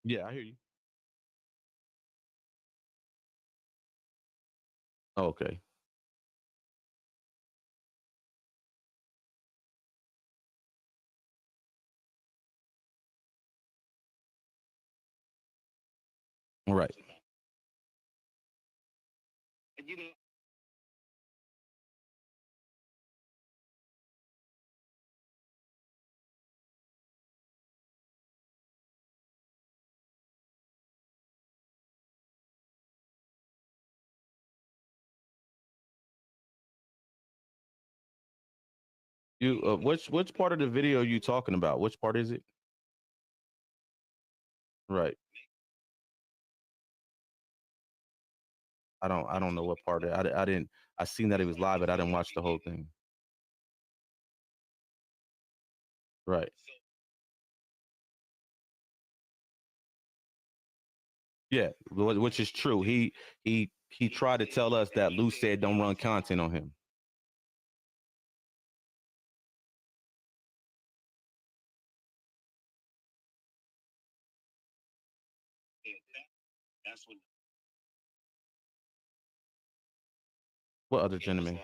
Yeah, I hear you. Okay. Right. You which part of the video are you talking about? Which part is it? Right. I don't know what part. I didn't. I seen that it was live, but I didn't watch the whole thing. Right. Yeah, which is true. He tried to tell us that Luce said don't run content on him. What other gentleman?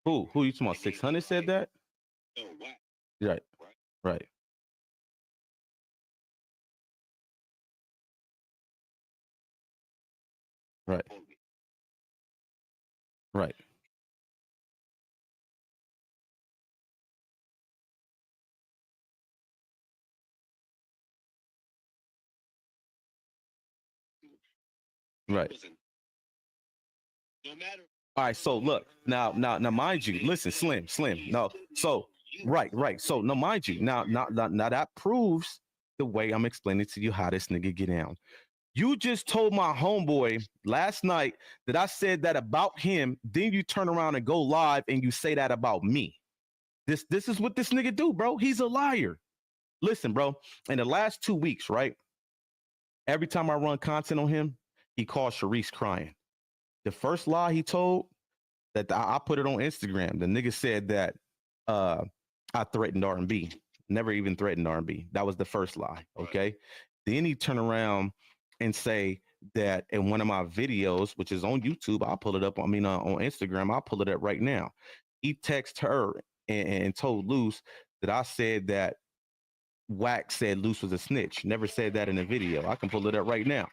Who you talking about? 600 said that? Right. Right. Right. Right. Right. All right, so look now, mind you, listen, Slim. No, so right. So now, mind you, now that proves the way I'm explaining to you how this nigga get down. You just told my homeboy last night that I said that about him. Then you turn around and go live and you say that about me. This is what this nigga do, bro. He's a liar. Listen, bro. In the last 2 weeks, right? Every time I run content on him, he calls Sharice crying. The first lie he told that I put it on Instagram. The nigga said that uh, I threatened R&B. Never even threatened R&B. That was the first lie. Okay. Then he turn around and say that in one of my videos, which is on YouTube, I'll pull it up. I mean, on Instagram, I'll pull it up right now. He texted her and told Luce that I said that WACK said Luce was a snitch. Never said that in a video. I can pull it up right now.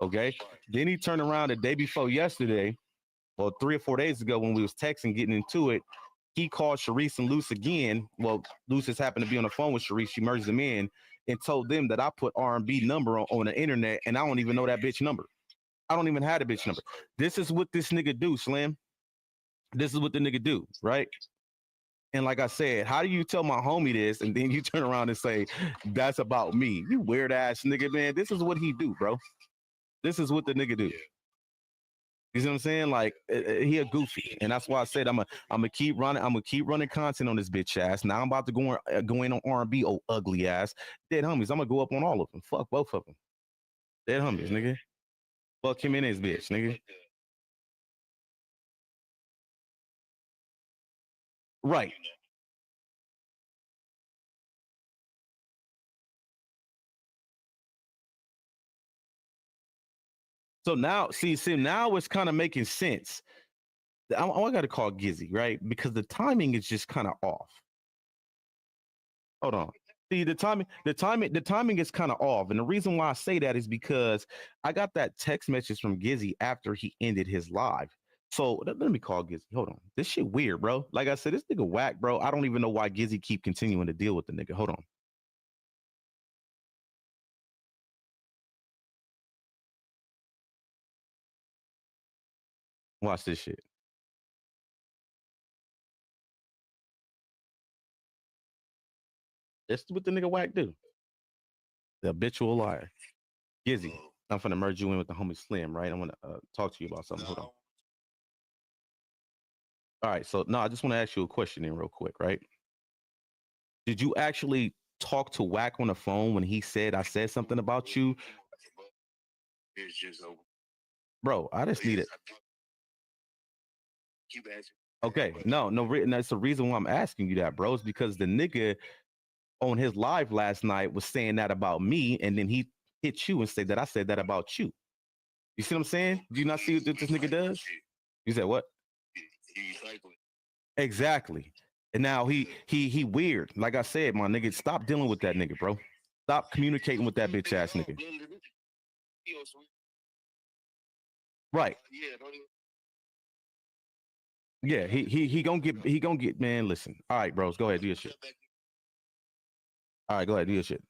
Okay. Then he turned around the day before yesterday, well, 3 or 4 days ago when we was texting, getting into it, he called Sharice and Luce again. Well, Luce just happened to be on the phone with Sharice. She merged them in and told them that I put R&B number on the internet, and I don't even know that bitch number. I don't even have the bitch number. This is what this nigga do, Slim. This is what the nigga do, right? And like I said, how do you tell my homie this and then you turn around and say that's about me? You weird ass nigga, man. This is what he do, bro. This is what the nigga do. You see what I'm saying? Like he a goofy, and that's why I said I'm gonna keep running. I'm gonna keep running content on this bitch ass. Now I'm about to go in on R&B. Oh, ugly ass dead homies. I'm gonna go up on all of them. Fuck both of them. Dead homies, nigga. Fuck him in his bitch, nigga. Right. So now, see, now it's kind of making sense. I got to call Gizzy, right? Because the timing is just kind of off. Hold on. See, the timing is kind of off. And the reason why I say that is because I got that text message from Gizzy after he ended his live. So let me call Gizzy. Hold on. This shit weird, bro. Like I said, this nigga whack, bro. I don't even know why Gizzy keep continuing to deal with the nigga. Hold on. Watch this shit. That's what the nigga whack do. The habitual liar. Gizzy, I'm finna merge you in with the homie Slim, right? I want to talk to you about something. Hold on. All right. So no, I just want to ask you a question in real quick, right? Did you actually talk to Wack on the phone when he said I said something about you? bro. I just need it. Okay, no, that's the reason why I'm asking you that, bro. Is because the nigga on his live last night was saying that about me, and then he hit you and said that I said that about you. You see what I'm saying? Do you not see what this nigga does? You said what? Exactly. And now he weird. Like I said, my nigga, stop dealing with that nigga, bro. Stop communicating with that bitch ass nigga. Right. Yeah, he gonna get man. Listen. All right, bros. Go ahead, do your shit. All right, go ahead, do your shit.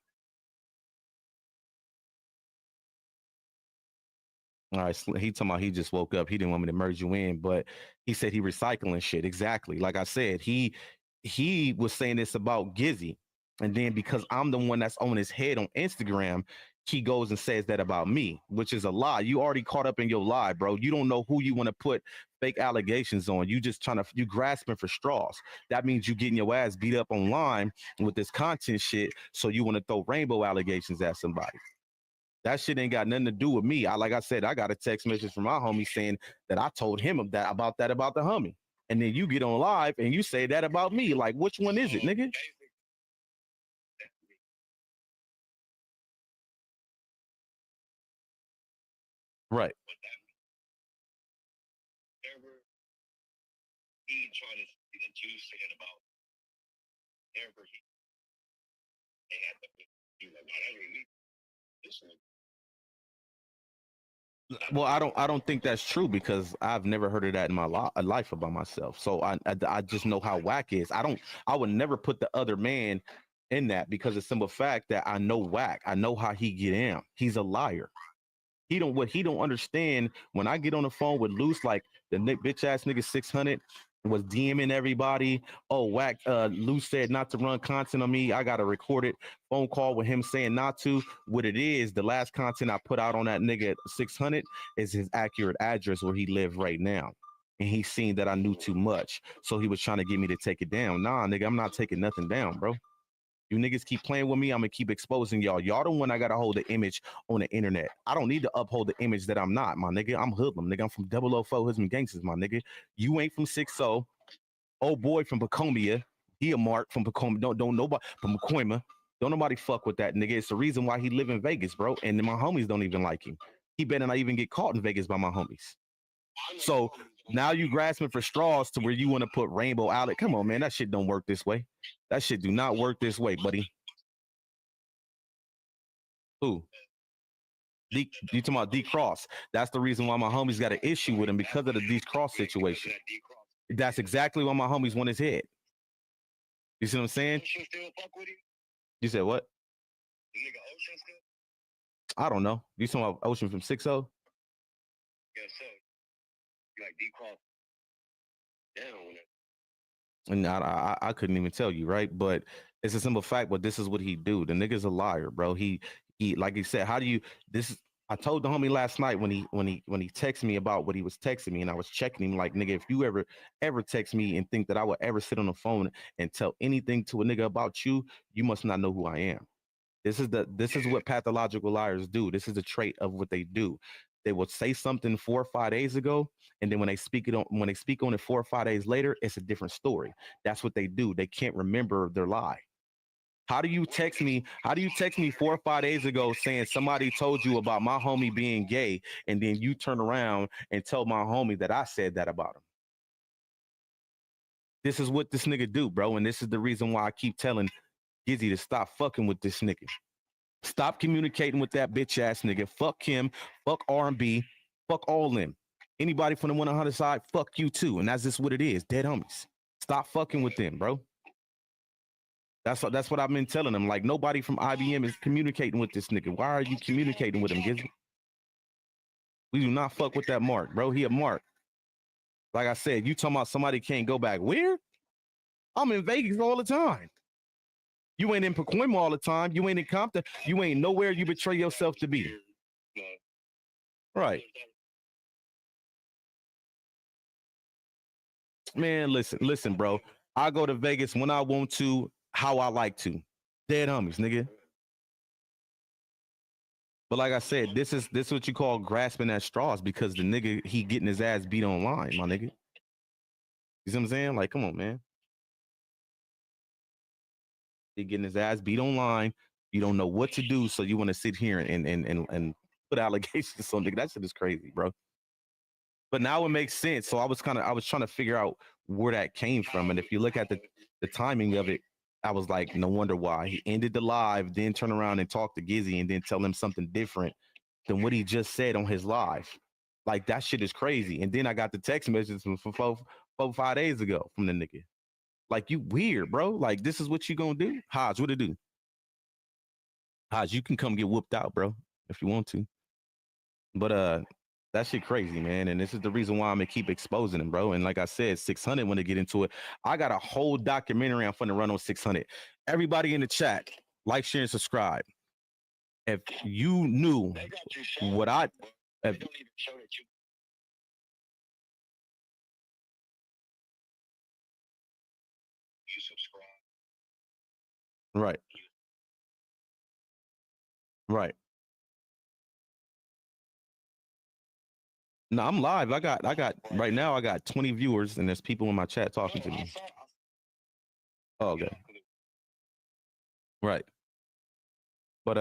All right, he talking about he just woke up. He didn't want me to merge you in, but he said he recycling shit. Exactly. Like I said, he was saying this about Gizzy, and then because I'm the one that's on his head on Instagram, he goes and says that about me, which is a lie. You already caught up in your lie, bro. You don't know who you want to put fake allegations on. You just you grasping for straws. That means you getting your ass beat up online with this content shit. So you want to throw rainbow allegations at somebody. That shit ain't got nothing to do with me. Like I said, I got a text message from my homie saying that I told him about the homie. And then you get on live and you say that about me. Like, which one is it, nigga? Right. Well, I don't think that's true because I've never heard of that in my life about myself. So I just know how WACK is. I would never put the other man in that because it's simple fact that I know WACK. I know how he get in. He's a liar. He don't understand when I get on the phone with Luce, like the bitch ass nigga 600 was DMing everybody. Oh, WACK, Luce said not to run content on me. I got a recorded phone call with him saying not to. What it is, the last content I put out on that nigga 600 is his accurate address where he live right now. And he seen that I knew too much. So he was trying to get me to take it down. Nah, nigga, I'm not taking nothing down, bro. You niggas keep playing with me, I'm gonna keep exposing y'all. Y'all the one I gotta hold the image on the internet. I don't need to uphold the image that I'm not, my nigga. I'm hoodlum, nigga. I'm from 004 Hoods and Gangsters, my nigga. You ain't from 60. Old boy from Pacomia. He a Mark from Pacomia. Don't nobody from McCoyma. Don't nobody fuck with that nigga. It's the reason why he live in Vegas, bro. And my homies don't even like him. He better not even get caught in Vegas by my homies. So now you grasping for straws to where you want to put rainbow outlet. Come on, man. That shit don't work this way. That shit do not work this way, buddy. Who? You talking about D Cross? That's the reason why my homies got an issue with him because of the D Cross situation. That's exactly why my homies want his head. You see what I'm saying? You said what? I don't know. You talking about Ocean from 60? And I couldn't even tell you, right? But it's a simple fact. But this is what he do. The nigga's a liar, bro. He like he said. How do you? This is. I told the homie last night when he texted me about what he was texting me, and I was checking him like, nigga, if you ever text me and think that I would ever sit on the phone and tell anything to a nigga about you, you must not know who I am. This is what pathological liars do. This is a trait of what they do. They will say something 4 or 5 days ago, and then when they speak on it 4 or 5 days later, it's a different story. That's what they do. They can't remember their lie. How do you text me? How do you text me 4 or 5 days ago saying somebody told you about my homie being gay, and then you turn around and tell my homie that I said that about him? This is what this nigga do, bro, and this is the reason why I keep telling Gizzy to stop fucking with this nigga. Stop communicating with that bitch ass nigga. Fuck him. Fuck R&B. Fuck all them. Anybody from the 100 side, fuck you too. And that's just what it is. Dead homies. Stop fucking with them, bro. That's what I've been telling them. Like, nobody from IBM is communicating with this nigga. Why are you communicating with him, Gizzy? We do not fuck with that Mark, bro. He a Mark. Like I said, you talking about somebody can't go back. Where? I'm in Vegas all the time. You ain't in Pacoima all the time. You ain't in Compton. You ain't nowhere you betray yourself to be. Right. Man, listen, bro. I go to Vegas when I want to, how I like to. Dead homies, nigga. But like I said, this is what you call grasping at straws because the nigga he getting his ass beat online, my nigga. You see what I'm saying? Like, come on, man. He getting his ass beat online. You don't know what to do, so you want to sit here and put allegations on nigga. That shit is crazy, bro. But now it makes sense. So I was trying to figure out where that came from. And if you look at the timing of it, I was like, no wonder why. He ended the live, then turn around and talk to Gizzy and then tell him something different than what he just said on his live. Like that shit is crazy. And then I got the text messages from 5 days ago from the nigga. Like you weird, bro. Like this is what you gonna do? Hodge, what it do? Hodge, you can come get whooped out, bro, if you want to. But that shit crazy, man. And this is the reason why I'm gonna keep exposing him, bro. And like I said, 600 when they get into it, I got a whole documentary I'm finna run on 600. Everybody in the chat, like, share, and subscribe. If you knew what I if, right, right. No, I'm live. I got right now I got 20 viewers and there's people in my chat talking to me. Oh, okay. Right. But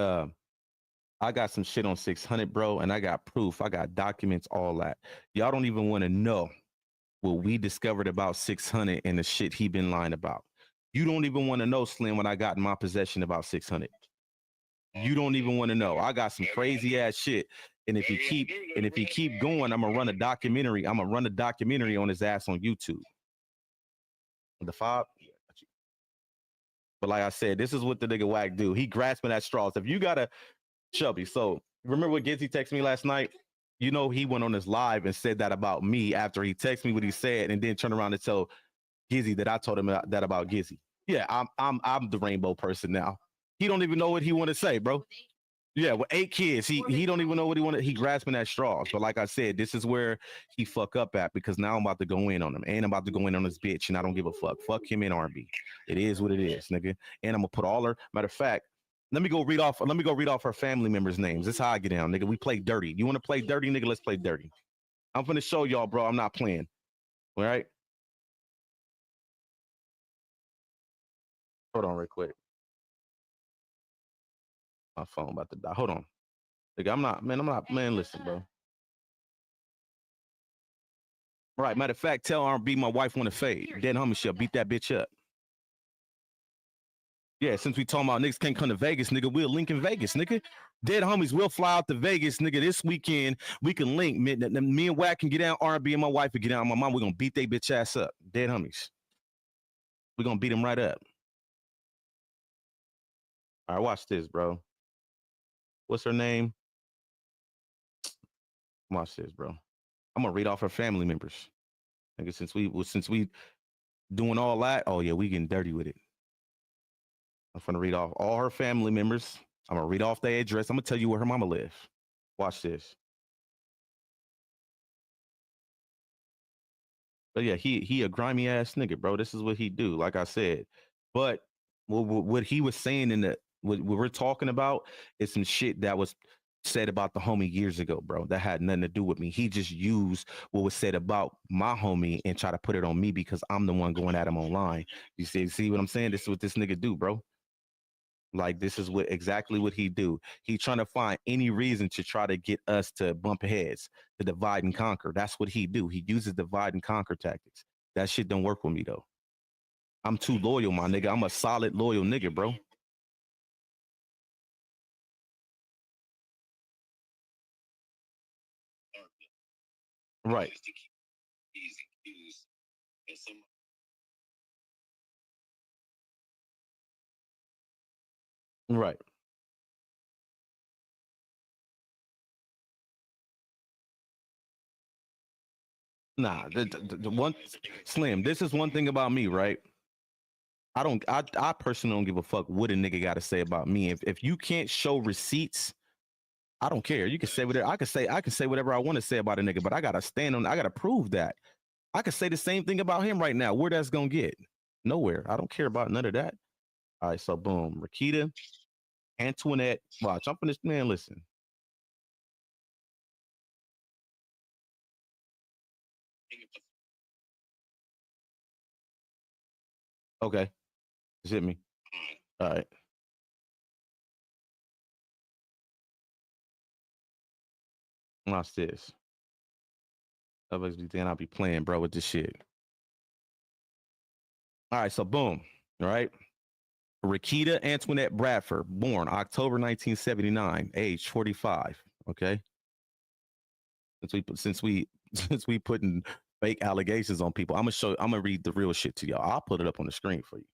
I got some shit on 600, bro, and I got proof. I got documents, all that. Y'all don't even want to know what we discovered about 600 and the shit he been lying about. You don't even want to know, Slim, what I got in my possession about 600. You don't even want to know. I got some crazy ass shit. And if he keep going, I'm gonna run a documentary. I'm gonna run a documentary on his ass on YouTube. The fob. But like I said, this is what the nigga WACK do. He grasping at straws. If you gotta Shelby, so remember what Gizzy texted me last night? You know, he went on his live and said that about me after he texted me what he said, and then turned around and tell Gizzy that I told him that about Gizzy. Yeah, I'm the rainbow person now. He don't even know what he want to say, bro. Yeah, with 8 kids, he don't even know what he wanted. He grasping at straws. But like I said, this is where he fuck up at because now I'm about to go in on him, and I'm about to go in on this bitch, and I don't give a fuck. Fuck him in R&B. It is what it is, nigga. And I'm gonna put all her. Matter of fact, let me go read off her family members' names. This is how I get down, nigga. We play dirty. You want to play dirty, nigga? Let's play dirty. I'm gonna show y'all, bro. I'm not playing. All right. Hold on, real quick. My phone about to die. Hold on. Nigga, I'm not, man, listen, bro. Right, matter of fact, tell R&B my wife want to fade. Dead homie shall beat that bitch up. Yeah, since we talking about niggas can't come to Vegas, nigga, we'll link in Vegas, nigga. Dead homies will fly out to Vegas, nigga, this weekend. We can link. Me and WACK can get down, R&B and my wife can get down. My mom, we're going to beat they bitch ass up. Dead homies. We're going to beat them right up. All right, watch this, bro. What's her name? Watch this, bro. I'm going to read off her family members. Nigga, since we doing all that, oh yeah, we getting dirty with it. I'm gonna read off all her family members. I'm gonna read off their address. I'm gonna tell you where her mama live. Watch this. But yeah, he a grimy ass nigga, bro. This is what he do. Like I said, but what he was saying in the what we're talking about is some shit that was said about the homie years ago, bro. That had nothing to do with me. He just used what was said about my homie and try to put it on me because I'm the one going at him online. You see what I'm saying? This is what this nigga do, bro. Like this is exactly what he do. He trying to find any reason to try to get us to bump heads, to divide and conquer. That's what he do. He uses divide and conquer tactics. That shit don't work with me though. I'm too loyal, my nigga. I'm a solid loyal nigga, bro. Right. Right. Nah, the one Slim. This is one thing about me, right? I personally don't give a fuck what a nigga got to say about me. If you can't show receipts, I don't care. You can say whatever I can say whatever I want to say about a nigga, but I gotta stand on. I gotta prove that. I could say the same thing about him right now. Where that's gonna get? Nowhere. I don't care about none of that. All right, so boom, Rakita, Antoinette. Watch, I'm finna man. Listen. Okay. Just hit me. All right. Watch this. Otherwise, be thinking I'll be playing, bro, with this shit. All right, so boom. All right. Rakita Antoinette Bradford, born October 1979, age 45. Okay. Since we putting fake allegations on people, I'm gonna read the real shit to y'all. I'll put it up on the screen for you.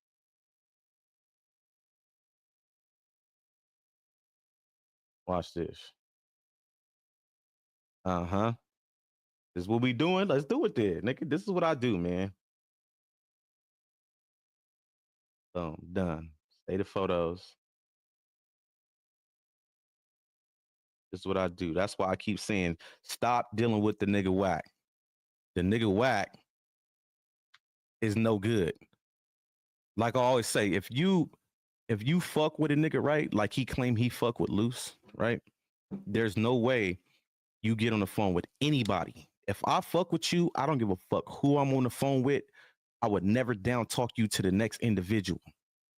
Watch this. Uh-huh. This is what we doing. Let's do it then, nigga. This is what I do, man. Boom, done. State of photos. This is what I do. That's why I keep saying stop dealing with the nigga WACK. The nigga WACK is no good. Like I always say, if you fuck with a nigga, right? Like he claimed he fuck with Luce, right? There's no way you get on the phone with anybody. If I fuck with you, I don't give a fuck who I'm on the phone with. I would never down talk you to the next individual.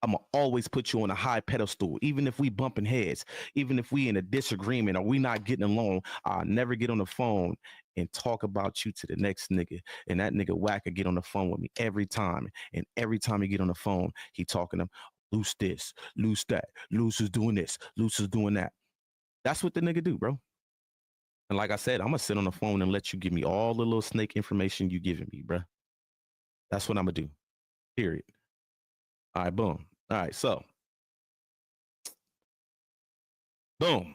I'm gonna always put you on a high pedestal, even if we bumping heads, even if we in a disagreement or we not getting along. I'll never get on the phone and talk about you to the next nigga. And that nigga WACK will get on the phone with me every time. And every time he get on the phone, he talking to Luce this, Luce that, Luce is doing this, Luce is doing that. That's what the nigga do, bro. And like I said, I'm gonna sit on the phone and let you give me all the little snake information you giving me, bro. That's what I'm gonna do. Period. All right, boom. All right, so boom.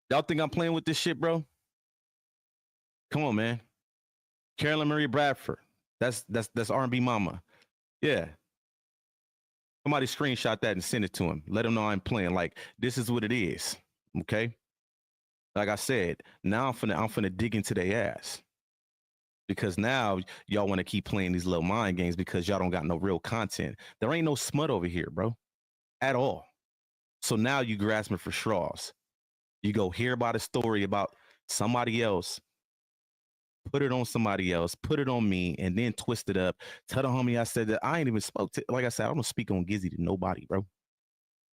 Y'all think I'm playing with this shit, bro? Come on, man. Carolyn Marie Bradford. That's R&B mama. Yeah. Somebody screenshot that and send it to him. Let him know I'm playing. Like, this is what it is. Okay. Like I said, now I'm finna dig into their ass. Because now y'all want to keep playing these little mind games because y'all don't got no real content. There ain't no smut over here, bro. At all. So now you grasping for straws. You go hear about a story about somebody else, put it on somebody else, put it on me, and then twist it up. Tell the homie I said that I ain't even spoke to. Like I said, I don't speak on Gizzy to nobody, bro.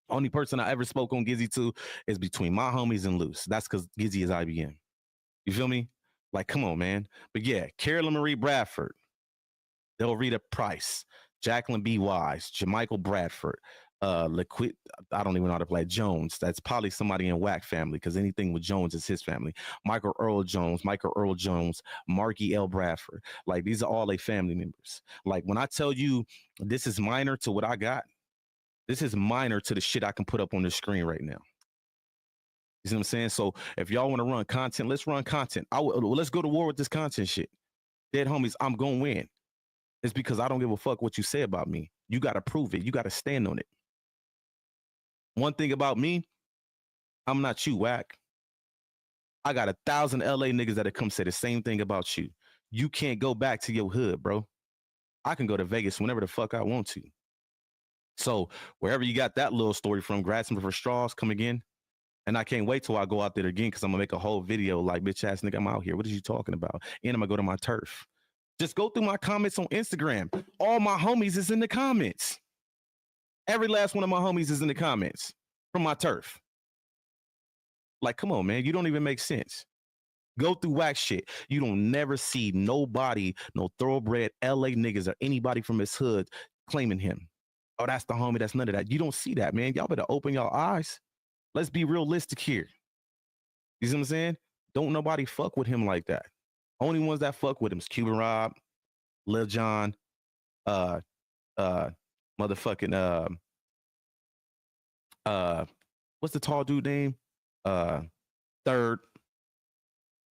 Only person I ever spoke on Gizzy to is between my homies and Luce. That's because Gizzy is IBM. You feel me? Like, come on, man. But yeah, Carolyn Marie Bradford, Del Rita Price, Jacqueline B. Wise, Jamichael Bradford, Liquid, I don't even know how to play Jones. That's probably somebody in WACK family because anything with Jones is his family. Michael Earl Jones, Marky L. Bradford. Like, these are all their family members. Like, when I tell you this is minor to what I got, this is minor to the shit I can put up on the screen right now. You see what I'm saying? So if y'all want to run content, let's run content. Let's go to war with this content shit. Dead homies, I'm going to win. It's because I don't give a fuck what you say about me. You got to prove it. You got to stand on it. One thing about me, I'm not you, WACK. I got 1,000 LA niggas that'll come say the same thing about you. You can't go back to your hood, bro. I can go to Vegas whenever the fuck I want to. So wherever you got that little story from, grasping for straws, come again. And I can't wait till I go out there again because I'm gonna make a whole video like, bitch ass nigga, I'm out here. What are you talking about? And I'm gonna go to my turf. Just go through my comments on Instagram. All my homies is in the comments. Every last one of my homies is in the comments from my turf. Like, come on, man. You don't even make sense. Go through WACK shit. You don't never see nobody, no thoroughbred LA niggas or anybody from his hood claiming him. Oh, that's the homie. That's none of that. You don't see that, man. Y'all better open your eyes. Let's be realistic here. You see what I'm saying? Don't nobody fuck with him like that. Only ones that fuck with him is Cuban Rob, Lil Jon, motherfucking what's the tall dude name? Third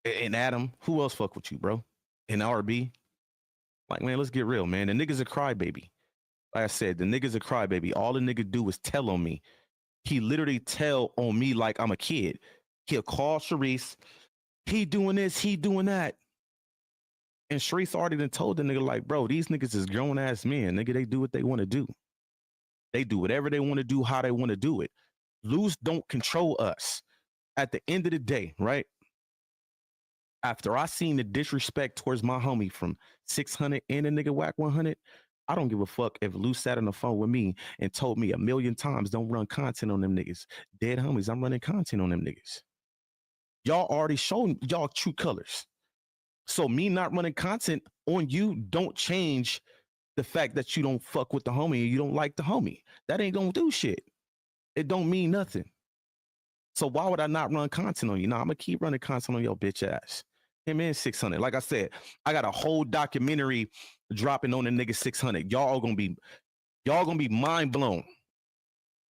and Adam. Who else fuck with you, bro? And RB. Like, man, let's get real, man. The nigga's a crybaby. Like I said, the nigga's a crybaby. All the nigga do is tell on me. He literally tell on me like I'm a kid. He'll call Sharice. He doing this, he doing that. And Sharice already done told the nigga, like, bro, these niggas is grown ass men. Nigga, they do what they want to do. They do whatever they want to do, how they want to do it. Luce don't control us. At the end of the day, right? After I seen the disrespect towards my homie from 600 and the nigga WACK100, I don't give a fuck if Luce sat on the phone with me and told me a million times don't run content on them niggas. Dead homies, I'm running content on them niggas. Y'all already shown y'all true colors. So me not running content on you don't change the fact that you don't fuck with the homie and you don't like the homie. That ain't gonna do shit. It don't mean nothing. So why would I not run content on you? No, I'm gonna keep running content on your bitch ass. Him and 600. Like I said, I got a whole documentary dropping on the nigga 600. Y'all gonna be mind blown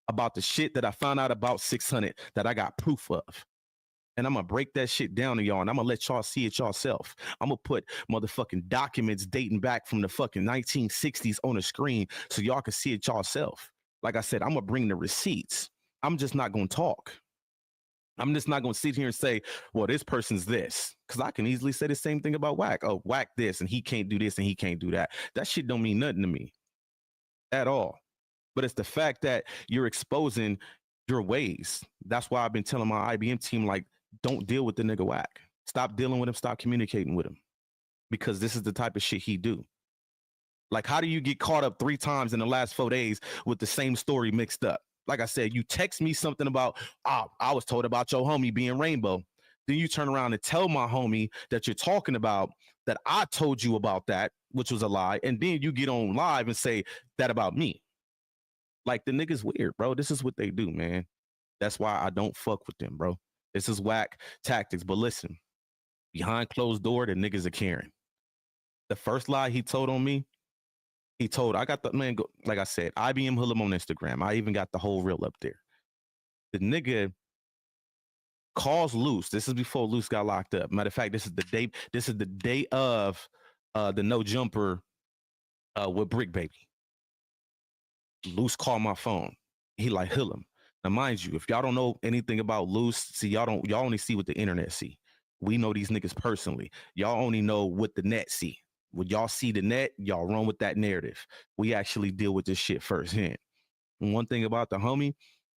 about the shit that I found out about 600 that I got proof of. And I'm gonna break that shit down to y'all and I'm gonna let y'all see it yourself. I'm gonna put motherfucking documents dating back from the fucking 1960s on the screen so y'all can see it yourself. Like I said, I'm gonna bring the receipts. I'm just not gonna talk. I'm just not going to sit here and say, well, this person's this. Because I can easily say the same thing about WACK. Oh, WACK this, and he can't do this, and he can't do that. That shit don't mean nothing to me at all. But it's the fact that you're exposing your ways. That's why I've been telling my IBM team, like, don't deal with the nigga WACK. Stop dealing with him. Stop communicating with him. Because this is the type of shit he do. Like, how do you get caught up 3 times in the last 4 days with the same story mixed up? Like I said, you text me something about, I was told about your homie being Rainbow. Then you turn around and tell my homie that you're talking about that I told you about that, which was a lie. And then you get on live and say that about me. Like, the niggas weird, bro. This is what they do, man. That's why I don't fuck with them, bro. This is WACK tactics. But listen, behind closed door, the niggas are caring. The first lie he told on me, he told, I got the man, like I said, IBM Hoodlum on Instagram. I even got the whole reel up there. The nigga calls Luce. This is before Luce got locked up. Matter of fact, this is the day of the no jumper with Brick Baby. Luce called my phone. He like, Hoodlum. Now, mind you, if y'all don't know anything about Luce, see, y'all only see what the internet see. We know these niggas personally. Y'all only know what the net see. When y'all see the net, y'all run with that narrative. We actually deal with this shit firsthand. And one thing about the homie,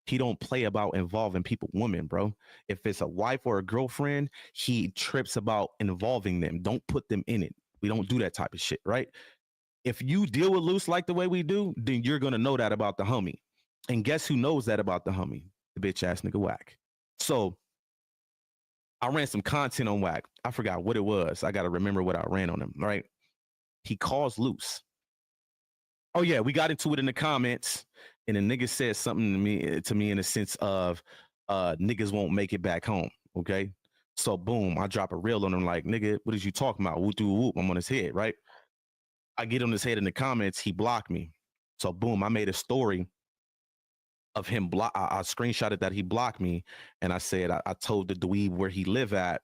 he don't play about involving people, women, bro. If it's a wife or a girlfriend, he trips about involving them. Don't put them in it. We don't do that type of shit, right? If you deal with Luce like the way we do, then you're going to know that about the homie. And guess who knows that about the homie? The bitch ass nigga WACK. So I ran some content on WACK. I forgot what it was. I got to remember what I ran on him, right? He calls Luce. Oh yeah, we got into it in the comments, and the nigga said something to me in the sense of niggas won't make it back home. Okay. So boom, I drop a reel on him like, nigga, what is you talking about? Whoop, whoop, I'm on his head, right? I get on his head in the comments, he blocked me. So boom, I made a story of him I screenshotted that he blocked me, and I said I told the dweeb where he live at.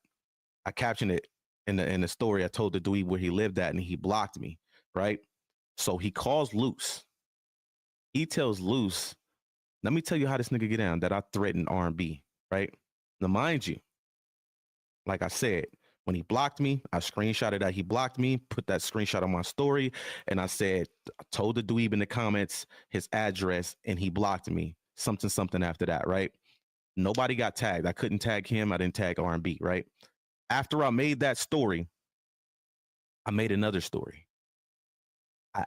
I captioned it in the story. I told the dweeb where he lived at, and he blocked me, right? So he calls Luce. He tells Luce, let me tell you how this nigga get down, that I threatened R&B, right? Now, mind you, like I said, when he blocked me, I screenshotted that he blocked me, put that screenshot on my story, and I said, I told the dweeb in the comments his address, and he blocked me. Something after that, right? Nobody got tagged. I couldn't tag him. I didn't tag R&B, right? After I made that story, I made another story.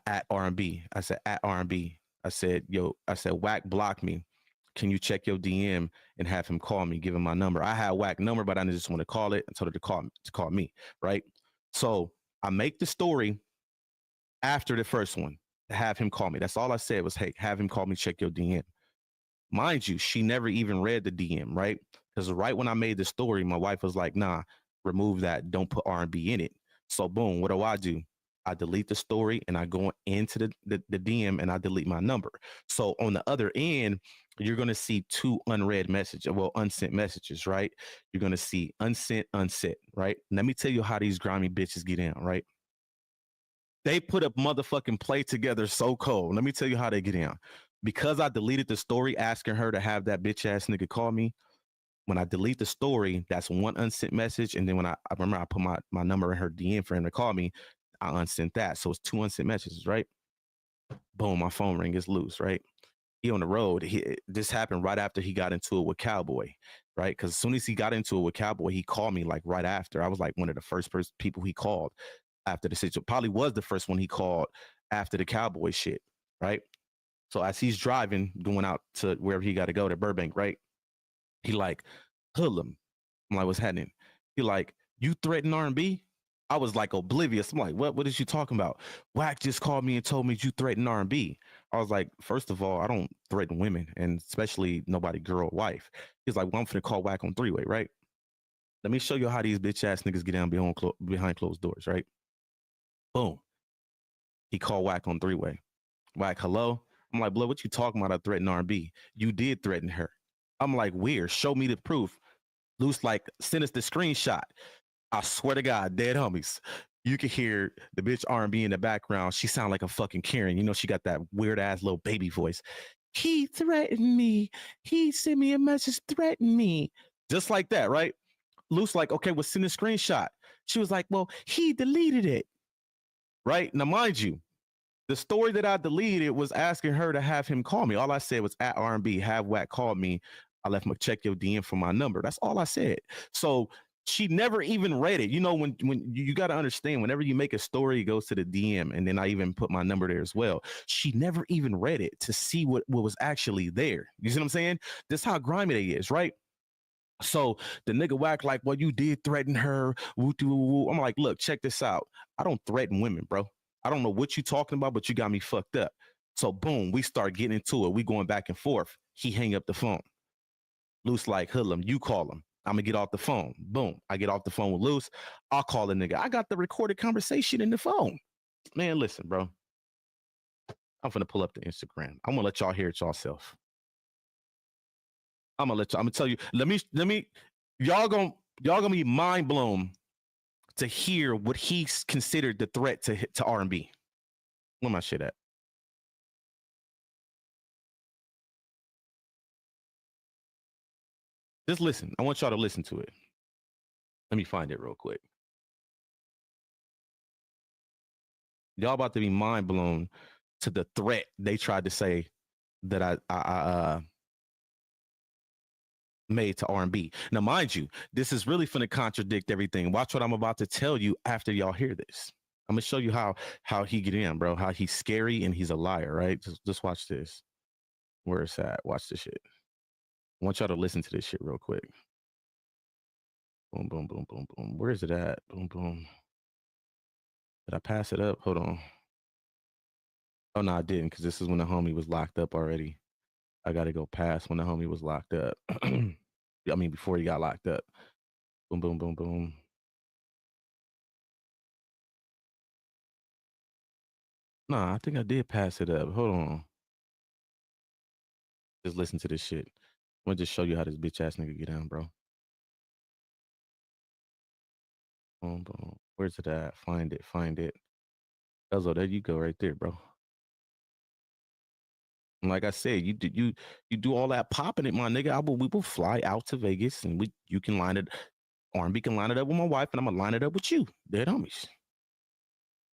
At R&B. I said, at R&B. I said, WACK blocked me. Can you check your DM and have him call me, give him my number? I had WACK number, but I just want to call it and told her to call me, right? So I make the story after the first one, have him call me. That's all I said was, hey, have him call me, check your DM. Mind you, she never even read the DM, right? Because right when I made the story, my wife was like, nah, remove that. Don't put R&B in it. So boom, what do? I delete the story and I go into the DM and I delete my number. So on the other end, you're going to see 2 unread messages, well, unsent messages, right? You're going to see unsent, right? Let me tell you how these grimy bitches get in, right? They put a motherfucking play together so cold. Let me tell you how they get in. Because I deleted the story asking her to have that bitch ass nigga call me, when I delete the story, that's 1 unsent message. And then when I remember I put my number in her DM for him to call me, I unsent that. So it's 2 unsent messages, right? Boom, my phone ring is Luce, right? He on the road. This happened right after he got into it with Cowboy. right? Because as soon as he got into it with Cowboy, he called me like right after. I was like one of the first people he called after the situation. Probably was the first one he called after the Cowboy shit, right? So as he's driving, going out to wherever he got to go to Burbank, right? He like, Hoodlum. I'm like, what's happening? He like, you threaten R&B? I was like oblivious. I'm like, what is you talking about? WACK just called me and told me you threaten R&B. I was like, first of all, I don't threaten women, and especially nobody girl or wife. He's like, well, I'm finna call WACK on three-way, right? Let me show you how these bitch ass niggas get down behind closed doors, right? Boom. He called WACK on three-way. WACK, hello? I'm like, blood, what you talking about? I threatened R&B. You did threaten her. I'm like, where? Show me the proof. Luce like, send us the screenshot. I swear to God, dead homies. You can hear the bitch R&B in the background. She sound like a fucking Karen. You know, she got that weird ass little baby voice. He threatened me. He sent me a message, threatened me. Just like that, right? Luce like, okay, well, send a screenshot. She was like, well, he deleted it. Right? Now, mind you, the story that I deleted was asking her to have him call me. All I said was at R&B, have WACK call me. I left my check your DM for my number. That's all I said. So she never even read it. You know, when you got to understand, whenever you make a story, it goes to the DM, and then I even put my number there as well. She never even read it to see what was actually there. You see what I'm saying? That's how grimy they is, right? So the nigga WACK like, well, you did threaten her. Woo-doo-woo-woo. I'm like, look, check this out. I don't threaten women, bro. I don't know what you talking about, but you got me fucked up. So boom, we start getting into it. We going back and forth. He hang up the phone. Luce like, Hoodlum, you call him. I'm gonna get off the phone. Boom. I get off the phone with Luce. I'll call the nigga. I got the recorded conversation in the phone. Man, listen, bro. I'm gonna pull up the Instagram. I'm gonna let y'all hear it yourself. I'm gonna tell you. Let me. Y'all gonna be mind blown to hear what he's considered the threat to R&B. Where my shit at? Just listen. I want y'all to listen to it. Let me find it real quick. Y'all about to be mind blown to the threat they tried to say that I made to R&B. Now, mind you, this is really finna contradict everything. Watch what I'm about to tell you after y'all hear this. I'm gonna show you how he get in, bro. How he's scary and he's a liar, right? Just watch this. Where it's at. Watch this shit. I want y'all to listen to this shit real quick. Boom, boom, boom, boom, boom. Where is it at? Boom, boom. Did I pass it up? Hold on. Oh no, I didn't, because this is when the homie was locked up already. I gotta go past when the homie was locked up. I mean, before he got locked up. Boom, boom, boom, boom. Nah, I think I did pass it up. Hold on. Just listen to this shit. I'm gonna just show you how this bitch ass nigga get down, bro. Boom, boom. Where's it at? Find it, find it. Elzo, there you go, right there, bro. And like I said, you do all that popping it, my nigga. We will fly out to Vegas, and you can line it. R&B can line it up with my wife, and I'm gonna line it up with you. Dead homies.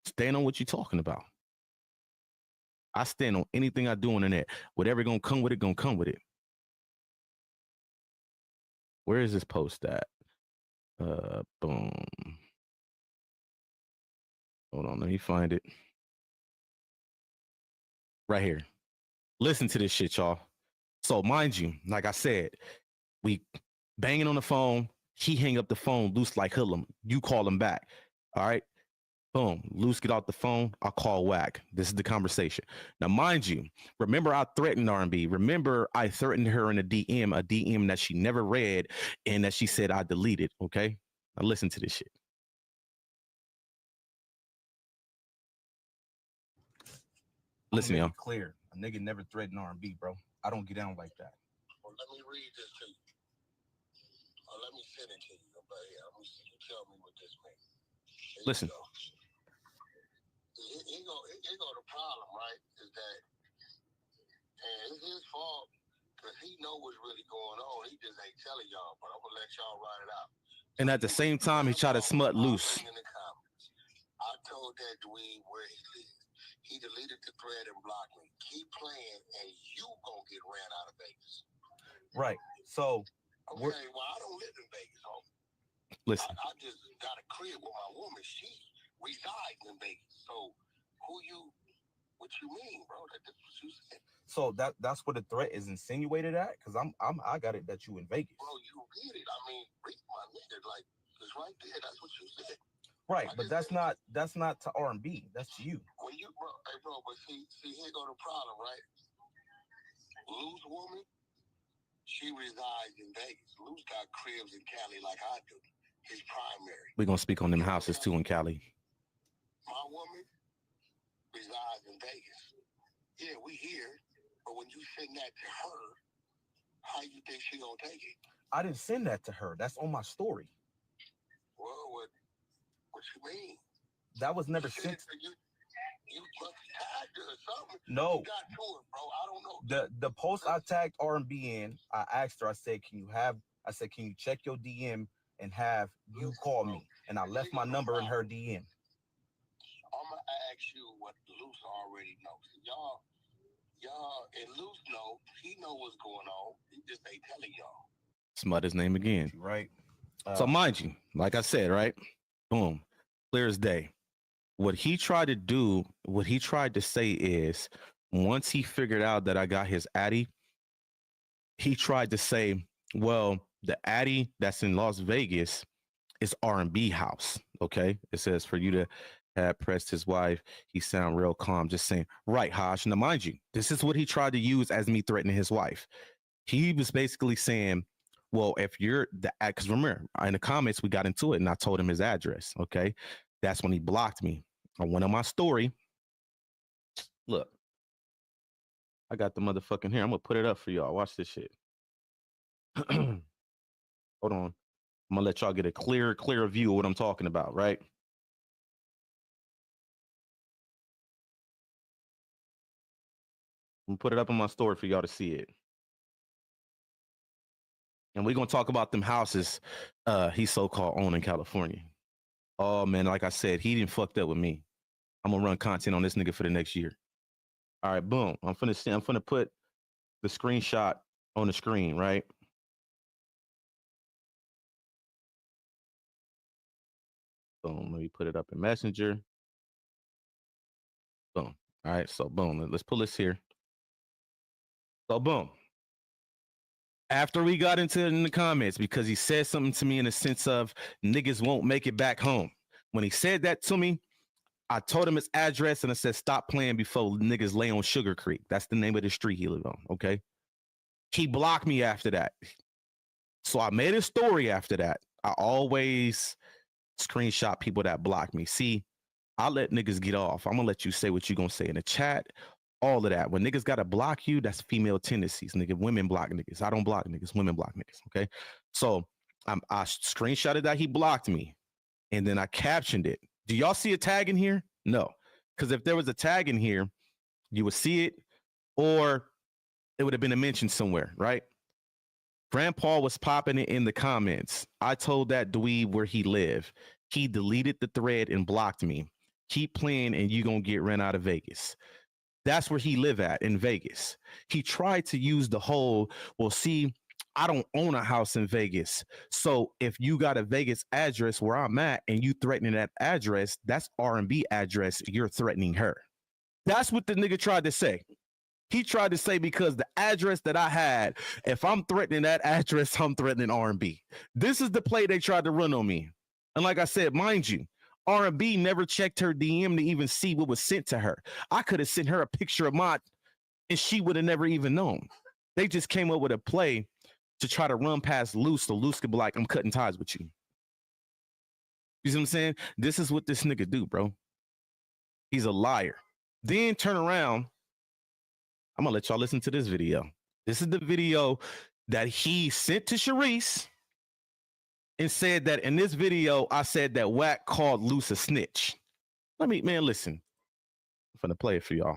Stand on what you're talking about. I stand on anything I do on the net. Whatever gonna come with it, gonna come with it. Where is this post at? Boom. Hold on, let me find it. Right here. Listen to this shit, y'all. So mind you, like I said, we banging on the phone. He hang up the phone. Luce like Hoodlum. You call him back. All right. Boom. Luce get off the phone. I'll call WACK. This is the conversation. Now, mind you, remember I threatened R&B. Remember I threatened her in a DM that she never read and that she said I deleted. Okay. Now listen to this shit. Listen, y'all. Clear. A nigga never threatened R&B, bro. I don't get down like that. Well, let me read this to you. Or let me send it to you. But yeah, let me see. You tell me what this means. Listen. Here go the problem, right? Is that, and it's his fault because he know what's really going on. He just ain't telling y'all, but I'm gonna let y'all write it out. And at the same time, he tried to smut Luce. In the comments, I told that dweeb where he lives. He deleted the thread and blocked me. Keep playing, and you gonna get ran out of Vegas. Right. So Okay, well, I don't live in Vegas, homie. Listen. I just got a crib with my woman. She resides in Vegas. So what you mean, bro? That's what you said. So that's what the threat is insinuated at? Because I got it that you in Vegas. Bro, you get it. I mean, read my nigga, like, it's right there. That's what you said. Right, but that's not to R&B. That's to you. When you, bro, hey, bro, but see, here go the problem, right? Luce woman, she resides in Vegas. Luce got cribs in Cali like I do. His primary. We're gonna speak on them houses too in Cali. My woman resides in Vegas. Yeah, we here, but when you send that to her, how you think she gonna take it? I didn't send that to her. That's on my story. Well, what you mean? That was never sent. You must tag her or something. No. You got to it, bro. I don't know. The post I tagged R&B in, I asked her, I said, can you check your DM and have you call me? And I left my number in her DM. I'm going to ask you what Luce already knows. Y'all, and Luce know, he know what's going on. He just ain't telling y'all. Smut his name again. Right. So mind you, like I said, right? Boom. Clear as day. What he tried to say is, once he figured out that I got his Addy, he tried to say, well, the Addy that's in Las Vegas is R&B house. Okay. It says for you to have pressed his wife, he sound real calm, just saying, right, Hash. Now, mind you, this is what he tried to use as me threatening his wife. He was basically saying, well, if you're the, because remember, in the comments, we got into it and I told him his address. Okay. That's when he blocked me. I went on my story. Look, I got the motherfucking here. I'm gonna put it up for y'all. Watch this shit. Hold on. I'm gonna let y'all get a clear view of what I'm talking about, right? I'm gonna put it up on my story for y'all to see it. And we're gonna talk about them houses he so-called own in California. Oh man, like I said, he didn't fucked up with me. I'm gonna run content on this nigga for the next year. All right, boom. I'm finna put the screenshot on the screen, right? Boom. Let me put it up in Messenger. Boom. All right, so boom. Let's pull this here. So boom. After we got into it in the comments, because he said something to me in the sense of niggas won't make it back home. When he said that to me, I told him his address and I said, stop playing before niggas lay on Sugar Creek. That's the name of the street he lived on, okay? He blocked me after that. So I made a story after that. I always screenshot people that block me. See, I let niggas get off. I'm gonna let you say what you gonna say in the chat. All of that. When niggas gotta block you, that's female tendencies. Nigga, women block niggas. I don't block niggas. Women block niggas. Okay. So I screenshotted that he blocked me, and then I captioned it. Do y'all see a tag in here? No, because if there was a tag in here, you would see it, or it would have been a mention somewhere, right? Grandpa was popping it in the comments. I told that dweeb where he lived. He deleted the thread and blocked me. Keep playing and you gonna get rent out of Vegas. That's where he live at, in Vegas. He tried to use the whole, well, see, I don't own a house in Vegas. So if you got a Vegas address where I'm at and you threatening that address, that's R&B address, you're threatening her. That's what the nigga tried to say. He tried to say because the address that I had, if I'm threatening that address, I'm threatening R&B. This is the play they tried to run on me. And like I said, mind you, R&B never checked her DM to even see what was sent to her. I could have sent her a picture of mine and she would have never even known. They just came up with a play to try to run past Luce so Luce could be like, I'm cutting ties with you. You see what I'm saying? This is what this nigga do, bro. He's a liar. Then turn around. I'm gonna let y'all listen to this video. This is the video that he sent to Sharice and said that in this video, I said that WACK called Luce a snitch. Man, listen. I'm finna play it for y'all.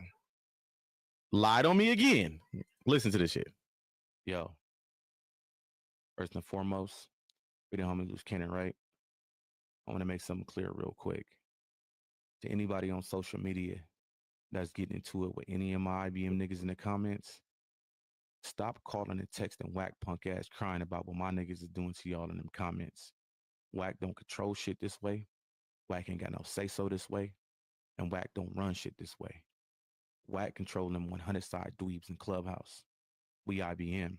Lied on me again. Listen to this shit. Yo. First and foremost, video homie Luce Cannon, right? I want to make something clear real quick. To anybody on social media that's getting into it with any of my IBM niggas in the comments, Stop calling and texting WACK punk ass crying about what my niggas is doing to y'all in them comments. WACK don't control shit this way. WACK ain't got no say so this way. And WACK don't run shit this way. WACK control them 100 side dweebs in Clubhouse. We IBM.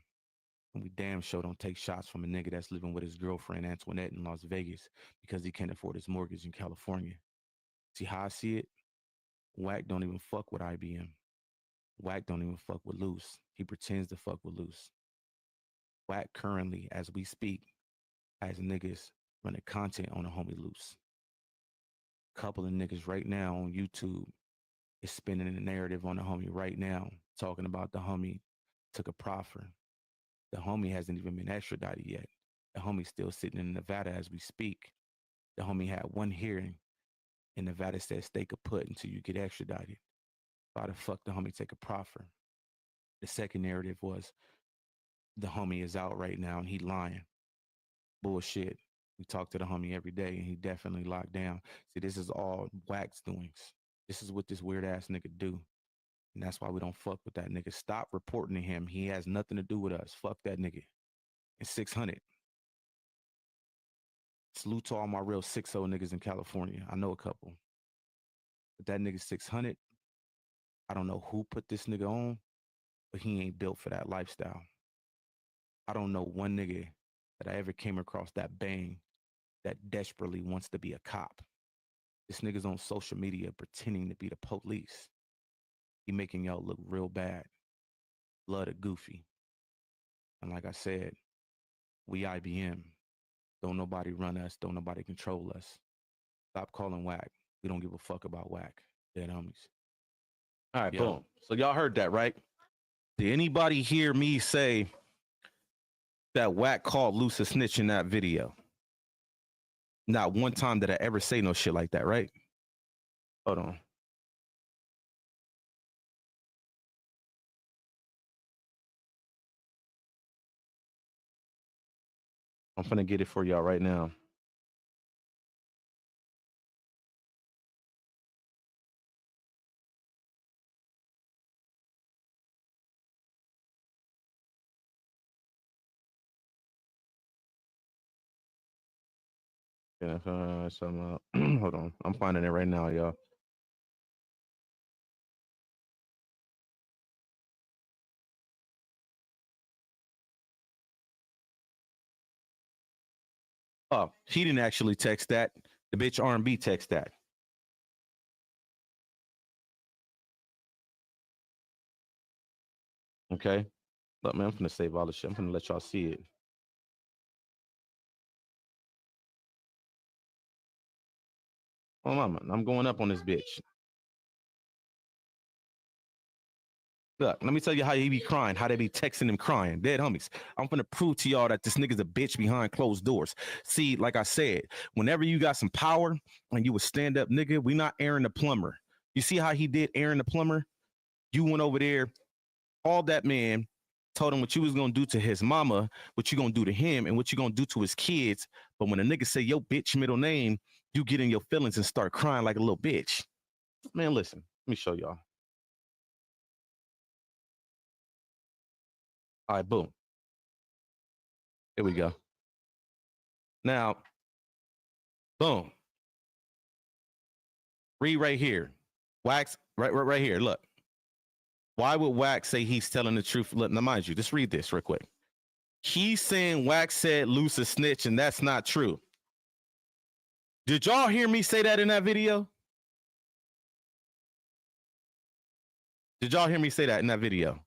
And we damn sure don't take shots from a nigga that's living with his girlfriend Antoinette in Las Vegas because he can't afford his mortgage in California. See how I see it? WACK don't even fuck with IBM. WACK don't even fuck with Luce. He pretends to fuck with Luce. WACK currently, as we speak, has niggas running content on the homie Luce. Couple of niggas right now on YouTube is spinning the narrative on the homie right now, talking about the homie took a proffer. The homie hasn't even been extradited yet. The homie's still sitting in Nevada as we speak. The homie had one hearing, and Nevada said stay kaput until you get extradited. Why the fuck the homie take a proffer? The second narrative was the homie is out right now and he lying. Bullshit. We talk to the homie every day and he definitely locked down. See, this is all WACK's doings. This is what this weird ass nigga do. And that's why we don't fuck with that nigga. Stop reporting to him. He has nothing to do with us. Fuck that nigga. And 600. Salute to all my real 6-0 niggas in California. I know a couple. But that nigga 600, I don't know who put this nigga on, but he ain't built for that lifestyle. I don't know one nigga that I ever came across that bang that desperately wants to be a cop. This nigga's on social media pretending to be the police. He making y'all look real bad. Blood a goofy. And like I said, we IBM. Don't nobody run us. Don't nobody control us. Stop calling WACK. We don't give a fuck about WACK. Dead homies. All right, boom. So y'all heard that, right? Did anybody hear me say that WACK called Luce a snitch in that video? Not one time did I ever say no shit like that, right? Hold on. I'm finna get it for y'all right now. Yeah, hold on. I'm finding it right now, y'all. Oh, he didn't actually text that. The bitch R&B text that. Okay. Look, man, I'm finna save all this shit. I'm finna let y'all see it. Oh, mama, I'm going up on this bitch. Look, let me tell you how he be crying, how they be texting him crying. Dead homies. I'm gonna prove to y'all that this nigga's a bitch behind closed doors. See, like I said, whenever you got some power and you a stand-up nigga, we not Aaron the plumber. You see how he did Aaron the plumber? You went over there, called that man, told him what you was gonna do to his mama, what you gonna do to him, and what you gonna do to his kids. But when a nigga say yo bitch middle name, you get in your feelings and start crying like a little bitch. Man, listen, let me show y'all. All right, boom. Here we go. Now, boom. Read right here. Wax, right here. Look. Why would WACK say he's telling the truth? Look, now mind you, just read this real quick. He's saying WACK said Luce a snitch, and that's not true. Did y'all hear me say that in that video? Did y'all hear me say that in that video?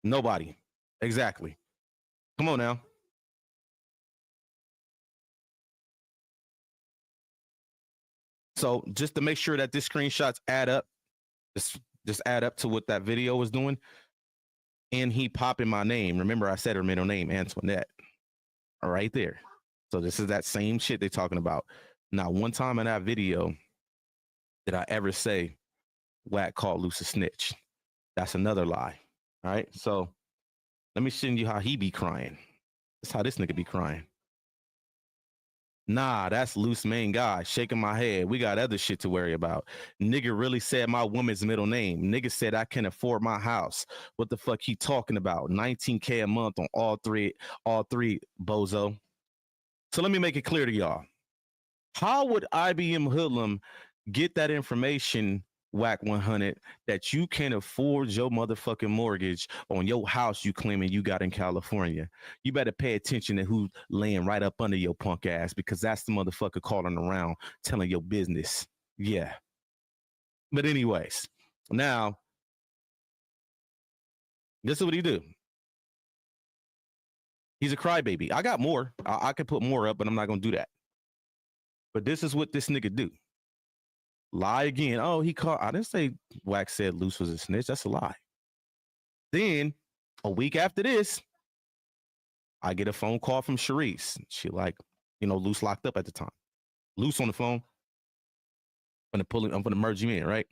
Nobody. Exactly. Come on now. So just to make sure that this screenshots add up, just add up to what that video was doing. And he popping my name. Remember, I said her middle name, Antoinette. All right there. So this is that same shit they're talking about. Not one time in that video did I ever say WACK called Luce a snitch. That's another lie. All right. So let me send you how he be crying. That's how this nigga be crying. Nah, that's Luce main guy. Shaking my head. We got other shit to worry about. Nigga really said my woman's middle name. Nigga said I can afford my house. What the fuck he talking about? 19K a month on all three, bozo. So let me make it clear to y'all. How would IBM Hoodlum get that information, WACK100, that you can afford your motherfucking mortgage on your house you claiming you got in California? You better pay attention to who's laying right up under your punk ass, because that's the motherfucker calling around telling your business. Yeah. But anyways, now, this is what he do. He's a crybaby. I got more. I could put more up, but I'm not going to do that. But this is what this nigga do. Lie again. Oh, he called. I didn't say WACK said Luce was a snitch. That's a lie. Then a week after this, I get a phone call from Sharice. She like, Luce locked up at the time. Luce on the phone. I'm gonna merge him in, right?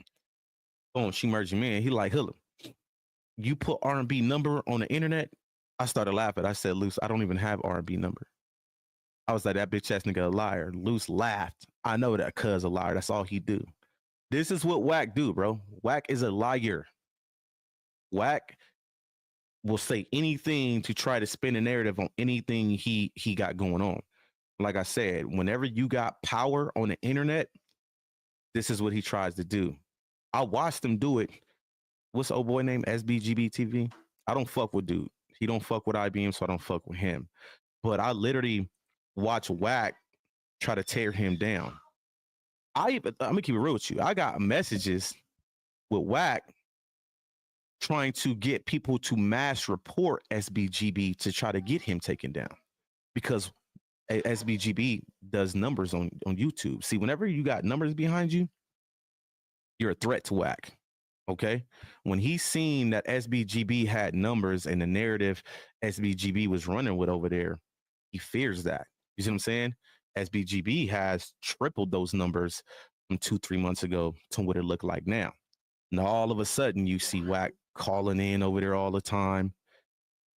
Boom, she merged him in. He like, Hilla, you put R&B number on the internet? I started laughing. I said, Luce, I don't even have R&B number. I was like, that bitch ass nigga a liar. Luce laughed. I know that cuz a liar. That's all he do. This is what WACK do, bro. WACK is a liar. WACK will say anything to try to spin a narrative on anything he got going on. Like I said, whenever you got power on the internet, this is what he tries to do. I watched him do it. What's the old boy name? SBGB TV. I don't fuck with dude. He don't fuck with IBM, so I don't fuck with him. But I literally watch WACK try to tear him down. I'm gonna keep it real with you. I got messages with WACK trying to get people to mass report SBGB to try to get him taken down, because SBGB does numbers on YouTube. See, whenever you got numbers behind you, you're a threat to WACK. Okay, when he seen that SBGB had numbers and the narrative SBGB was running with over there, he fears that. You see what I'm saying? SBGB has tripled those numbers from 2-3 months ago to what it looked like now. Now all of a sudden you see WACK calling in over there all the time,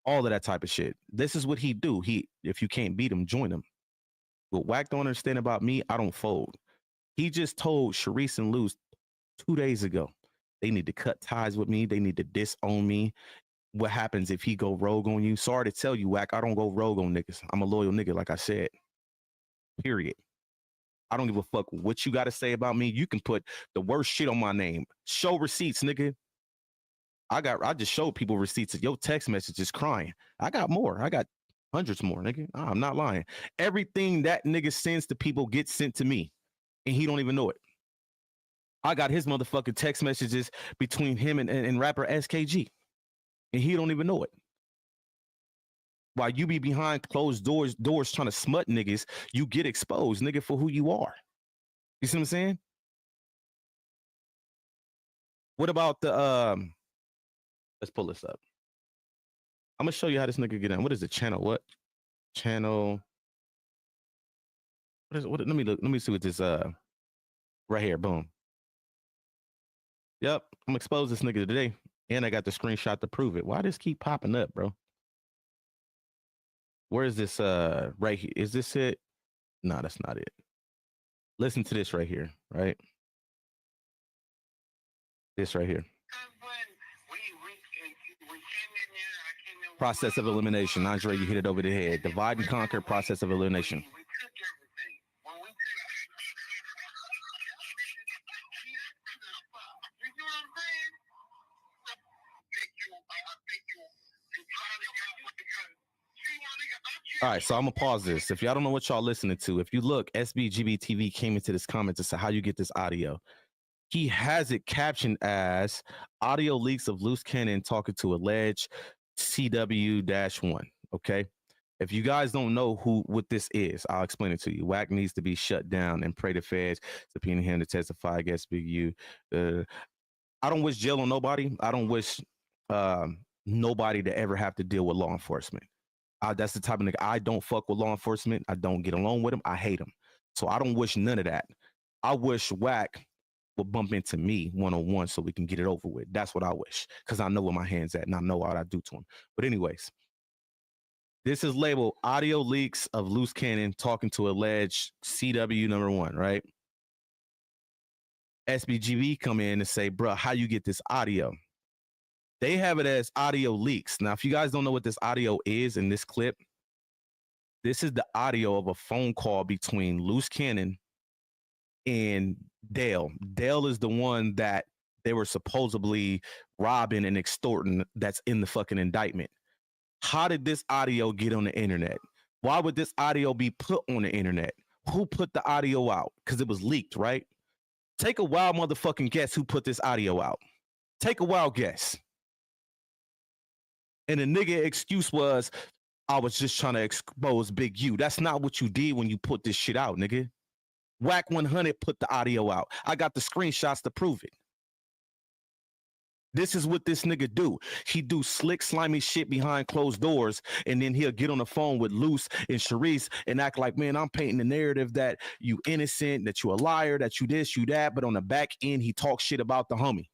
all of that type of shit. This is what he do. If you can't beat him, join him. What WACK don't understand about me, I don't fold. He just told Sharice and Luce 2 days ago they need to cut ties with me. They need to disown me. What happens if he go rogue on you? Sorry to tell you, WACK, I don't go rogue on niggas. I'm a loyal nigga, like I said. Period. I don't give a fuck what you got to say about me. You can put the worst shit on my name. Show receipts, nigga. I just showed people receipts of your text messages crying. I got more. I got hundreds more, nigga. I'm not lying. Everything that nigga sends to people gets sent to me, and he don't even know it. I got his motherfucking text messages between him and rapper SKG, and he don't even know it. While you be behind closed doors trying to smut niggas, you get exposed, nigga, for who you are. You see what I'm saying? What about the let's pull this up. I'm gonna show you how this nigga get in. What is the channel? What channel? What? Let me look. Let me see what this right here. Boom. Yep, I'm exposed this nigga today, and I got the screenshot to prove it. Why this keep popping up, bro? Where is this? Right here. Is this it? No, that's not it. Listen to this right here. Right. This right here. Process of elimination. Andre, you hit it over the head. Divide and conquer. Process of elimination. All right, so I'm gonna pause this. If y'all don't know what y'all listening to, if you look, SBGB TV came into this comment to say how you get this audio. He has it captioned as audio leaks of Luce Cannon talking to alleged CW-1. Okay. If you guys don't know what this is, I'll explain it to you. WACK needs to be shut down and pray the feds subpoena him to testify against Big U. I don't wish jail on nobody. I don't wish nobody to ever have to deal with law enforcement. That's the type of nigga. I don't fuck with law enforcement. I don't get along with them. I hate them. So I don't wish none of that. I wish WACK would bump into me one-on-one so we can get it over with. That's what I wish, because I know where my hand's at and I know what I do to him. But anyways, This is labeled audio leaks of Luce Cannon talking to alleged CW number 1, right? SBGB come in and say, bro, how you get this audio? They have it as audio leaks. Now, if you guys don't know what this audio is in this clip, this is the audio of a phone call between Luce Cannon and Dale. Dale is the one that they were supposedly robbing and extorting that's in the fucking indictment. How did this audio get on the internet? Why would this audio be put on the internet? Who put the audio out? Because it was leaked, right? Take a wild motherfucking guess who put this audio out. Take a wild guess. And the nigga excuse was, I was just trying to expose Big U. That's not what you did when you put this shit out, nigga. WACK100 put the audio out. I got the screenshots to prove it. This is what this nigga do. He do slick, slimy shit behind closed doors, and then he'll get on the phone with Luce and Sharice and act like, man, I'm painting the narrative that you innocent, that you a liar, that you this, you that, but on the back end, he talks shit about the homie.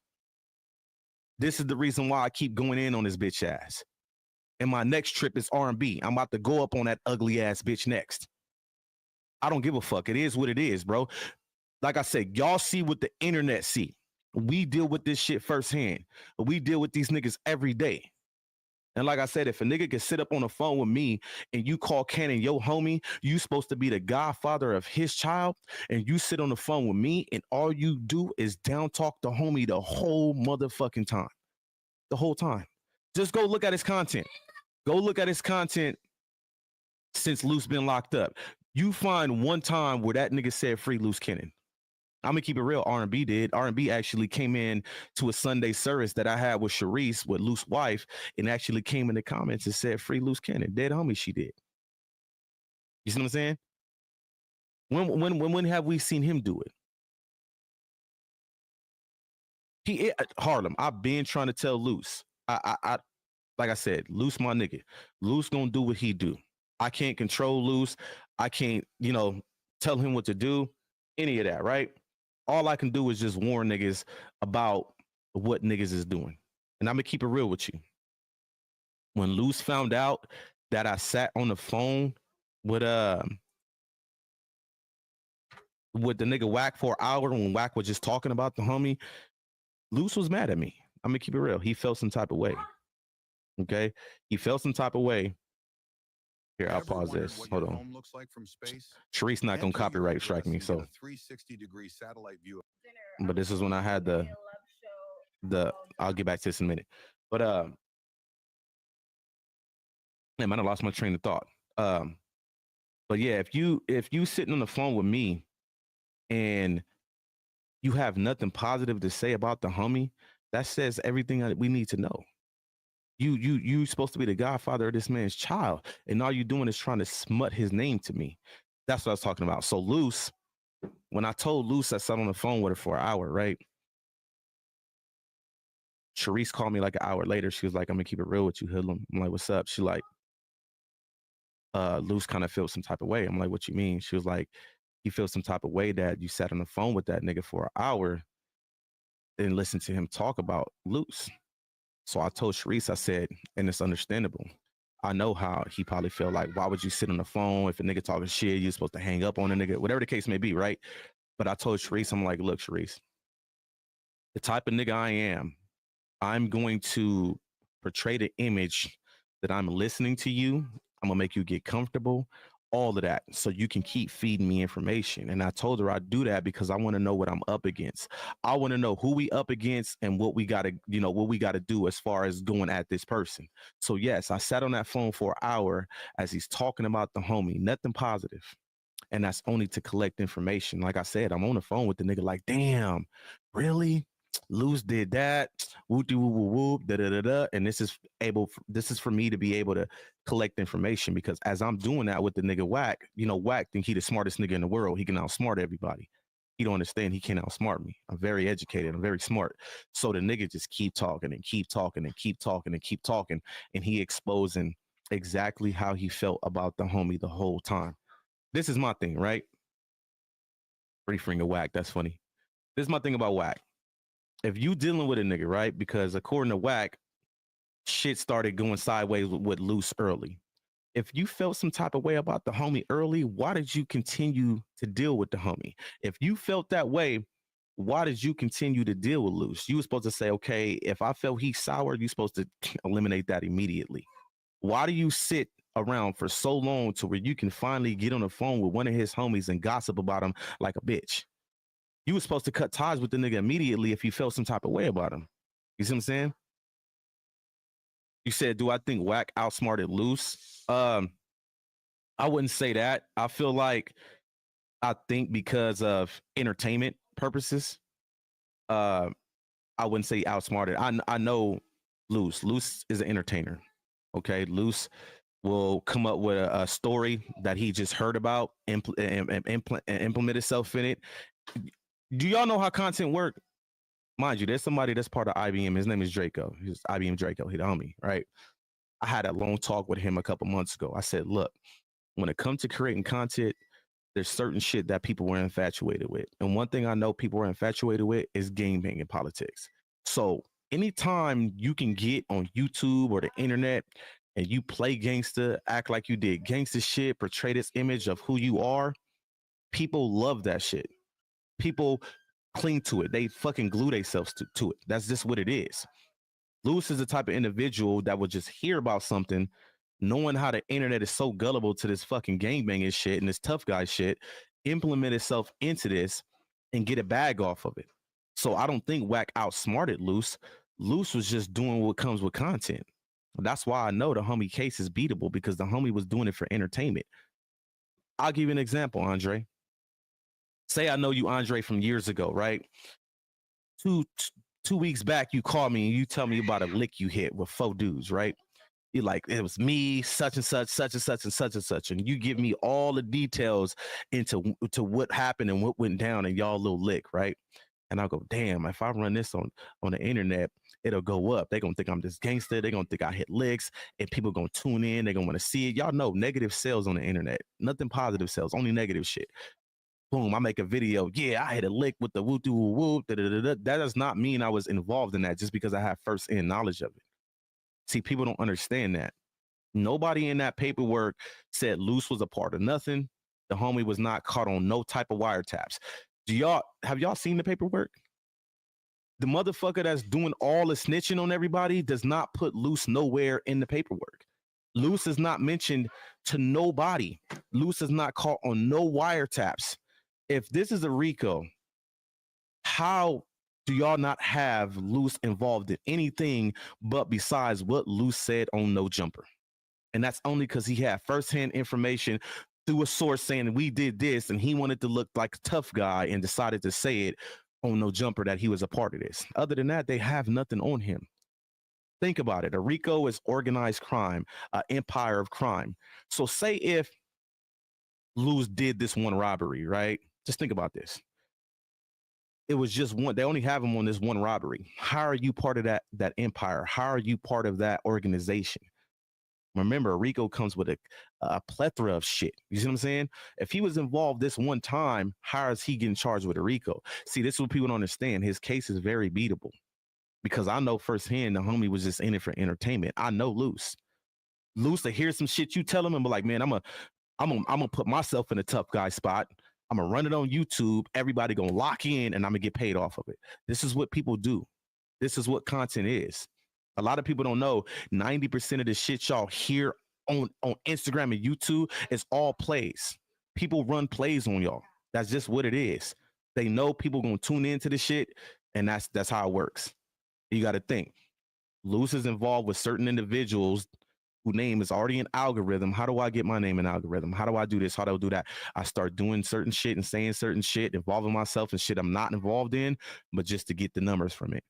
This is the reason why I keep going in on this bitch ass. And my next trip is R&B. I'm about to go up on that ugly ass bitch next. I don't give a fuck. It is what it is, bro. Like I said, y'all see what the internet see. We deal with this shit firsthand. We deal with these niggas every day. And like I said, if a nigga can sit up on the phone with me and you call Cannon your homie, you supposed to be the godfather of his child, and you sit on the phone with me and all you do is down talk the homie the whole motherfucking time. The whole time. Just go look at his content. Go look at his content since Luce been locked up. You find one time where that nigga said free Luce Cannon. I'm gonna keep it real. R&B did. R&B actually came in to a Sunday service that I had with Sharice, with Luce's wife, and actually came in the comments and said free Luce Cannon. Dead homie, she did. You see what I'm saying? When have we seen him do it? Harlem. I've been trying to tell Luce. I like I said, Luce my nigga. Luce gonna do what he do. I can't control Luce. I can't, tell him what to do. Any of that, right? All I can do is just warn niggas about what niggas is doing. And I'm gonna keep it real with you. When Luce found out that I sat on the phone with the nigga WACK for an hour when WACK was just talking about the homie, Luce was mad at me. I'm gonna keep it real. He felt some type of way. Okay? He felt some type of way. Here, I'll pause this. Hold on. Looks like from space? Sharice not gonna copyright strike me, so 360-degree satellite view. But this is when I had the I'll get back to this in a minute. But man, I lost my train of thought. But yeah, if you sitting on the phone with me and you have nothing positive to say about the homie, that says everything that we need to know. You supposed to be the godfather of this man's child, and all you doing is trying to smut his name to me. That's what I was talking about. So Luce, when I told Luce I sat on the phone with her for an hour, right? Sharice called me like an hour later. She was like, I'm gonna keep it real with you, Hoodlum. I'm like, what's up? She like, Luce kind of feels some type of way. I'm like, what you mean? She was like, you feel some type of way that you sat on the phone with that nigga for an hour and listened to him talk about Luce. So I told Sharice, I said, and it's understandable. I know how he probably felt like, why would you sit on the phone? If a nigga talking shit, you're supposed to hang up on a nigga, whatever the case may be, right? But I told Sharice, I'm like, look, Sharice, the type of nigga I am, I'm going to portray the image that I'm listening to you. I'm gonna make you get comfortable, all of that, so you can keep feeding me information. And I told her I'd do that because I want to know what I'm up against. I want to know who we up against and what we gotta, what we gotta do as far as going at this person. So yes, I sat on that phone for an hour as he's talking about the homie, nothing positive. And that's only to collect information. Like I said, I'm on the phone with the nigga like, damn, really? Luce did that, whoop whoop whoop whoop, da da da da, and this is for me to be able to collect information, because as I'm doing that with the nigga WACK, WACK think he the smartest nigga in the world. He can outsmart everybody. He don't understand he can't outsmart me. I'm very educated. I'm very smart. So the nigga just keep talking and keep talking and keep talking and keep talking, and he exposing exactly how he felt about the homie the whole time. This is my thing, right? Reframing a WACK. That's funny. This is my thing about WACK. If you dealing with a nigga, right? Because according to WACK, shit started going sideways with Luce early. If you felt some type of way about the homie early, why did you continue to deal with the homie? If you felt that way, why did you continue to deal with Luce? You were supposed to say, okay, if I felt he sour, you're supposed to eliminate that immediately. Why do you sit around for so long to where you can finally get on the phone with one of his homies and gossip about him like a bitch? You were supposed to cut ties with the nigga immediately if you felt some type of way about him. You see what I'm saying? You said, do I think WACK outsmarted Luce? I wouldn't say that. I feel like I think because of entertainment purposes, I wouldn't say outsmarted. I know Luce. Luce is an entertainer. Okay, Luce will come up with a story that he just heard about and implement itself in it. Do y'all know how content work? Mind you, there's somebody that's part of IBM. His name is Draco. He's IBM Draco. He the homie, right? I had a long talk with him a couple months ago. I said, look, when it comes to creating content, there's certain shit that people were infatuated with. And one thing I know people were infatuated with is game banging politics. So anytime you can get on YouTube or the internet and you play gangster, act like you did gangster shit, portray this image of who you are, people love that shit. People cling to it. They fucking glue themselves to it. That's just what it is. Luce is the type of individual that would just hear about something, knowing how the internet is so gullible to this fucking gangbanging shit and this tough guy shit, implement itself into this and get a bag off of it. So I don't think WACK outsmarted Luce. Luce was just doing what comes with content. That's why I know the homie case is beatable, because the homie was doing it for entertainment. I'll give you an example, Andre. Say I know you, Andre, from years ago, right? Two weeks back, you call me and you tell me about a lick you hit with 4 dudes, right? You're like, it was me, such and such, such and such, and such and such. And you give me all the details into what happened and what went down in y'all little lick, right? And I'll go, damn, if I run this on the internet, it'll go up. They're going to think I'm this gangster. They're going to think I hit licks, and people going to tune in. They're going to want to see it. Y'all know negative sales on the internet. Nothing positive sales, only negative shit. Boom, I make a video. Yeah, I hit a lick with the woo doo woo. That does not mean I was involved in that just because I have first-hand knowledge of it. See, people don't understand that. Nobody in that paperwork said Luce was a part of nothing. The homie was not caught on no type of wiretaps. Have y'all seen the paperwork? The motherfucker that's doing all the snitching on everybody does not put Luce nowhere in the paperwork. Luce is not mentioned to nobody. Luce is not caught on no wiretaps. If this is a RICO, how do y'all not have Luce involved in anything but besides what Luce said on No Jumper? And that's only because he had firsthand information through a source saying we did this, and he wanted to look like a tough guy and decided to say it on No Jumper that he was a part of this. Other than that, they have nothing on him. Think about it. A RICO is organized crime, an empire of crime. So say if Luce did this one robbery, right? Just think about this. It was just one. They only have him on this one robbery. How are you part of that empire? How are you part of that organization? Remember, RICO comes with a plethora of shit. You see what I'm saying? If he was involved this one time, how is he getting charged with a RICO? See, this is what people don't understand. His case is very beatable, because I know firsthand the homie was just in it for entertainment. I know Luce. Luce to hear some shit you tell him and be like, man, I'm gonna put myself in a tough guy spot. I'm gonna run it on YouTube. Everybody gonna lock in, and I'm gonna get paid off of it. This is what people do. This is what content is. A lot of people don't know 90% of the shit y'all hear on Instagram and YouTube is all plays. People run plays on y'all. That's just what it is. They know people gonna tune into the shit, and that's how it works. You got to think. Luce is involved with certain individuals whose name is already an algorithm. How do I get my name in algorithm? How do I do this? How do I do that? I start doing certain shit and saying certain shit, involving myself in shit I'm not involved in, but just to get the numbers from it.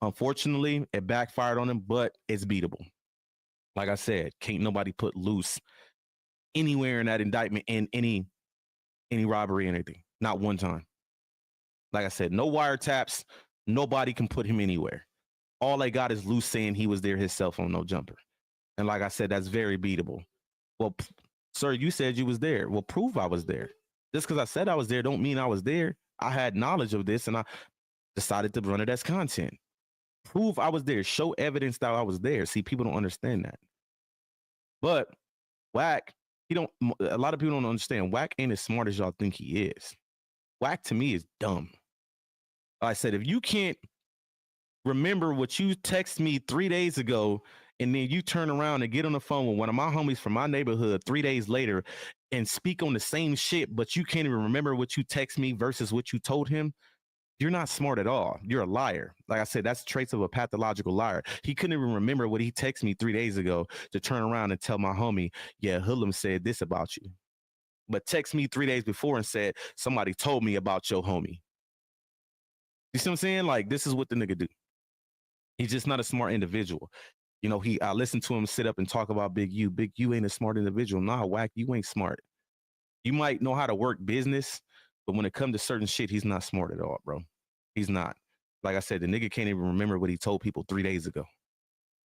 Unfortunately, it backfired on him, but it's beatable. Like I said, can't nobody put Luce anywhere in that indictment in any robbery or anything. Not one time. Like I said, no wiretaps. Nobody can put him anywhere. All they got is Luce saying he was there himself on No Jumper. And like I said, that's very beatable. Well, sir, you said you was there. Well, prove I was there. Just because I said I was there don't mean I was there. I had knowledge of this, and I decided to run it as content. Prove I was there. Show evidence that I was there. See, people don't understand that. But WACK, he don't. A lot of people don't understand. WACK ain't as smart as y'all think he is. WACK to me is dumb. I said, if you can't remember what you text me 3 days ago, and then you turn around and get on the phone with one of my homies from my neighborhood 3 days later and speak on the same shit, but you can't even remember what you text me versus what you told him, you're not smart at all. You're a liar. Like I said, that's traits of a pathological liar. He couldn't even remember what he texted me 3 days ago to turn around and tell my homie, yeah, Hoodlum said this about you. But text me 3 days before and said, somebody told me about your homie. You see what I'm saying? Like, this is what the nigga do. He's just not a smart individual. You know, I listened to him sit up and talk about Big U. Big U ain't a smart individual. Nah, WACK, you ain't smart. You might know how to work business, but when it comes to certain shit, he's not smart at all, bro. He's not. Like I said, the nigga can't even remember what he told people 3 days ago.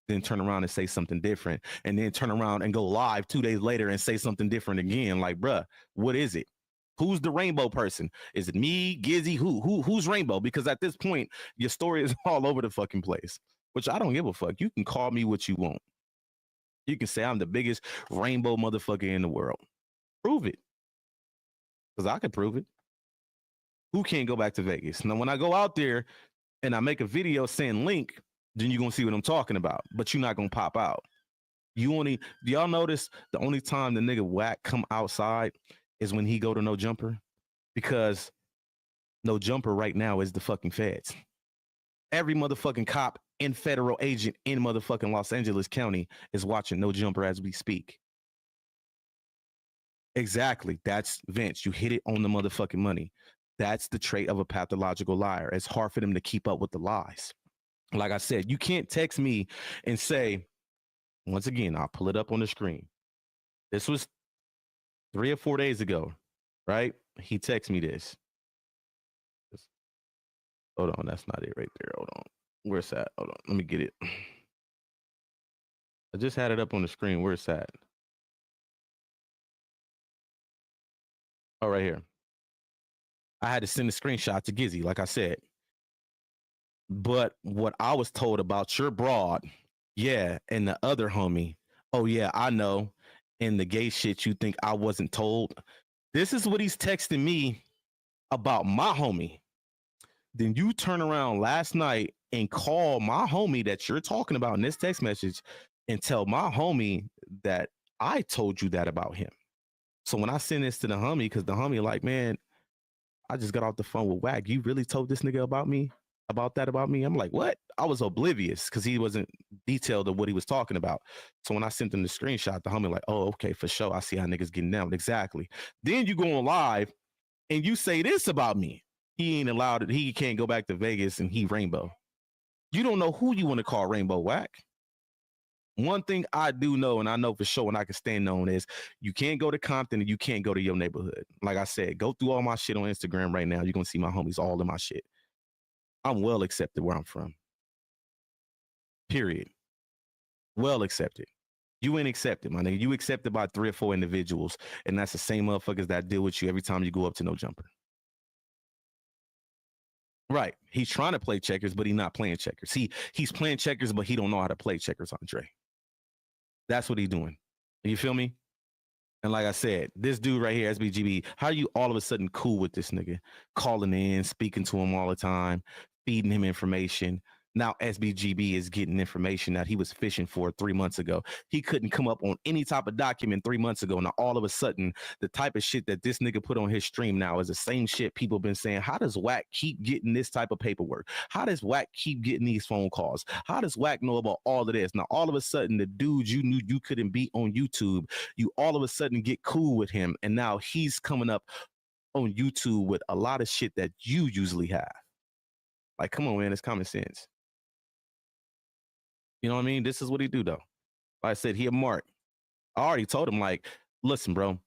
Then turn around and say something different. And then turn around and go live 2 days later and say something different again. Like, bruh, what is it? Who's the rainbow person? Is it me, Gizzy? Who's rainbow? Because at this point, your story is all over the fucking place, which I don't give a fuck. You can call me what you want. You can say I'm the biggest rainbow motherfucker in the world. Prove it. Because I can prove it. Who can't go back to Vegas? Now, when I go out there and I make a video saying link, then you're going to see what I'm talking about. But you're not going to pop out. Do y'all notice the only time the nigga WACK come outside is when he go to No Jumper? Because No Jumper right now is the fucking feds. Every motherfucking cop and federal agent in motherfucking Los Angeles County is watching No Jumper as we speak. Exactly. That's Vince. You hit it on the motherfucking money. That's the trait of a pathological liar. It's hard for them to keep up with the lies. Like I said, you can't text me and say, once again, I'll pull it up on the screen. This was 3 or 4 days ago, right? He texted me this. Hold on, that's not it right there. Hold on. Where's that? Hold on, let me get it. I just had it up on the screen. Where's that? Oh, right here. I had to send a screenshot to Gizzy, like I said. But what I was told about your broad, yeah, and the other homie, oh yeah, I know. And the gay shit you think I wasn't told. This is what he's texting me about my homie. Then you turn around last night and call my homie that you're talking about in this text message and tell my homie that I told you that about him. So when I send this to the homie, because the homie like, man, I just got off the phone with WACK. You really told this nigga about me? About that about me? I'm like, what? I was oblivious because he wasn't detailed of what he was talking about. So when I sent him the screenshot, the homie like, oh, okay, for sure. I see how niggas getting down. Exactly. Then you go on live and you say this about me. He ain't allowed it. He can't go back to Vegas and he rainbow. You don't know who you want to call rainbow, WACK. One thing I do know, and I know for sure, and I can stand on is you can't go to Compton and you can't go to your neighborhood. Like I said, go through all my shit on Instagram right now. You're going to see my homies all in my shit. I'm well accepted where I'm from. Period. Well accepted. You ain't accepted, my nigga. You accepted by 3 or 4 individuals, and that's the same motherfuckers that deal with you every time you go up to No Jumper. Right. He's trying to play checkers, but he's not playing checkers. He's playing checkers, but he don't know how to play checkers, Andre. That's what he's doing. You feel me? And like I said, this dude right here, SBGB, how are you all of a sudden cool with this nigga? Calling in, speaking to him all the time, feeding him information. Now SBGB is getting information that he was fishing for 3 months ago. He couldn't come up on any type of document 3 months ago. Now all of a sudden, the type of shit that this nigga put on his stream now is the same shit people been saying. How does WACK keep getting this type of paperwork? How does WACK keep getting these phone calls? How does WACK know about all of this? Now all of a sudden, the dude you knew you couldn't beat on YouTube, you all of a sudden get cool with him, and now he's coming up on YouTube with a lot of shit that you usually have. Like, come on, man, it's common sense. You know what I mean? This is what he do, though. Like I said, he a mark. I already told him, like, listen, bro,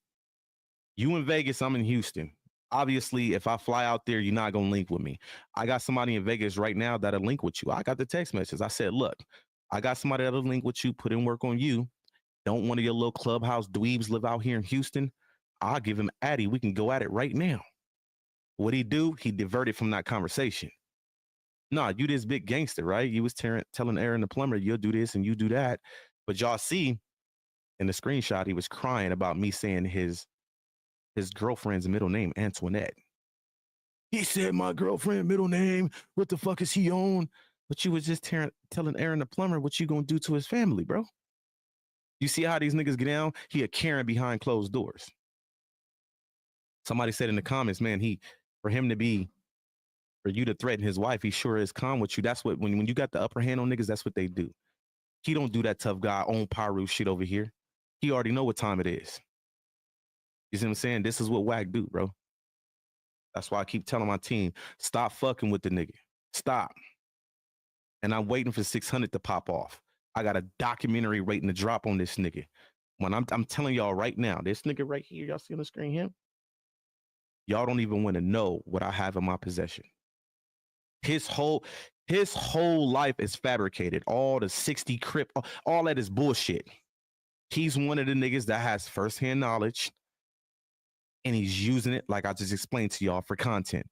you in Vegas, I'm in Houston. Obviously, if I fly out there, you're not going to link with me. I got somebody in Vegas right now that'll link with you. I got the text message. I said, look, I got somebody that'll link with you, put in work on you. Don't one of your little clubhouse dweebs live out here in Houston? I'll give him Addy. We can go at it right now. What'd he do? He diverted from that conversation. No, you this big gangster, right? You was telling Aaron the plumber, you'll do this and you do that. But y'all see, In the screenshot, he was crying about me saying his girlfriend's middle name, Antoinette. He said my girlfriend middle name. What the fuck is he on? But you was just telling Aaron the plumber what you gonna do to his family, bro. You see how these niggas get down? He a Karen behind closed doors. Somebody said in the comments, man, for you to threaten his wife, he sure is calm with you. That's what when you got the upper hand on niggas, that's what they do. He don't do that tough guy on Pyru shit over here. He already know what time it is. You see what I'm saying? This is what WACK do, bro. That's why I keep telling my team, stop fucking with the nigga. Stop. And I'm waiting for 600 to pop off. I got a documentary waiting to drop on this nigga. When I'm telling y'all right now, this nigga right here, y'all see on the screen him? Y'all don't even want to know what I have in my possession. His whole life is fabricated. All the 60 crip, all that is bullshit. He's one of the niggas that has firsthand knowledge, and he's using it, like I just explained to y'all, for content.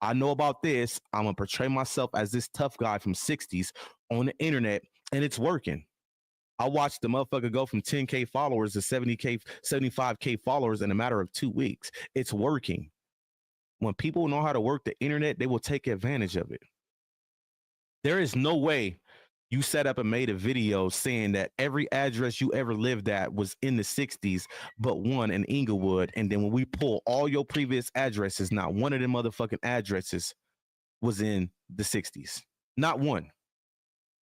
I know about this. I'm gonna portray myself as this tough guy from 60s on the internet, and it's working. I watched the motherfucker go from 10K followers to 70K, 75K followers in a matter of 2 weeks. It's working. When people know how to work the internet, they will take advantage of it. There is no way you set up and made a video saying that every address you ever lived at was in the 60s, but one in Inglewood. And then when we pull all your previous addresses, not one of them motherfucking addresses was in the 60s. Not one.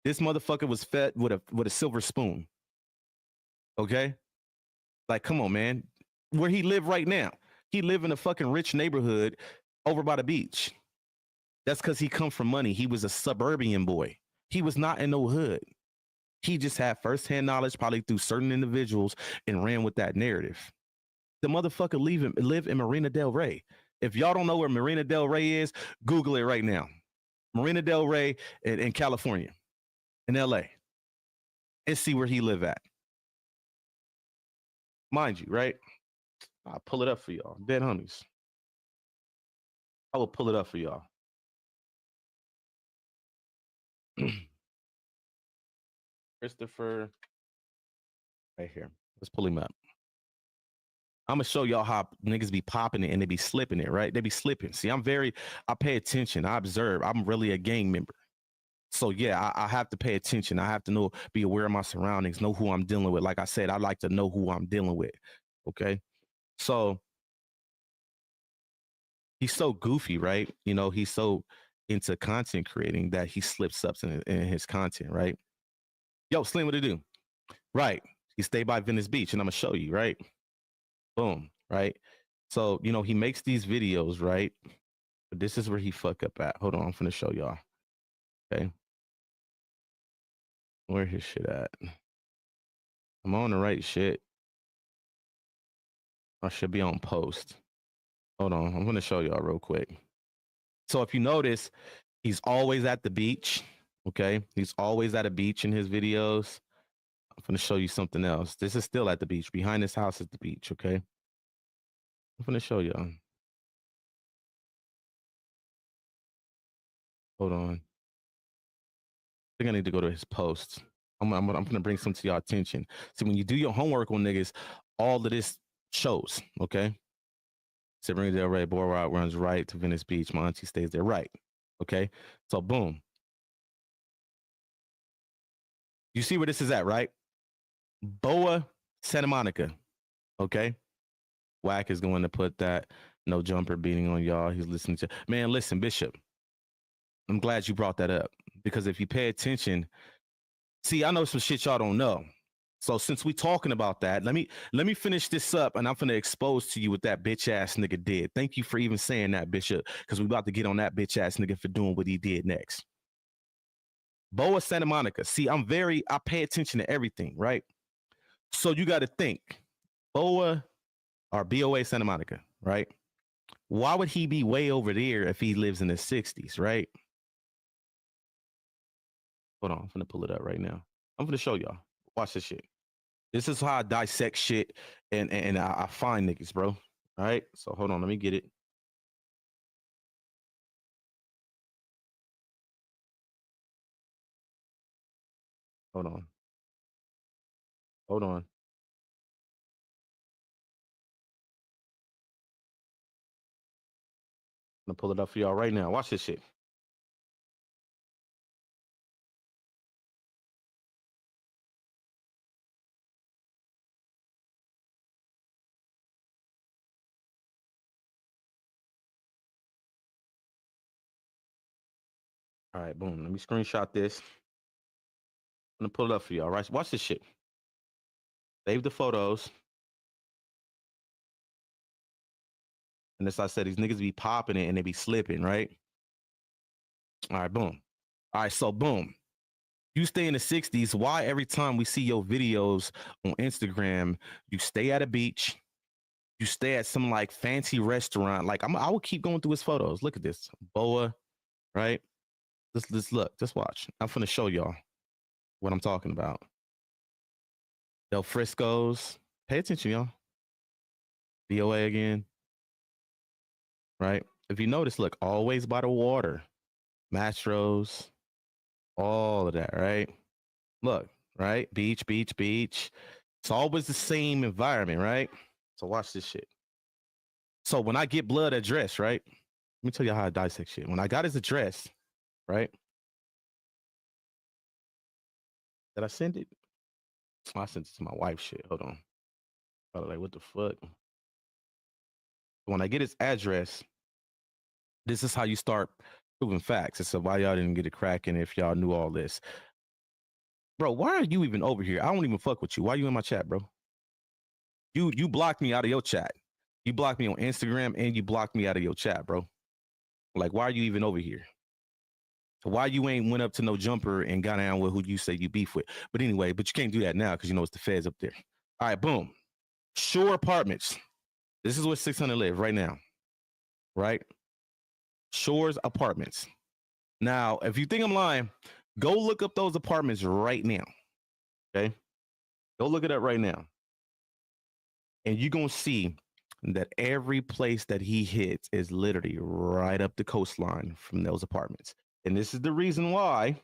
This motherfucker was fed with a silver spoon. Okay? Like, come on, man. Where he live right now. He live in a fucking rich neighborhood over by the beach. That's because he come from money. He was a suburban boy. He was not in no hood. He just had firsthand knowledge, probably through certain individuals, and ran with that narrative. The motherfucker live in Marina Del Rey. If y'all don't know where Marina Del Rey is, Google it right now. Marina Del Rey in California, in LA, and see where he live at. Mind you, right? I'll pull it up for y'all. Dead homies. I will pull it up for y'all. Christopher, right here. Let's pull him up. I'm gonna show y'all how niggas be popping it and they be slipping it, right? They be slipping. See, I pay attention. I observe. I'm really a gang member. So yeah, I have to pay attention. I have to be aware of my surroundings, know who I'm dealing with. Like I said, I like to know who I'm dealing with. Okay. So he's so goofy, right? You know, he's so into content creating that he slips up in his content, right? Yo, Slim, what to do? Right. He stayed by Venice Beach, and I'm gonna show you, right? Boom, right? So, you know, he makes these videos, right? But this is where he fuck up at. Hold on, I'm gonna show y'all. Okay. Where his shit at? I'm on the right shit. I should be on post. Hold on, I'm gonna show y'all real quick. So if you notice, he's always at the beach. Okay. He's always at a beach in his videos. I'm gonna show you something else. This is still at the beach. Behind this house is the beach. Okay. I'm gonna show y'all. Hold on. I think I need to go to his posts. I'm gonna bring some to your attention. See, when you do your homework on niggas, all of this shows. Okay. So Marina Del Rey Boardwalk runs right to Venice Beach. My auntie stays there. Right. Okay. So boom. You see where this is at, right? Boa, Santa Monica. Okay. WACK is going to put that no jumper beating on y'all. He's listening to, man, listen, Bishop. I'm glad you brought that up because if you pay attention, see, I know some shit y'all don't know. So since we talking about that, let me finish this up and I'm gonna expose to you what that bitch ass nigga did. Thank you for even saying that, Bishop, because we about to get on that bitch ass nigga for doing what he did next. Boa Santa Monica. See, I pay attention to everything, right? So you got to think, Boa or BOA Santa Monica, right? Why would he be way over there if he lives in the 60s, right? Hold on, I'm gonna pull it up right now. I'm gonna show y'all. Watch this shit. This is how I dissect shit and I find niggas, bro. All right. So hold on, let me get it. Hold on. Hold on. I'm gonna pull it up for y'all right now. Watch this shit. All right, boom. Let me screenshot this. I'm gonna pull it up for y'all. Right, watch this shit. Save the photos. And as I said, these niggas be popping it and they be slipping, right? All right, boom. All right, so boom. You stay in the 60s. Why every time we see your videos on Instagram, you stay at a beach, you stay at some like fancy restaurant. Like I will keep going through his photos. Look at this. Boa, right? Let's look, just watch. I'm finna show y'all what I'm talking about. Del Frisco's. Pay attention, y'all. BOA again. Right? If you notice, look, always by the water. Mastros, all of that, right? Look, right? Beach, beach, beach. It's always the same environment, right? So watch this shit. So when I get blood address, right? Let me tell you how I dissect shit. When I got his address, right? Did I send it? Oh, I sent it to my wife shit. Hold on. Probably like, what the fuck? When I get his address, this is how you start proving facts. It's why y'all didn't get it cracking if y'all knew all this. Bro, why are you even over here? I don't even fuck with you. Why are you in my chat, bro? You blocked me out of your chat. You blocked me on Instagram and you blocked me out of your chat, bro. Like, why are you even over here? Why you ain't went up to no jumper and got down with who you say you beef with? But anyway, but you can't do that now because you know it's the feds up there. All right, boom. Shore Apartments. This is where 600 live right now, right? Shore's Apartments. Now, if you think I'm lying, go look up those apartments right now. Okay, go look it up right now, and you're gonna see that every place that he hits is literally right up the coastline from those apartments. And this is the reason why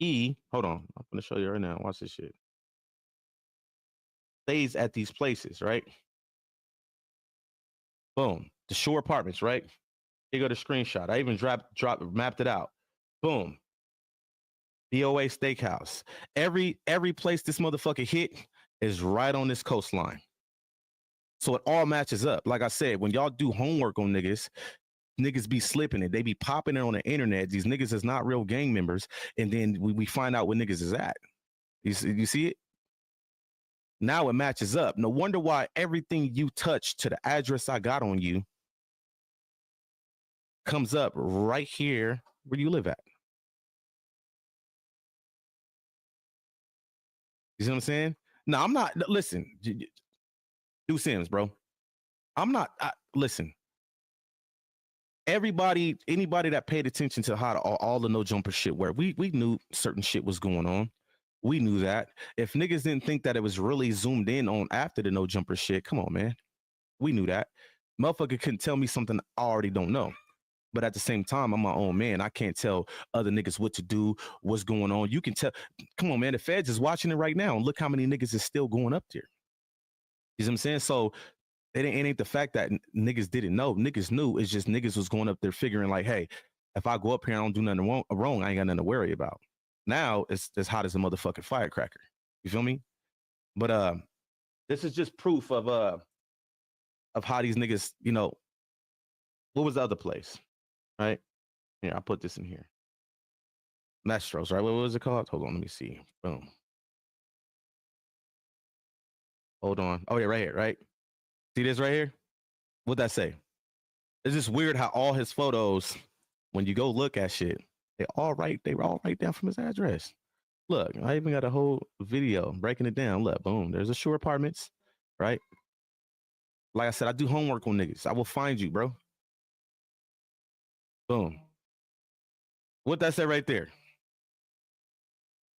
hold on, I'm gonna show you right now. Watch this shit. Stays at these places, right? Boom. The Shore Apartments, right? Here go the screenshot. I even mapped it out. Boom. BOA Steakhouse. Every place this motherfucker hit is right on this coastline. So it all matches up. Like I said, when y'all do homework on niggas be slipping it. They be popping it on the internet. These niggas is not real gang members. And then we find out where niggas is at. You see it? Now it matches up. No wonder why everything you touch to the address I got on you comes up right here where you live at. You see what I'm saying? No, I'm not. Listen, do Sims, bro. I'm not. Listen. Anybody that paid attention to how all the no jumper shit worked, we knew certain shit was going on. We knew that. If niggas didn't think that it was really zoomed in on after the no jumper shit, come on, man. We knew that. Motherfucker couldn't tell me something I already don't know. But at the same time, I'm my own man. I can't tell other niggas what to do, what's going on. You can tell. Come on, man. The feds is watching it right now. And look how many niggas is still going up there. You know what I'm saying? So it ain't the fact that niggas didn't know. Niggas knew. It's just niggas was going up there figuring like, hey, if I go up here and I don't do nothing wrong, I ain't got nothing to worry about. Now it's as hot as a motherfucking firecracker. You feel me? But this is just proof of how these niggas, you know, what was the other place? Right? Here, I'll put this in here. Mastros, right? What was it called? Hold on, let me see. Boom. Hold on. Oh, yeah, right here, right? See this right here? What'd that say? It's just weird how all his photos, when you go look at shit, they were all right down from his address. Look, I even got a whole video breaking it down. Look, boom, there's a Shore Apartments, right? Like I said, I do homework on niggas. I will find you, bro. Boom. What that say right there?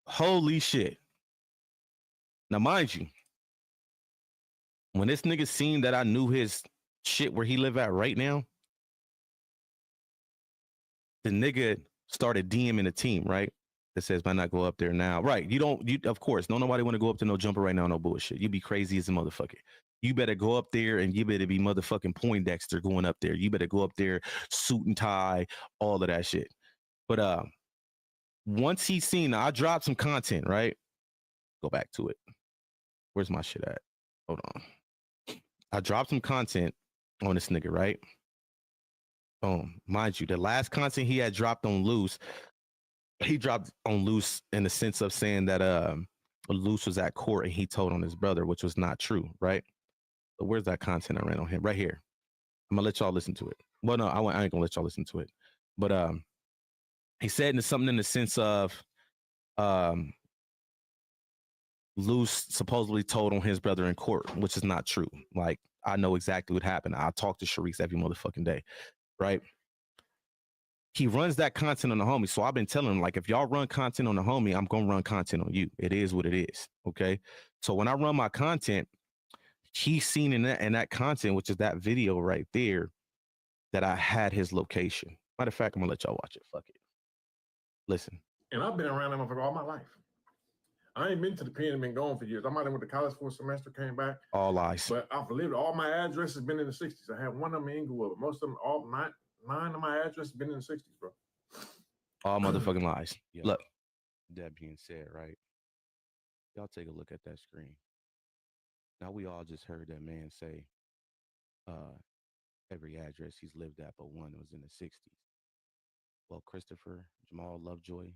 Holy shit. Now, mind you, when this nigga seen that I knew his shit where he live at right now, the nigga started DMing the team, right? That says, might not go up there now. Right. You of course, nobody want to go up to no jumper right now, no bullshit. You be crazy as a motherfucker. You better go up there and you better be motherfucking Poindexter going up there. You better go up there, suit and tie, all of that shit. But once he's seen, I dropped some content, right? Go back to it. Where's my shit at? Hold on. I dropped some content on this nigga, right? Boom. Mind you, the last content he had dropped on Luce, he dropped on Luce in the sense of saying that Luce was at court and he told on his brother, which was not true, right? But where's that content I ran on him? Right here. I'm gonna let y'all listen to it. Well, no, I ain't gonna let y'all listen to it. But he said something in the sense of Luce supposedly told on his brother in court, which is not true. Like, I know exactly what happened. I talk to Sharice every motherfucking day, right? He runs that content on the homie. So I've been telling him, like, if y'all run content on the homie, I'm gonna run content on you. It is what it is. Okay. So when I run my content, he's seen in that content, which is that video right there, that I had his location. Matter of fact, I'm gonna let y'all watch it. Fuck it. Listen. And I've been around them for all my life. I ain't been to the pen and been gone for years. I might have went to college for a semester, came back. All lies. But I've lived, all my addresses been in the 60s. I had one of them in Inglewood, but most of them, all nine of my addresses been in the 60s, bro. All motherfucking lies. Yeah. Look, that being said, right? Y'all take a look at that screen. Now we all just heard that man say every address he's lived at but one was in the 60s. Well, Christopher Jamal Lovejoy,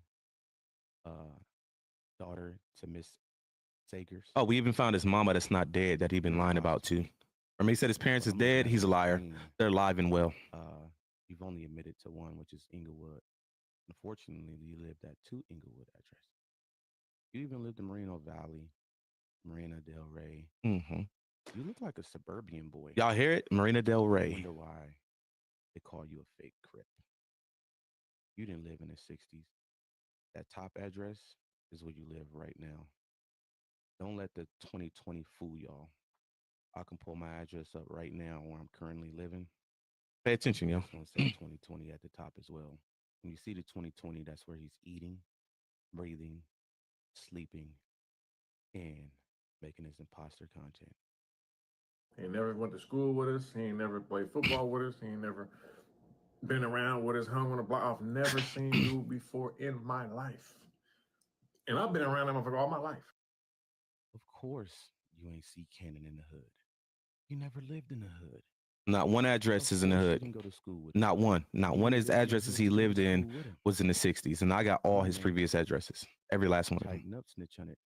daughter to Miss Sagers. Oh, we even found his mama that's not dead that he been lying about too. Or he said his parents is dead. He's a liar. They're alive and well. You've only admitted to one, which is Inglewood. Unfortunately, you lived at 2 Inglewood addresses. You even lived in Moreno Valley, Marina Del Rey. Mm-hmm. You look like a suburban boy. Y'all hear it? Marina Del Rey. I wonder why they call you a fake Crip. You didn't live in the 60s. That top address is where you live right now. Don't let the 2020 fool y'all. I can pull my address up right now where I'm currently living. Pay attention, yo. I'm going to say 2020 at the top as well. When you see the 2020, that's where he's eating, breathing, sleeping, and making his imposter content. He ain't never went to school with us. He ain't never played football with us. He ain't never been around with us, hung on the block. I've never seen you before in my life. And I've been around him for all my life. Of course, you ain't see Cannon in the hood. You never lived in the hood. Not one address is in the hood. Go to school with not one. Not one of his addresses he lived in was in the 60s. And I got all his previous addresses. Every last one of them. Tighten up, snitch on it.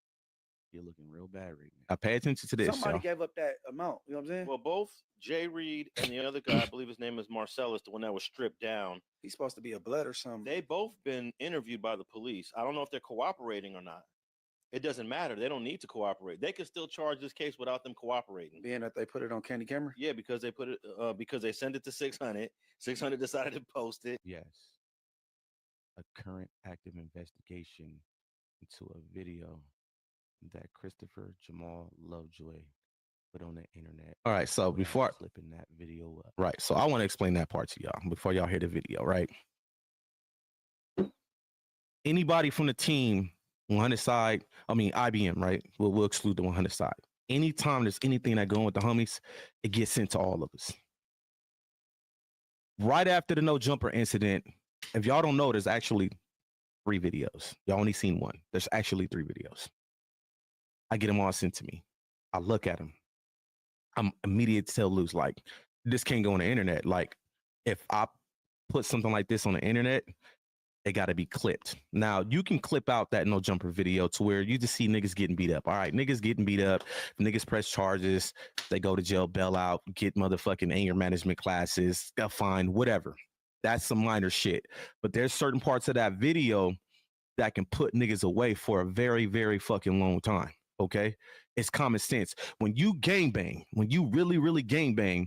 You're looking real bad right now. I pay attention to this. Somebody gave up that amount. You know what I'm saying? Well, both Jay Reed and the other guy, I believe his name is Marcellus, the one that was stripped down. He's supposed to be a blood or something. They both been interviewed by the police. I don't know if they're cooperating or not. It doesn't matter. They don't need to cooperate. They can still charge this case without them cooperating. Being that they put it on Candy Camera? Yeah, because they put it because they sent it to 600. 600 decided to post it. Yes. A current active investigation into a video that Christopher Jamal Lovejoy put on the internet. All right, so before flipping that video up. Right, so I want to explain that part to y'all before y'all hear the video, right? Anybody from the team 100 side, I mean IBM, right? We'll exclude the 100 side. Anytime there's anything that going with the homies, it gets sent to all of us. Right after the no jumper incident, if y'all don't know, there's actually 3 videos. Y'all only seen one. There's actually 3 videos. I get them all sent to me. I look at them. I'm immediate to tell Luce, like, this can't go on the internet. Like, if I put something like this on the internet, it got to be clipped. Now, you can clip out that no jumper video to where you just see niggas getting beat up. All right, niggas getting beat up. Niggas press charges. They go to jail, bail out, get motherfucking anger management classes, a fine, whatever. That's some minor shit. But there's certain parts of that video that can put niggas away for a very, very fucking long time. Okay? It's common sense. When you gangbang, when you really, really gangbang,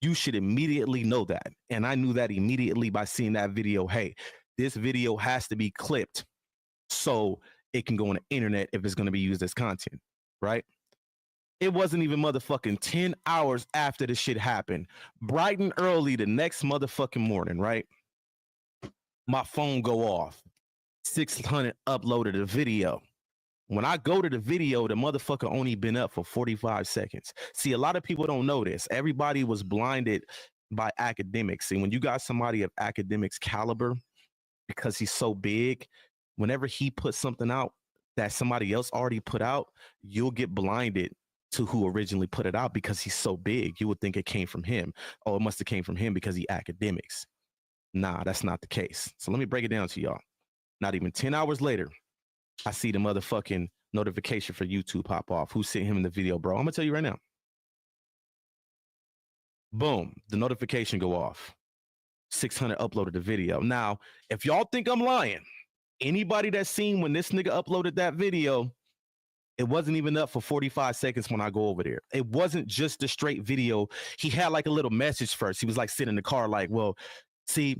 you should immediately know that. And I knew that immediately by seeing that video. Hey, this video has to be clipped so it can go on the internet if it's going to be used as content, right? It wasn't even motherfucking 10 hours after the shit happened. Bright and early the next motherfucking morning, right? My phone go off. 600 uploaded a video. When I go to the video, the motherfucker only been up for 45 seconds. See, a lot of people don't know this. Everybody was blinded by academics. And when you got somebody of academics caliber, because he's so big, whenever he puts something out that somebody else already put out, you'll get blinded to who originally put it out because he's so big. You would think it came from him. Oh, it must have came from him because he academics. Nah, that's not the case. So let me break it down to y'all. Not even 10 hours later, I see the motherfucking notification for YouTube pop off. Who sent him in the video, bro? I'm gonna tell you right now. Boom, the notification go off. 600 uploaded the video. Now, if y'all think I'm lying, anybody that's seen when this nigga uploaded that video, it wasn't even up for 45 seconds when I go over there. It wasn't just a straight video. He had like a little message first. He was like sitting in the car like, well, see,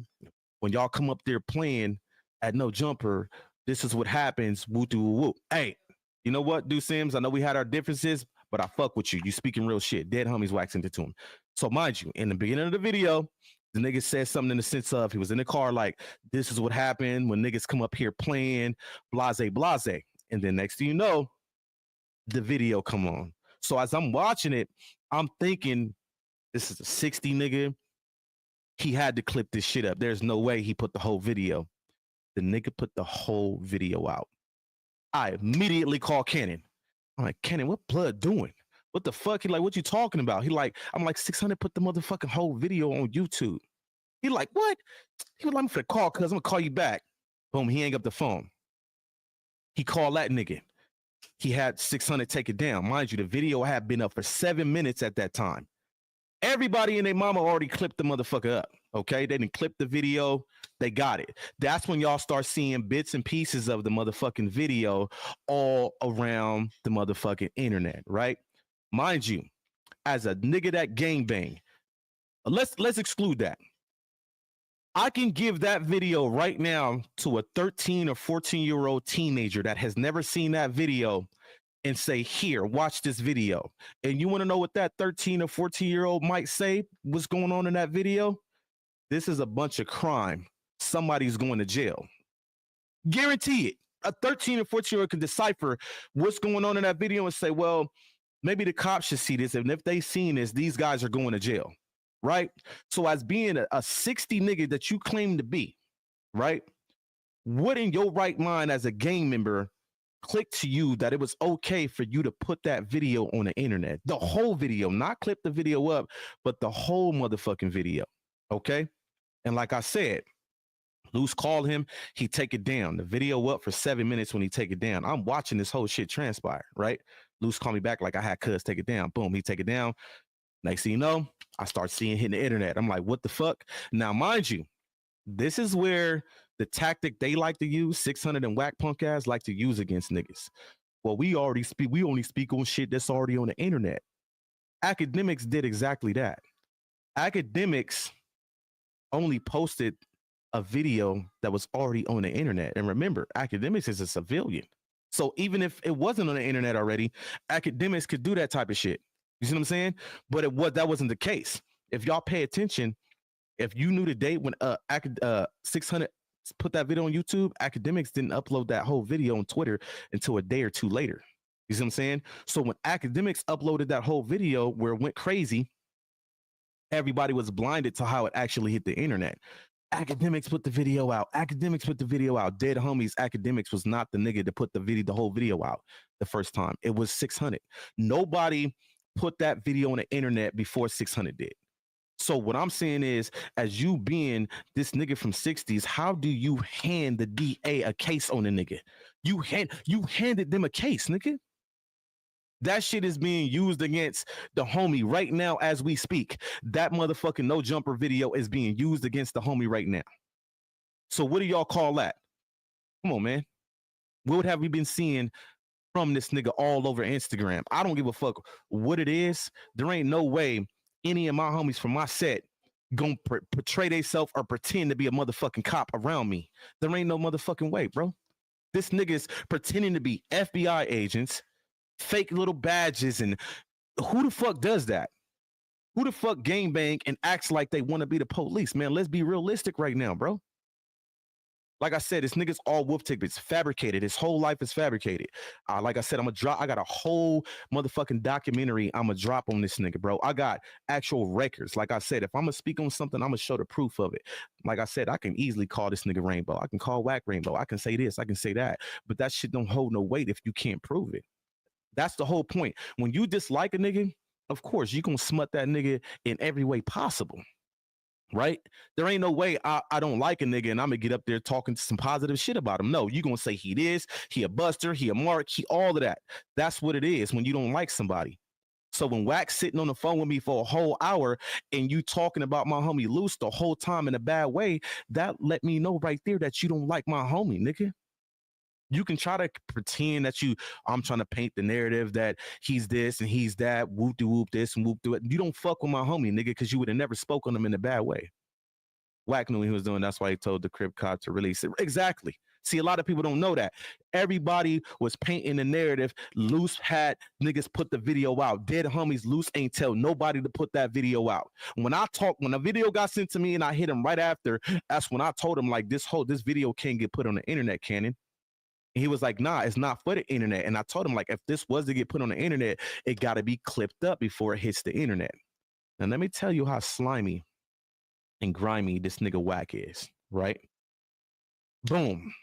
when y'all come up there playing at No Jumper, this is what happens. Woo doo woo. Hey, you know what, Do Sims? I know we had our differences, but I fuck with you. You speaking real shit. Dead homies waxing it to him. So mind you, in the beginning of the video, the nigga said something in the sense of he was in the car like, this is what happened when niggas come up here playing, blase, blase. And then next thing you know, the video come on. So as I'm watching it, I'm thinking, this is a 60 nigga. He had to clip this shit up. There's no way he put the whole video. The nigga put the whole video out. I immediately call Cannon. I'm like, Cannon, what blood doing? What the fuck? He like, what you talking about? He like, I'm like, 600 put the motherfucking whole video on YouTube. He like, what? He was like, I'm finna call, cuz I'm gonna call you back. Boom, he hang up the phone. He called that nigga. He had 600 take it down. Mind you, the video had been up for 7 minutes at that time. Everybody and their mama already clipped the motherfucker up. Okay, they didn't clip the video. They got it. That's when y'all start seeing bits and pieces of the motherfucking video all around the motherfucking internet, right? Mind you, as a nigga that gangbang, let's exclude that. I can give that video right now to a 13 or 14-year-old teenager that has never seen that video and say, here, watch this video. And you want to know what that 13 or 14-year-old might say? What's going on in that video? This is a bunch of crime. Somebody's going to jail. Guarantee it. A 13 or 14-year-old can decipher what's going on in that video and say, well, maybe the cops should see this. And if they seen this, these guys are going to jail. Right? So as being a 60 nigga that you claim to be, right? What in your right mind as a gang member clicked to you that it was okay for you to put that video on the internet? The whole video, not clip the video up, but the whole motherfucking video. Okay? And like I said, Luce called him, he take it down. The video up for 7 minutes when he take it down. I'm watching this whole shit transpire, right? Luce called me back like I had cuz take it down. Boom, he take it down. Next thing you know, I start seeing hitting the internet. I'm like, what the fuck? Now, mind you, this is where the tactic they like to use, 600 and WACK punk ass like to use against niggas. Well, we only speak on shit that's already on the internet. Academics did exactly that. Academics only posted a video that was already on the internet. And remember, Academics is a civilian. So even if it wasn't on the internet already, Academics could do that type of shit. You see what I'm saying? But that wasn't the case. If y'all pay attention, if you knew the date when 600 put that video on YouTube, Academics didn't upload that whole video on Twitter until a day or two later. You see what I'm saying? So when Academics uploaded that whole video where it went crazy, everybody was blinded to how it actually hit the internet. Academics put the video out. Academics put the video out. Dead homies, Academics was not the nigga to put the whole video out the first time. It was 600. Nobody put that video on the internet before 600 did. So what I'm saying is, as you being this nigga from 60s, how do you hand the DA a case on a nigga? You handed them a case, nigga. That shit is being used against the homie right now as we speak. That motherfucking No Jumper video is being used against the homie right now. So what do y'all call that? Come on, man. What have we been seeing from this nigga all over Instagram? I don't give a fuck what it is. There ain't no way any of my homies from my set gonna portray themselves or pretend to be a motherfucking cop around me. There ain't no motherfucking way, bro. This nigga's pretending to be FBI agents, fake little badges, and who the fuck does that? Who the fuck gangbang and acts like they want to be the police, man? Let's be realistic right now, bro. Like I said, this nigga's all wolf tickets, fabricated. His whole life is fabricated. Like I said, I got a whole motherfucking documentary I'm gonna drop on this nigga, bro. I got actual records. Like I said, if I'm gonna speak on something, I'm gonna show the proof of it. Like I said, I can easily call this nigga Rainbow. I can call WACK Rainbow. I can say this, I can say that. But that shit don't hold no weight if you can't prove it. That's the whole point. When you dislike a nigga, of course, you gonna smut that nigga in every way possible. Right? There ain't no way I don't like a nigga and I'm gonna get up there talking some positive shit about him. No, you gonna say he this, he a buster, he a mark, he all of that. That's what it is when you don't like somebody. So when WACK sitting on the phone with me for a whole hour and you talking about my homie Luce the whole time in a bad way, that let me know right there that you don't like my homie, nigga. You can try to pretend that I'm trying to paint the narrative that he's this and he's that, whoop de whoop this and whoop do it. You don't fuck with my homie, nigga, because you would have never spoke on him in a bad way. WACK knew what he was doing. That's why he told the Crib cop to release it. Exactly. See, a lot of people don't know that. Everybody was painting the narrative. Luce had niggas put the video out. Dead homies, Luce ain't tell nobody to put that video out. When the video got sent to me and I hit him right after, that's when I told him, like, this video can't get put on the internet, Cannon. He was like, nah, it's not for the internet. And I told him, like, if this was to get put on the internet, it got to be clipped up before it hits the internet. Now, let me tell you how slimy and grimy this nigga WACK is, right? Boom.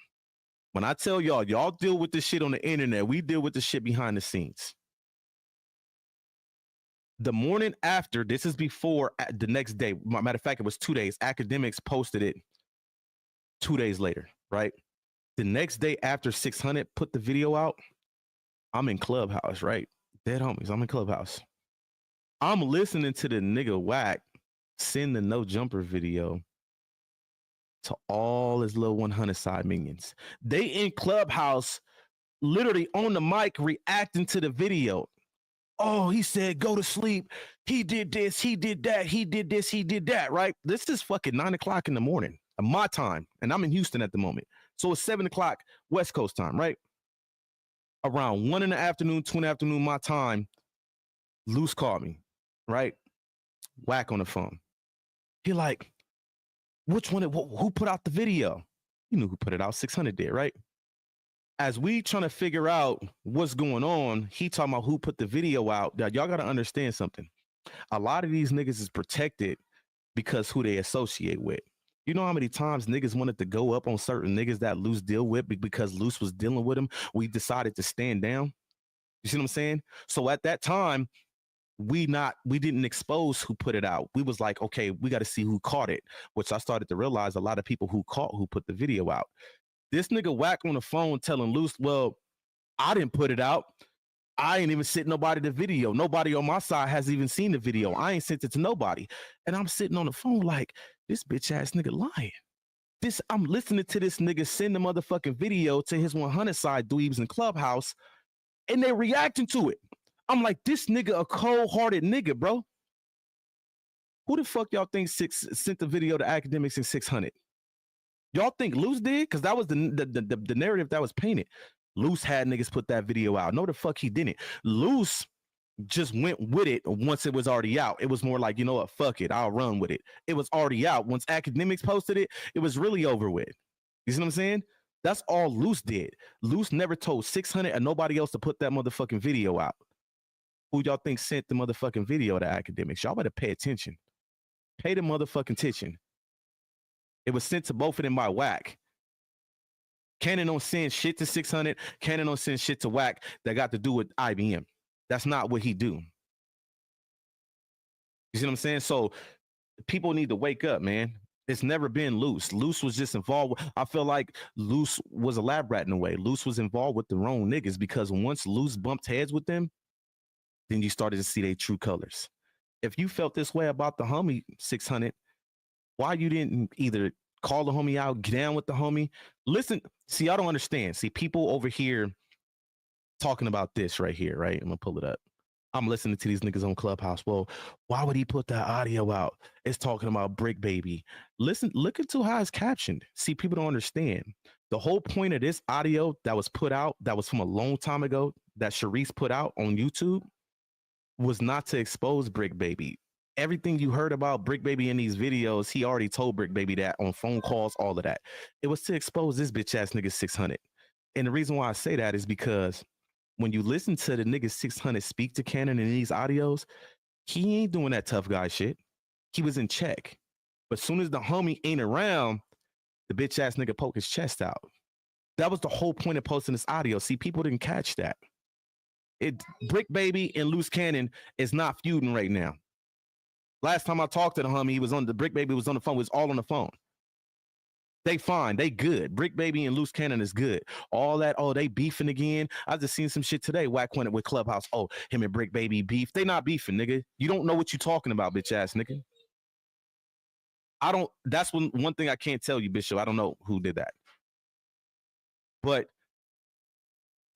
When I tell y'all deal with this shit on the internet, we deal with the shit behind the scenes. The morning after, this is before the next day. Matter of fact, it was 2 days. Academics posted it 2 days later, right? The next day after 600 put the video out, I'm in Clubhouse, right? Dead homies, I'm in Clubhouse. I'm listening to the nigga WACK send the no jumper video to all his little 100 side minions. They in Clubhouse, literally on the mic reacting to the video. Oh, he said, go to sleep. He did this, he did that, he did this, he did that, right? This is fucking 9 o'clock in the morning, my time, and I'm in Houston at the moment. So it's 7 o'clock West Coast time, right? Around 1 in the afternoon, 2 in the afternoon, my time, Luce called me, right? WACK on the phone. He like, which one, who put out the video? You knew who put it out, 600 did, right? As we trying to figure out what's going on, he talking about who put the video out. Now, y'all got to understand something. A lot of these niggas is protected because who they associate with. You know how many times niggas wanted to go up on certain niggas that Luce deal with because Luce was dealing with them? We decided to stand down. You see what I'm saying? So at that time, we didn't expose who put it out. We was like, okay, we got to see who caught it, which I started to realize a lot of people who put the video out. This nigga WACK on the phone telling Luce, well, I didn't put it out. I ain't even sent nobody the video. Nobody on my side has even seen the video. I ain't sent it to nobody. And I'm sitting on the phone like, this bitch ass nigga lying. I'm listening to this nigga send the motherfucking video to his 100 side dweebs in Clubhouse, and they reacting to it. I'm like, this nigga a cold-hearted nigga, bro. Who the fuck y'all think sent the video to academics in 600? Y'all think Luce did? Because that was the narrative that was painted. Luce had niggas put that video out. No, the fuck he didn't. Luce just went with it once it was already out. It was more like, you know what, fuck it, I'll run with it. It was already out. Once academics posted it, it was really over with. You see what I'm saying? That's all Luce did. Luce never told 600 and nobody else to put that motherfucking video out. Who y'all think sent the motherfucking video to academics? Y'all better pay attention. Pay the motherfucking attention. It was sent to both of them by WACK. Cannon don't send shit to 600. Cannon don't send shit to WACK that got to do with IBM. That's not what he do. You see what I'm saying? So people need to wake up, man. It's never been Luce. Luce was just involved. I feel like Luce was a lab rat in a way. Luce was involved with the wrong niggas because once Luce bumped heads with them, then you started to see their true colors. If you felt this way about the homie 600, why you didn't either call the homie out, get down with the homie? Listen, see, I don't understand. See, people over here talking about this right here, right? I'm gonna pull it up. I'm listening to these niggas on Clubhouse. Well, why would he put that audio out? It's talking about Brick Baby. Listen, look into how it's captioned. See, people don't understand. The whole point of this audio that was put out, that was from a long time ago, that Sharice put out on YouTube, was not to expose Brick Baby. everything you heard about Brick Baby in these videos, he already told Brick Baby that on phone calls, all of that. It was to expose this bitch ass nigga 600. And the reason why I say that is because when you listen to the nigga 600 speak to Cannon in these audios, he ain't doing that tough guy shit. He was in check. But as soon as the homie ain't around, the bitch ass nigga poke his chest out. That was the whole point of posting this audio. See, people didn't catch that. Brick Baby and Luce Cannon is not feuding right now. Last time I talked to the homie, he was on the Brick Baby was on the phone. It was all on the phone. They fine. They good. Brick Baby and Luce Cannon is good. All that, oh, they beefing again. I just seen some shit today. WACK100 with Clubhouse. Oh, him and Brick Baby beef. They not beefing, nigga. You don't know what you talking about, bitch ass nigga. That's one thing I can't tell you, Bishop. I don't know who did that. But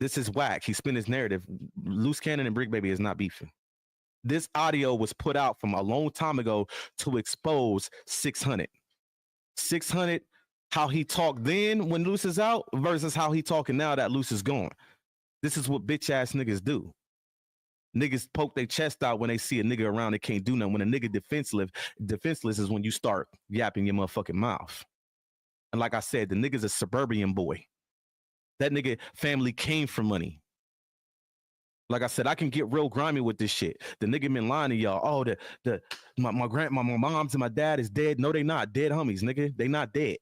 this is WACK. He spin his narrative. Luce Cannon and Brick Baby is not beefing. This audio was put out from a long time ago to expose 600. 600, how he talked then when Luce is out versus how he talking now that Luce is gone. This is what bitch ass niggas do. Niggas poke their chest out when they see a nigga around that can't do nothing. When a nigga defenseless is when you start yapping your motherfucking mouth. And like I said, the nigga's a suburban boy. That nigga family came from money. Like I said, I can get real grimy with this shit. The nigga been lying to y'all. Oh, my mom's and my dad is dead. No, they not dead homies, nigga. They not dead.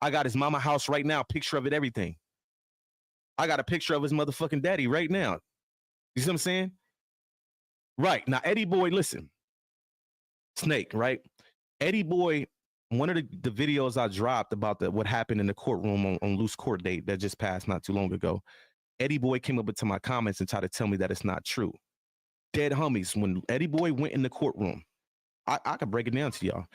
I got his mama house right now, picture of it, everything. I got a picture of his motherfucking daddy right now. You see what I'm saying? Right. Now, Eddie Boy, listen. Snake, right? Eddie Boy, one of the videos I dropped about what happened in the courtroom on Luce court date that just passed not too long ago, Eddie Boy came up into my comments and tried to tell me that it's not true. Dead homies, when Eddie Boy went in the courtroom, I could break it down to y'all.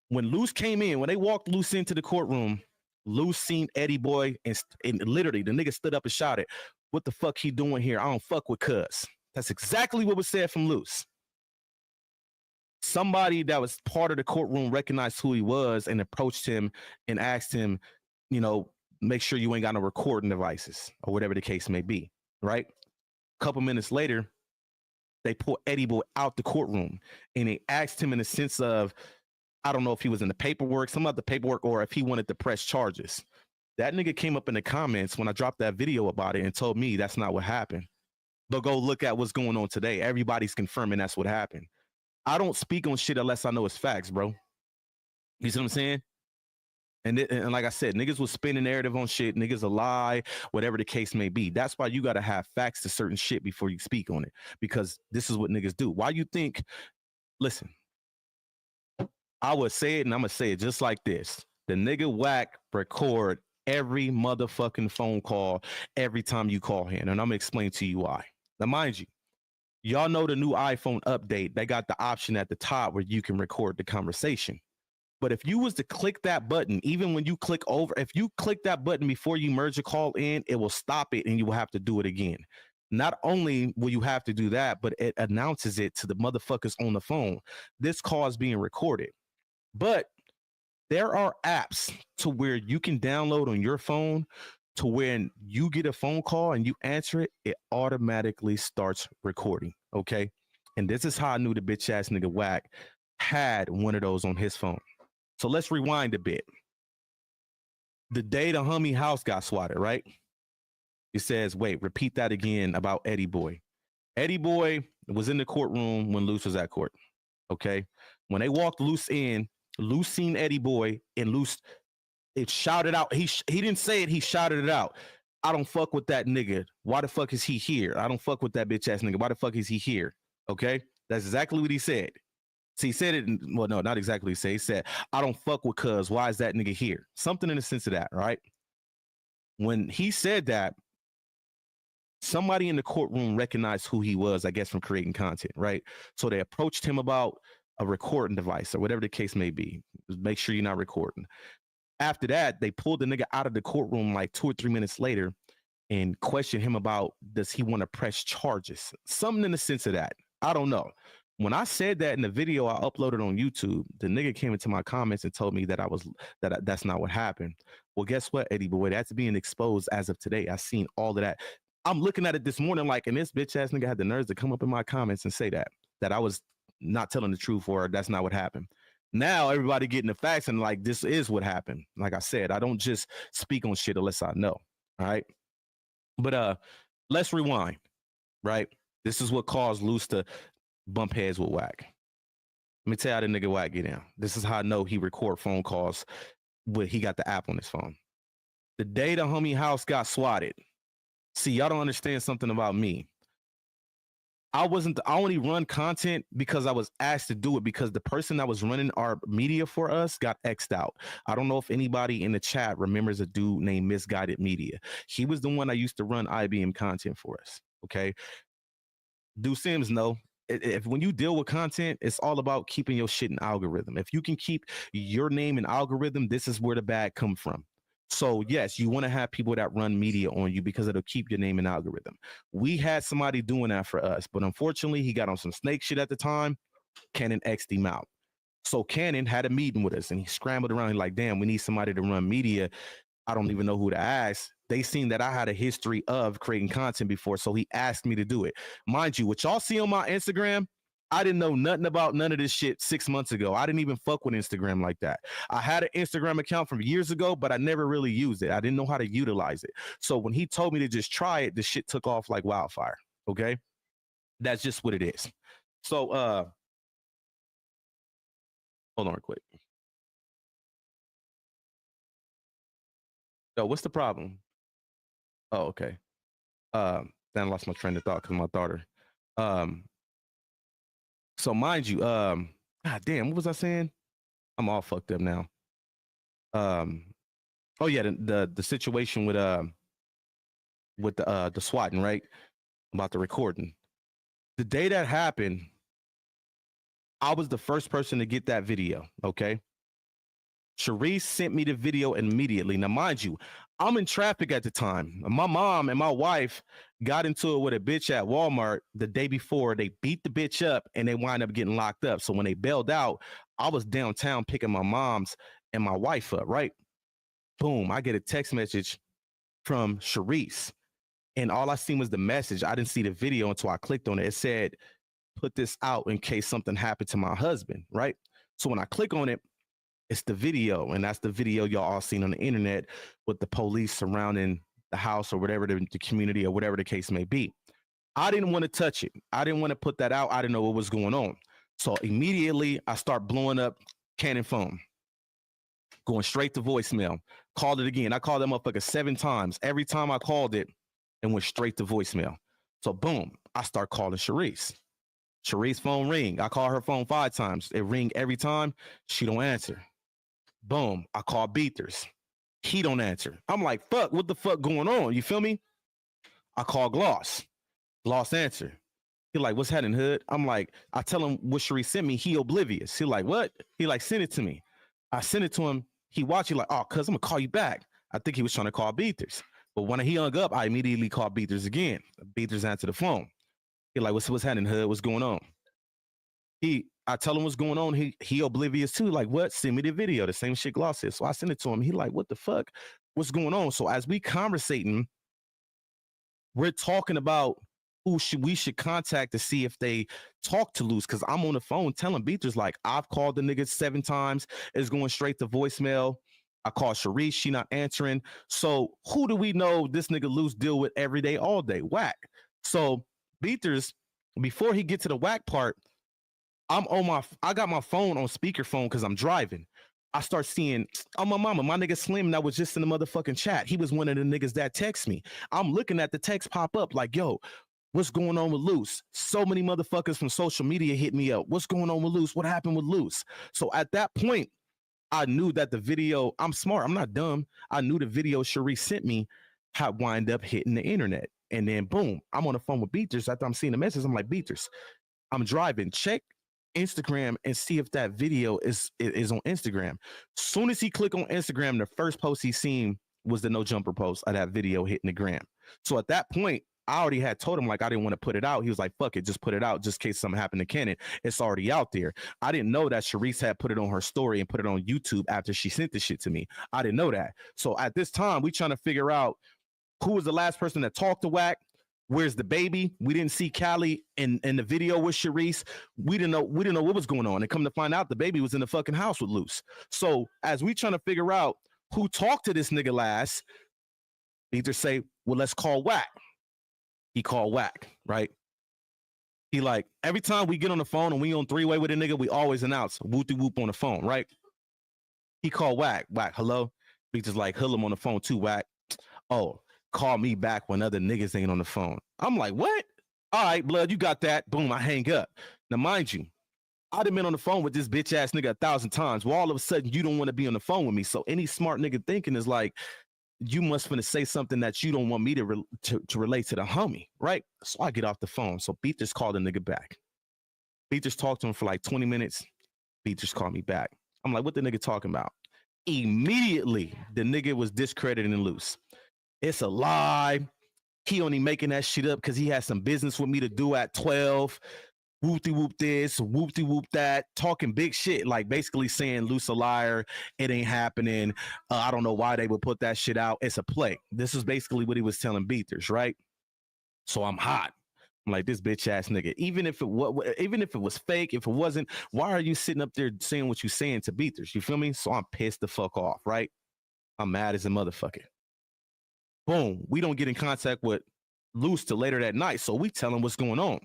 When Luce came in, when they walked Luce into the courtroom, Luce seen Eddie Boy and literally the nigga stood up and shouted, "What the fuck he doing here? I don't fuck with cuz." That's exactly what was said from Luce. Somebody that was part of the courtroom recognized who he was and approached him and asked him, you know, make sure you ain't got no recording devices or whatever the case may be, right? A couple minutes later, they pulled Eddie Boy out the courtroom and they asked him in the sense of, I don't know if he was in the paperwork, some of the paperwork, or if he wanted to press charges. That nigga came up in the comments when I dropped that video about it and told me that's not what happened. But go look at what's going on today. Everybody's confirming that's what happened. I don't speak on shit unless I know it's facts, bro. You see what I'm saying? And like I said, niggas will spin a narrative on shit. Niggas a lie, whatever the case may be. That's why you got to have facts to certain shit before you speak on it. Because this is what niggas do. Why you think, listen, I would say it and I'm going to say it just like this. The nigga WACK record every motherfucking phone call every time you call him. And I'm going to explain to you why. Now, mind you, y'all know the new iPhone update, they got the option at the top where you can record the conversation. But if you was to click that button, even when you click over, if you click that button before you merge a call in, it will stop it and you will have to do it again. Not only will you have to do that, but it announces it to the motherfuckers on the phone. This call is being recorded. But there are apps to where you can download on your phone to when you get a phone call and you answer it, it automatically starts recording, okay? And this is how I knew the bitch ass nigga WACK had one of those on his phone. So let's rewind a bit. The day the homie house got swatted, right? It says, wait, repeat that again about Eddie Boy. Eddie Boy was in the courtroom when Luce was at court, okay? When they walked Luce in, Luce seen Eddie Boy and Luce, it shouted out. He didn't say it. He shouted it out. I don't fuck with that nigga. Why the fuck is he here? I don't fuck with that bitch ass nigga. Why the fuck is he here? Okay. That's exactly what he said. So he said it. Well, no, not exactly. He said, I don't fuck with cuz. Why is that nigga here? Something in the sense of that, right? When he said that, somebody in the courtroom recognized who he was, I guess, from creating content, right? So they approached him about a recording device or whatever the case may be. Just make sure you're not recording. After that, they pulled the nigga out of the courtroom like 2 or 3 minutes later and questioned him about, does he want to press charges? Something in the sense of that. I don't know. When I said that in the video I uploaded on YouTube, the nigga came into my comments and told me that that's not what happened. Well, guess what, Eddie Boy? That's being exposed as of today. I seen all of that. I'm looking at it this morning like, and this bitch ass nigga had the nerves to come up in my comments and say that I was not telling the truth or that's not what happened. Now everybody getting the facts and like this is what happened. Like I said, I don't just speak on shit unless I know. All right. But let's rewind, right? This is what caused Luce to bump heads with WACK. Let me tell you how the nigga WACK get in. This is how I know he record phone calls, but he got the app on his phone. The day the homie house got swatted. See, y'all don't understand something about me. I only run content because I was asked to do it because the person that was running our media for us got X'd out. I don't know if anybody in the chat remembers a dude named Misguided Media. He was the one I used to run IBM content for us. Okay. Do Sims know if when you deal with content, it's all about keeping your shit in algorithm. If you can keep your name in algorithm, this is where the bag come from. So yes, you want to have people that run media on you because it'll keep your name in algorithm. We had somebody doing that for us, but unfortunately he got on some snake shit at the time. Cannon X'd him out. So Cannon had a meeting with us and he scrambled around. He's like, damn, we need somebody to run media. I don't even know who to ask. They seen that I had a history of creating content before, so he asked me to do it. Mind you, what y'all see on my Instagram, I didn't know nothing about none of this shit 6 months ago. I didn't even fuck with Instagram like that. I had an Instagram account from years ago, but I never really used it. I didn't know how to utilize it. So when he told me to just try it, the shit took off like wildfire. Okay? That's just what it is. So hold on real quick. So what's the problem? Oh, okay. Then I lost my train of thought because my daughter. So mind you, God damn, what was I saying? I'm all fucked up now. Oh yeah, the situation with the swatting, right? About the recording. The day that happened, I was the first person to get that video. Okay. Sharice sent me the video immediately. Now, mind you, I'm in traffic at the time. My mom and my wife got into it with a bitch at Walmart the day before. They beat the bitch up and they wind up getting locked up. So when they bailed out, I was downtown picking my mom's and my wife up, right? Boom, I get a text message from Sharice. And all I seen was the message. I didn't see the video until I clicked on it. It said, put this out in case something happened to my husband, right? So when I click on it, it's the video, and that's the video y'all all seen on the internet with the police surrounding the house or whatever the community or whatever the case may be. I didn't want to touch it. I didn't want to put that out. I didn't know what was going on. So immediately I start blowing up Canon phone, going straight to voicemail. Called it again. I called that motherfucker 7 times. Every time I called it, it went straight to voicemail. So boom, I start calling Sharice. Sharice phone ring. I call her phone 5 times. It ring every time. She don't answer. Boom, I call Beaters. He don't answer. I'm like, fuck, what the fuck going on? You feel me? I call Gloss. Gloss answer. He like, what's happening, hood? I'm like, I tell him what Sharice sent me. He oblivious. He like, what? He like, send it to me. I send it to him. He watch it like, oh, cuz I'm gonna call you back. I think he was trying to call Beaters. But when he hung up, I immediately called Beaters again. Beaters answered the phone. He like, what's happening, hood? What's going on? I tell him what's going on. He oblivious too. Like, what? Send me the video. The same shit Gloss is. So I send it to him. He like, what the fuck? What's going on? So as we conversating, we're talking about who we should contact to see if they talk to Luce. Cause I'm on the phone telling Beaters like, I've called the nigga 7 times. It's going straight to voicemail. I call Sharice. She not answering. So who do we know this nigga Luce deal with every day, all day? WACK. So Beaters, before he get to the WACK part, I got my phone on speakerphone because I'm driving. I start seeing, oh, my mama, my nigga Slim that was just in the motherfucking chat. He was one of the niggas that text me. I'm looking at the text pop up like, yo, what's going on with Luce? So many motherfuckers from social media hit me up. What's going on with Luce? What happened with Luce? So at that point, I knew that the video, I'm smart, I'm not dumb. I knew the video Sharice sent me had wind up hitting the internet. And then boom, I'm on the phone with Beaters. After I'm seeing the message, I'm like, Beaters, I'm driving. Check Instagram and see if that video is on Instagram. Soon as he click on Instagram, the first post he seen was the no jumper post of that video hitting the gram. So at that point, I already had told him like I didn't want to put it out. He was like, fuck it, just put it out just in case something happened to Cannon. It's already out there. I didn't know that Sharice had put it on her story and put it on YouTube after she sent the shit to me. I didn't know that. So at this time, we trying to figure out who was the last person that talked to WACK, Where's the baby? We didn't see Callie in the video with Sharice. We didn't know what was going on. And come to find out, the baby was in the fucking house with Luce. So as we trying to figure out who talked to this nigga last, either say, well, let's call WACK. He called WACK, right? He like, every time we get on the phone and we on three-way with a nigga, we always announce whoop-de-whoop on the phone, right? He called WACK. WACK, hello? Beatrice like, hood him on the phone too, WACK. Oh, call me back when other niggas ain't on the phone. I'm like, what? All right, blood, you got that. Boom, I hang up. Now, mind you, I'd have been on the phone with this bitch ass nigga 1,000 times. Well, all of a sudden, you don't want to be on the phone with me. So any smart nigga thinking is like, you must finna say something that you don't want me to relate to the homie, right? So I get off the phone. So Beatrice called the nigga back. Beatrice talked to him for like 20 minutes. Beatrice called me back. I'm like, what the nigga talking about? Immediately, the nigga was discredited and Luce. It's a lie. He only making that shit up because he has some business with me to do at 12. Whoop-de-whoop this, whoop-de-whoop that, talking big shit, like basically saying Luce a liar, it ain't happening. I don't know why they would put that shit out. It's a play. This is basically what he was telling Beatrice, right? So I'm hot. I'm like, this bitch ass nigga. Even if it was fake, if it wasn't, why are you sitting up there saying what you saying to Beatrice? You feel me? So I'm pissed the fuck off, right? I'm mad as a motherfucker. Boom. We don't get in contact with Luce till later that night. So we tell him what's going on.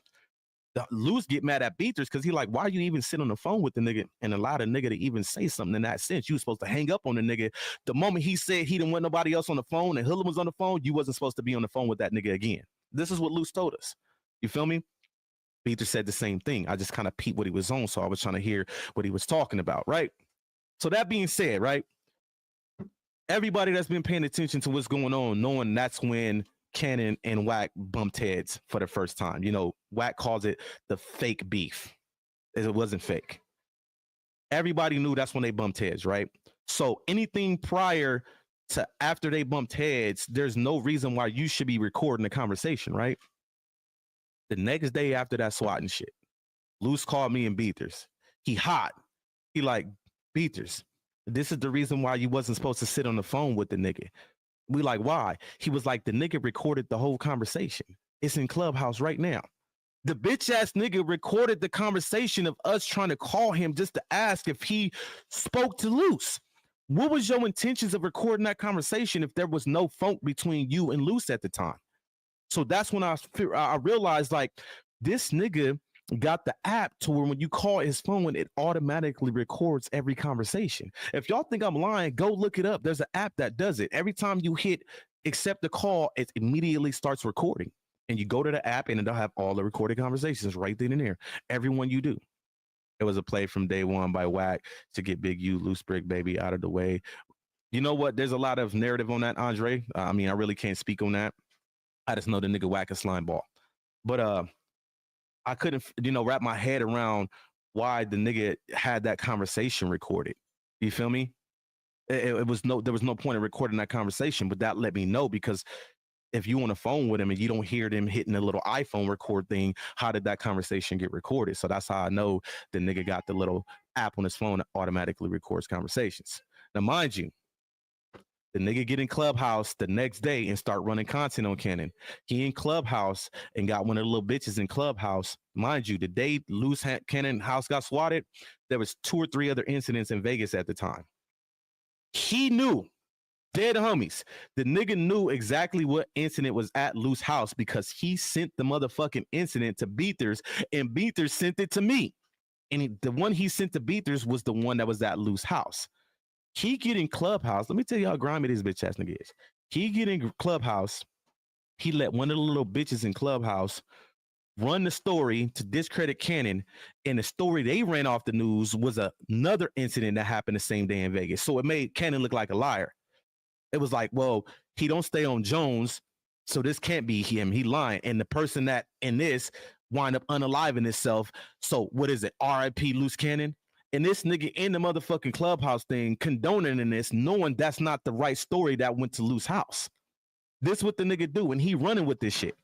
Luce get mad at Beatrice because he like, why you even sit on the phone with the nigga and allow the nigga to even say something in that sense? You was supposed to hang up on the nigga. The moment he said he didn't want nobody else on the phone and Hillel was on the phone, you wasn't supposed to be on the phone with that nigga again. This is what Luce told us. You feel me? Beatrice said the same thing. I just kind of peeped what he was on, so I was trying to hear what he was talking about, right? So that being said, right? Everybody that's been paying attention to what's going on, knowing that's when Cannon and WACK bumped heads for the first time. You know, WACK calls it the fake beef. It wasn't fake. Everybody knew that's when they bumped heads, right? So anything prior to after they bumped heads, there's no reason why you should be recording the conversation, right? The next day after that swatting shit, Luce called me and Beatrice. He hot. He like, Beatrice, this is the reason why you wasn't supposed to sit on the phone with the nigga. We like, why? He was like, the nigga recorded the whole conversation. It's in Clubhouse right now. The bitch ass nigga recorded the conversation of us trying to call him just to ask if he spoke to Luce. What was your intentions of recording that conversation if there was no funk between you and Luce at the time? So that's when I realized, like, this nigga got the app to where when you call his phone, it automatically records every conversation. If y'all think I'm lying, go look it up. There's an app that does it. Every time you hit accept the call, it immediately starts recording. And you go to the app and it'll have all the recorded conversations right then and there. Everyone you do. It was a play from day one by WACK to get Big U, Loose Brick Baby out of the way. You know what? There's a lot of narrative on that, Andre. I mean, I really can't speak on that. I just know the nigga WACK a slime ball. But I couldn't, wrap my head around why the nigga had that conversation recorded. You feel me? There was no point in recording that conversation, but that let me know, because if you on the phone with him and you don't hear them hitting the little iPhone record thing, how did that conversation get recorded? So that's how I know the nigga got the little app on his phone that automatically records conversations. Now, mind you, the nigga get in Clubhouse the next day and start running content on Cannon. He in Clubhouse and got one of the little bitches in Clubhouse. Mind you, the day Luce Cannon house got swatted, there was 2 or 3 other incidents in Vegas at the time. He knew, dead homies, the nigga knew exactly what incident was at Luce house because he sent the motherfucking incident to Beathers and Beathers sent it to me. And the one he sent to Beathers was the one that was at Luce house. He get in Clubhouse. Let me tell you how grimy this bitch ass nigga is. He get in Clubhouse. He let one of the little bitches in Clubhouse run the story to discredit Cannon. And the story they ran off the news was another incident that happened the same day in Vegas. So it made Cannon look like a liar. It was like, well, he don't stay on Jones, so this can't be him. He lying. And the person that in this wind up unaliving himself. So what is it? R.I.P. Luce Cannon? And this nigga in the motherfucking Clubhouse thing condoning in this, knowing that's not the right story that went to Luce house. This what the nigga do, and he running with this shit.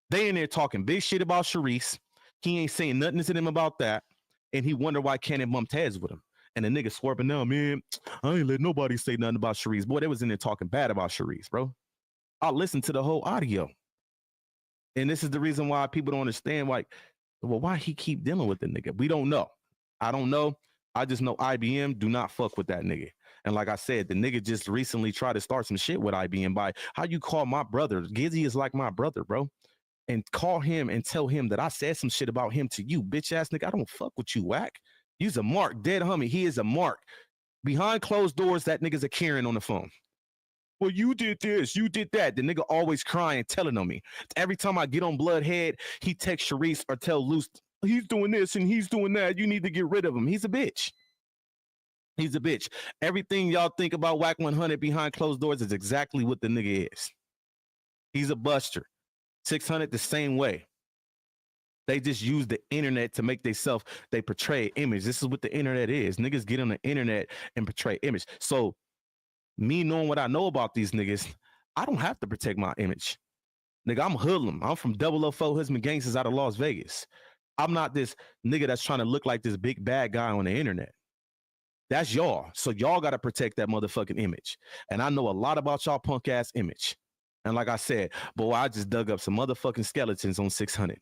They in there talking big shit about Sharice. He ain't saying nothing to them about that. And he wonder why Cannon bumped heads with him. And the nigga swerving now, man, I ain't let nobody say nothing about Sharice. Boy, they was in there talking bad about Sharice, bro. I listened to the whole audio. And this is the reason why people don't understand, like, well, why he keep dealing with the nigga? We don't know. I don't know. I just know IBM do not fuck with that nigga. And like I said, the nigga just recently tried to start some shit with IBM by how you call my brother. Gizzy is like my brother, bro. And call him and tell him that I said some shit about him to you, bitch ass nigga. I don't fuck with you, WACK. You's a mark, dead homie. He is a mark. Behind closed doors, that nigga's a Karen on the phone. Well, you did this, you did that. The nigga always crying, telling on me. Every time I get on Bloodhead, he texts Sharice or tell Luce, he's doing this and he's doing that. You need to get rid of him. He's a bitch. He's a bitch. Everything y'all think about WACK100 behind closed doors is exactly what the nigga is. He's a buster. 600 the same way. They just use the internet to make they portray image. This is what the internet is. Niggas get on the internet and portray image. So me knowing what I know about these niggas, I don't have to protect my image. Nigga, I'm hoodlum. I'm from 004 Husband Gangsters out of Las Vegas. I'm not this nigga that's trying to look like this big bad guy on the internet. That's y'all. So y'all got to protect that motherfucking image. And I know a lot about y'all punk ass image. And like I said, boy, I just dug up some motherfucking skeletons on 600.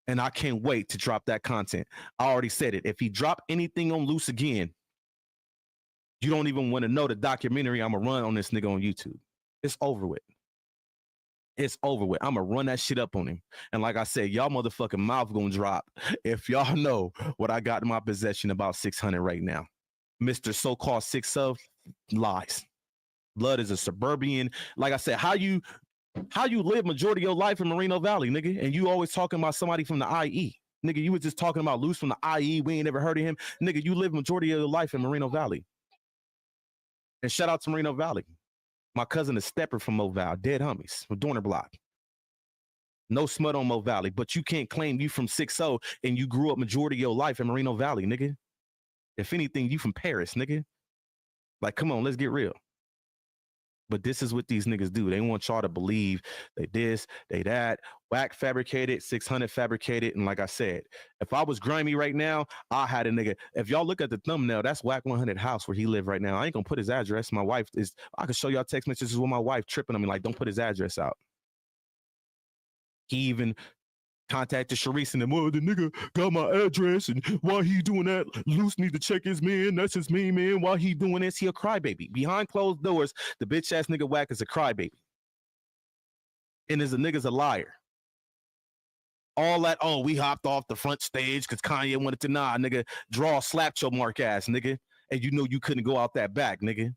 And I can't wait to drop that content. I already said it. If he drop anything on Luce again, you don't even want to know the documentary I'm going to run on this nigga on YouTube. It's over with. It's over with. I'm going to run that shit up on him. And like I said, y'all motherfucking mouth going to drop if y'all know what I got in my possession about 600 right now. Mr. So-called 6 lies. Blood is a suburban. Like I said, how you live majority of your life in Moreno Valley, nigga, and you always talking about somebody from the IE. Nigga, you was just talking about Luce from the IE. We ain't ever heard of him. Nigga, you live majority of your life in Moreno Valley. And shout out to Moreno Valley. My cousin is Stepper from Mo Valley, dead homies from Dorner Block. No smut on Mo Valley, but you can't claim you from 6-0 and you grew up majority of your life in Moreno Valley, nigga. If anything, you from Paris, nigga. Like, come on, let's get real. But this is what these niggas do. They want y'all to believe they this, they that. WACK fabricated, 600 fabricated. And like I said, if I was grimy right now, I had a nigga. If y'all look at the thumbnail, that's WACK100 house where he live right now. I ain't gonna put his address. My wife is, I can show y'all text messages with my wife tripping on me like, don't put his address out. He even contacted Sharice and them, well, the nigga got my address and why he doing that? Luce need to check his man. That's his main man. Why he doing this? He a crybaby. Behind closed doors, the bitch ass nigga WACK is a crybaby. And is a nigga's a liar. All that, oh, we hopped off the front stage because Kanye wanted to, nah, nigga, draw slapped your mark ass, nigga. And you know you couldn't go out that back, nigga.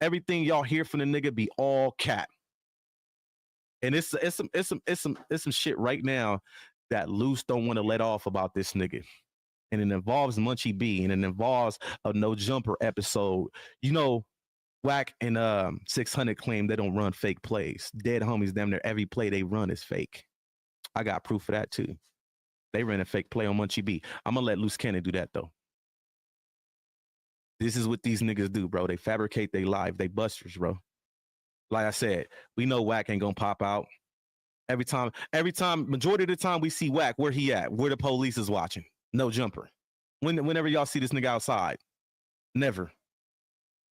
Everything y'all hear from the nigga be all cap. And it's some shit right now that Luce don't want to let off about this nigga. And it involves Munchie B, and it involves a No Jumper episode. You know, WACK and 600 claim they don't run fake plays. Dead homies, damn near every play they run is fake. I got proof of that too. They ran a fake play on Munchie B. I'm gonna let Luce Cannon do that though. This is what these niggas do, bro. They fabricate they live. They busters, bro. Like I said, we know WACK ain't gonna pop out. Every time, majority of the time we see WACK, where he at? Where the police is watching. No Jumper. Whenever y'all see this nigga outside, never.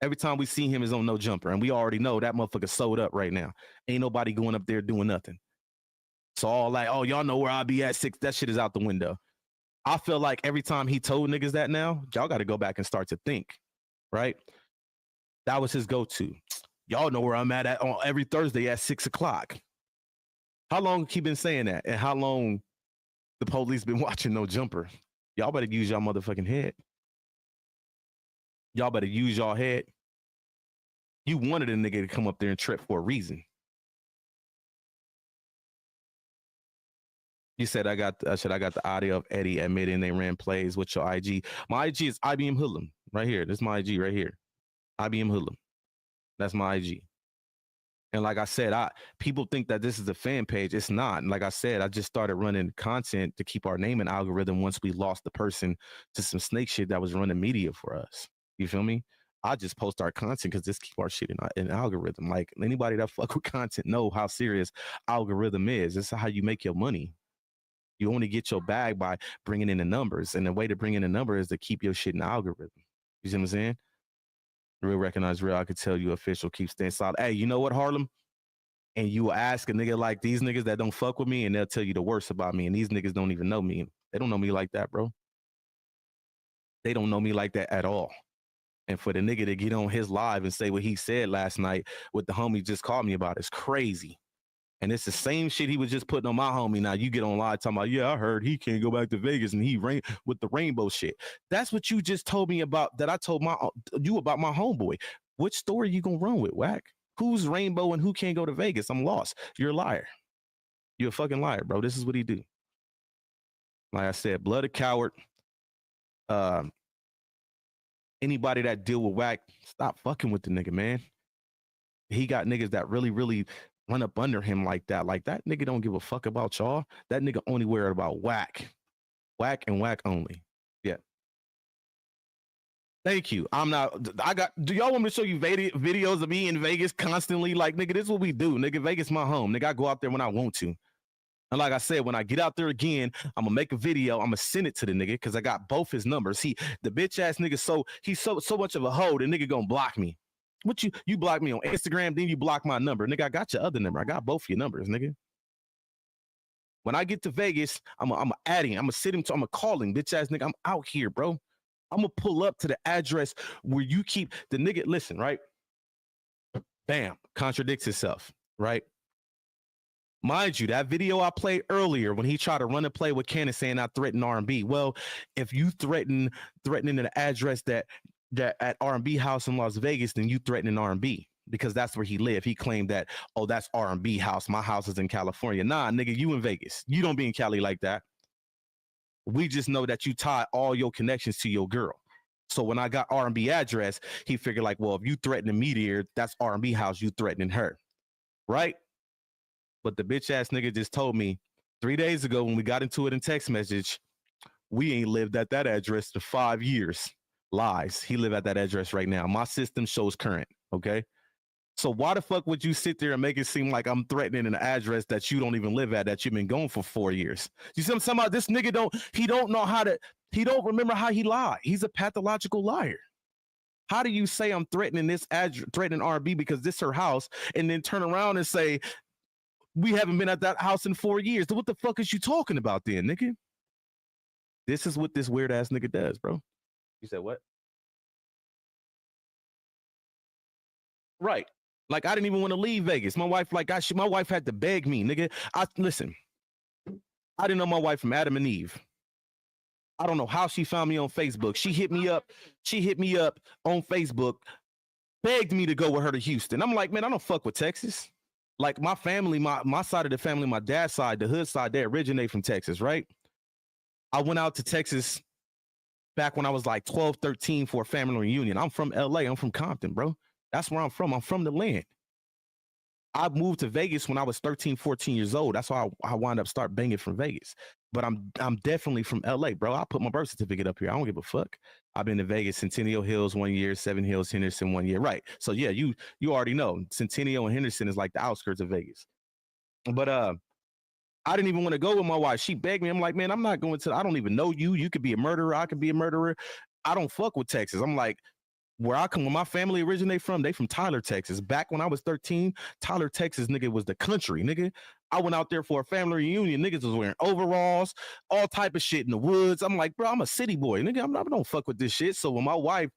Every time we see him is on No Jumper, and we already know that motherfucker sold up right now. Ain't nobody going up there doing nothing. So all like, oh, y'all know where I be at 6. That shit is out the window. I feel like every time he told niggas that now, y'all got to go back and start to think, right? That was his go-to. Y'all know where I'm at on every Thursday at 6 o'clock. How long he been saying that? And how long the police been watching No Jumper? Y'all better use y'all motherfucking head. Y'all better use y'all head. You wanted a nigga to come up there and trip for a reason. You said I got the audio of Eddie admitting they ran plays with your IG. My IG is IBM Hoodlum right here. This is my IG right here. IBM Hoodlum. That's my IG. And like I said, people think that this is a fan page. It's not. And like I said, I just started running content to keep our name in algorithm once we lost the person to some snake shit that was running media for us. You feel me? I just post our content because this keep our shit in algorithm. Like anybody that fuck with content know how serious algorithm is. This is how you make your money. You only get your bag by bringing in the numbers. And the way to bring in the number is to keep your shit in the algorithm. You see what I'm saying? Real recognize real. I could tell you official. Keep staying solid. Hey, you know what, Harlem? and you ask a nigga like these niggas that don't fuck with me, and they'll tell you the worst about me. And these niggas don't even know me. They don't know me like that, bro. They don't know me like that at all. And for the nigga to get on his live and say what he said last night, what the homie just called me about, is crazy. And it's the same shit he was just putting on my homie. Now you get on live talking about, yeah, I heard he can't go back to Vegas and he with the rainbow shit. That's what you just told me about, that I told you about my homeboy. Which story you gonna run with, Wack? Who's rainbow and who can't go to Vegas? I'm lost. You're a liar. You're a fucking liar, bro. This is what he do. Like I said, blood a coward. Anybody that deal with Wack, stop fucking with the nigga, man. He got niggas that really, really run up under him like that. Like, that nigga don't give a fuck about y'all. That nigga only worried about Wack. Wack and Wack only. Yeah. Thank you. Do y'all want me to show you videos of me in Vegas constantly? Like, nigga, this is what we do. Nigga, Vegas my home. Nigga, I go out there when I want to. And like I said, when I get out there again, I'm gonna make a video. I'm gonna send it to the nigga because I got both his numbers. The bitch ass nigga, he's so much of a hoe, the nigga gonna block me. What you block me on Instagram, then you block my number. Nigga, I got your other number. I got both your numbers, nigga. When I get to Vegas, I'm adding. I'm gonna sit him. I'm gonna call him, bitch ass nigga. I'm out here, bro. I'm gonna pull up to the address where you keep the nigga. Listen, right? Bam, contradicts itself, right? Mind you, that video I played earlier when he tried to run and play with Cannon saying I threatened R&B. Well, if you threatening the address that at R&B house in Las Vegas, then you threatening R&B because that's where he lived. He claimed that, oh, that's R&B house. My house is in California. Nah, nigga, you in Vegas. You don't be in Cali like that. We just know that you tie all your connections to your girl. So when I got R&B address, he figured like, well, if you threatening me there, that's R&B house. You threatening her, right? But the bitch ass nigga just told me 3 days ago when we got into it in text message, we ain't lived at that address for 5 years. Lies. He live at that address right now. My system shows current. Okay. So why the fuck would you sit there and make it seem like I'm threatening an address that you don't even live at, that you've been going for 4 years? You see, somehow this nigga he don't remember how he lied. He's a pathological liar. How do you say I'm threatening this address, threatening R&B because this is her house, and then turn around and say, we haven't been at that house in 4 years? What the fuck is you talking about then, nigga? This is what this weird ass nigga does, bro. You said what? Right. Like, I didn't even want to leave Vegas. My wife, my wife had to beg me, nigga. Listen, I didn't know my wife from Adam and Eve. I don't know how she found me on Facebook. She hit me up on Facebook, begged me to go with her to Houston. I'm like, man, I don't fuck with Texas. Like, my family, my side of the family, my dad's side, the hood side, they originate from Texas, right? I went out to Texas back when I was like 12, 13 for a family reunion. I'm from LA. I'm from Compton, bro. That's where I'm from. I'm from the land. I moved to Vegas when I was 13, 14 years old. That's why I wound up start banging from Vegas. But I'm definitely from LA, bro. I put my birth certificate up here. I don't give a fuck. I've been to Vegas, Centennial Hills 1 year, Seven Hills, Henderson 1 year. Right. So yeah, you already know Centennial and Henderson is like the outskirts of Vegas. But I didn't even want to go with my wife. She begged me. I'm like, man, I'm not going to. I don't even know you. You could be a murderer. I could be a murderer. I don't fuck with Texas. I'm like, where my family originate from, they from Tyler, Texas. Back when I was 13, Tyler, Texas, nigga, was the country, nigga. I went out there for a family reunion. Niggas was wearing overalls, all type of shit in the woods. I'm like, bro, I'm a city boy, nigga. I don't fuck with this shit. So when my wife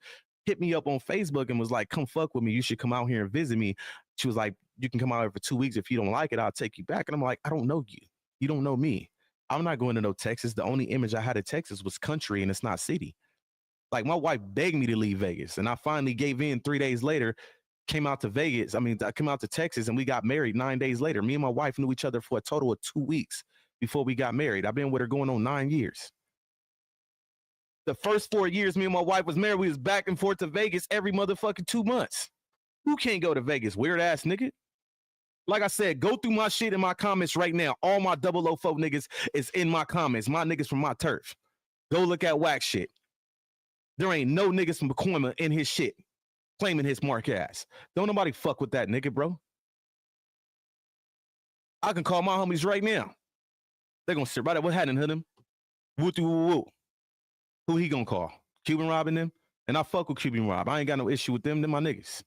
hit me up on Facebook and was like, come fuck with me, you should come out here and visit me. She was like, you can come out here for 2 weeks. If you don't like it, I'll take you back. And I'm like, I don't know you. You don't know me. I'm not going to no Texas. The only image I had of Texas was country, and it's not city. Like, my wife begged me to leave Vegas, and I finally gave in. 3 days later, came out to Vegas. I came out to Texas, and we got married 9 days later. Me and my wife knew each other for a total of 2 weeks before we got married. I've been with her going on 9 years. The first 4 years me and my wife was married, we was back and forth to Vegas every motherfucking 2 months. Who can't go to Vegas? Weird ass nigga. Like I said, go through my shit in my comments right now. All my 004 niggas is in my comments. My niggas from my turf. Go look at WACK shit. There ain't no niggas from Pacoima in his shit claiming his mark ass. Don't nobody fuck with that nigga, bro. I can call my homies right now. They're gonna sit right up. What hadn't hit him? Woo. Who he gonna call? Cuban Rob and them? And I fuck with Cuban Rob. I ain't got no issue with them. They're my niggas.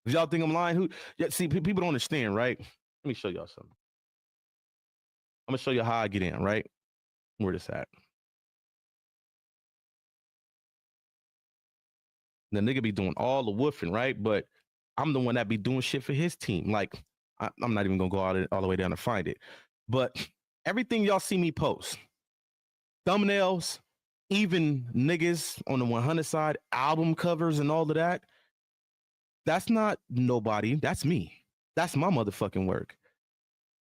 If y'all think I'm lying, who? Yeah, see, people don't understand, right? Let me show y'all something. I'm gonna show you how I get in, right? Where this at? The nigga be doing all the woofing, right? But I'm the one that be doing shit for his team. Like, I'm not even gonna go all the way down to find it. But everything y'all see me post, thumbnails, even niggas on the 100 side, album covers and all of that, that's not nobody. That's me. That's my motherfucking work.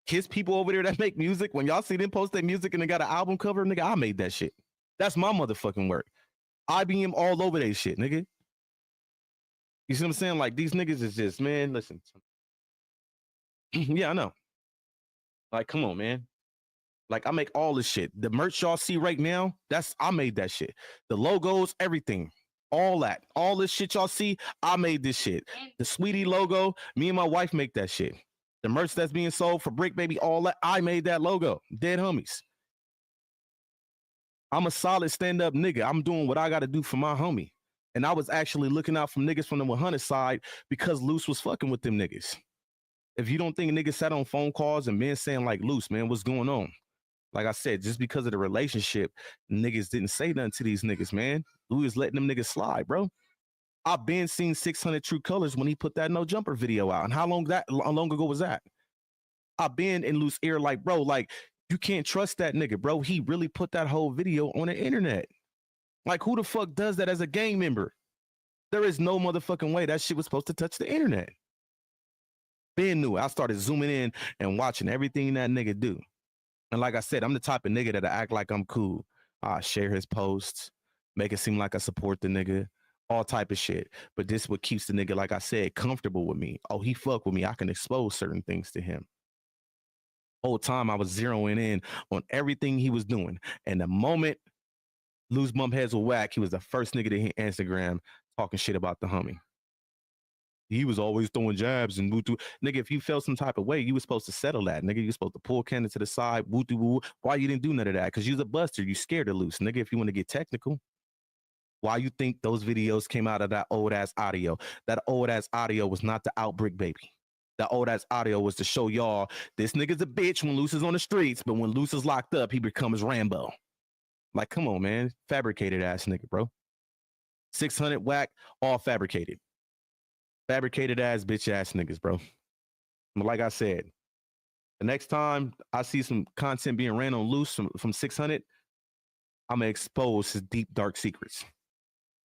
His people over there that make music, when y'all see them post their music and they got an album cover, nigga, I made that shit. That's my motherfucking work. IBM all over they shit, nigga. You see what I'm saying? Like, these niggas is just, man, listen. Yeah, I know. Like, come on, man. Like, I make all this shit. The merch y'all see right now, I made that shit. The logos, everything. All that. All this shit y'all see, I made this shit. The Sweetie logo, me and my wife make that shit. The merch that's being sold for Brick Baby, all that, I made that logo. Dead homies. I'm a solid stand-up nigga. I'm doing what I got to do for my homie. And I was actually looking out for niggas from the 100 side because Luce was fucking with them niggas. If you don't think niggas sat on phone calls and men saying like, Luce, man, what's going on? Like I said, just because of the relationship, niggas didn't say nothing to these niggas, man. We was letting them niggas slide, bro. I've been seeing 600 True Colors when he put that No Jumper video out. And how long ago was that? I've been in Luce ear like, bro, like, you can't trust that nigga, bro. He really put that whole video on the internet. Like, who the fuck does that as a gang member? There is no motherfucking way that shit was supposed to touch the internet. Ben knew it. I started zooming in and watching everything that nigga do. And like I said, I'm the type of nigga that act like I'm cool. I share his posts, make it seem like I support the nigga, all type of shit. But this is what keeps the nigga, like I said, comfortable with me. Oh, he fuck with me. I can expose certain things to him. Whole time I was zeroing in on everything he was doing. And the moment Luce bump heads with WACK, he was the first nigga to hit Instagram talking shit about the homie. He was always throwing jabs and woo. Nigga, if you felt some type of way, you was supposed to settle that. Nigga, you was supposed to pull Cannon to the side, woo. Why you didn't do none of that? Because you was a buster. You scared of Luce. Nigga, if you want to get technical. Why you think those videos came out of that old-ass audio? That old-ass audio was not the Outbreak Baby. That old-ass audio was to show y'all this nigga's a bitch when Luce is on the streets, but when Luce is locked up, he becomes Rambo. Like, come on, man. Fabricated ass nigga, bro. 600 WACK, all fabricated. Fabricated ass bitch ass niggas, bro. But like I said, the next time I see some content being ran on Luce from 600, I'm gonna expose his deep dark secrets.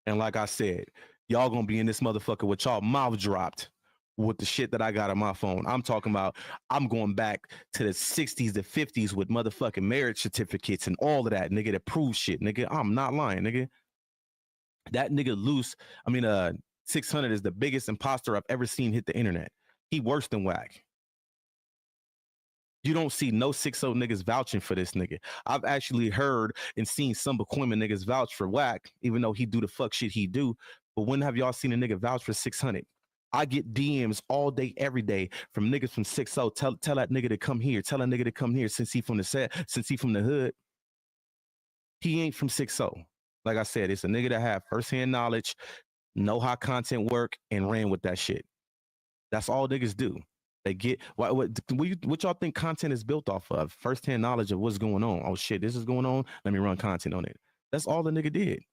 And like I said, y'all gonna be in this motherfucker with y'all mouth dropped with the shit that I got on my phone. I'm talking about, I'm going back to the 60s, the 50s with motherfucking marriage certificates and all of that, nigga, that proves shit, nigga. I'm not lying, nigga. That nigga Luce, 600 is the biggest imposter I've ever seen hit the internet. He worse than WACK. You don't see no 60 niggas vouching for this nigga. I've actually heard and seen some Bequimmin niggas vouch for WACK, even though he do the fuck shit he do. But when have y'all seen a nigga vouch for 600? I get DMs all day, every day from niggas from 60. Tell that nigga to come here. Tell that nigga to come here since he from the set, since he from the hood. He ain't from 60. Like I said, it's a nigga that have firsthand knowledge, know how content work, and ran with that shit. That's all niggas do. They get what y'all think content is built off of? Firsthand knowledge of what's going on. Oh shit, this is going on. Let me run content on it. That's all the nigga did.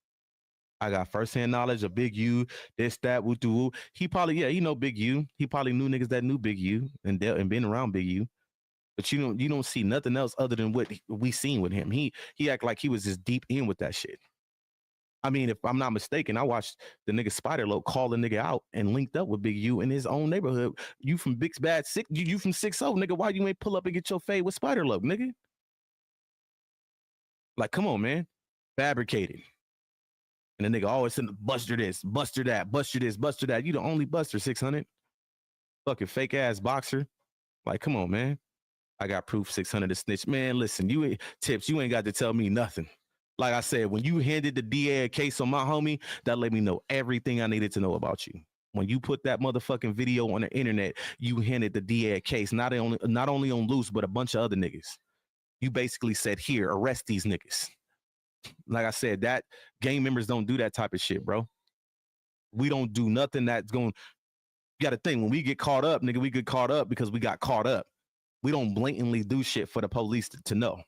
I got firsthand knowledge of Big U, this, that, woo, woo. He probably, he know Big U. He probably knew niggas that knew Big U and been around Big U. But you don't see nothing else other than what we seen with him. He act like he was just deep in with that shit. I mean, if I'm not mistaken, I watched the nigga Spider-Loc call the nigga out and linked up with Big U in his own neighborhood. You from Big Bad Six? You from 60, nigga? Why you ain't pull up and get your fade with Spider-Loc, nigga? Like, come on, man. Fabricated. And the nigga always saying, buster this, buster that, buster this, buster that. You the only buster, 600. Fucking fake ass boxer. Like, come on, man. I got proof 600 to snitch. Man, listen, you ain't got to tell me nothing. Like I said, when you handed the DA a case on my homie, that let me know everything I needed to know about you. When you put that motherfucking video on the internet, you handed the DA a case, not only on Luce, but a bunch of other niggas. You basically said, here, arrest these niggas. Like I said, that gang members don't do that type of shit, bro. We don't do nothing that's going, You got to think, when we get caught up, nigga, we get caught up because we got caught up. We don't blatantly do shit for the police to know.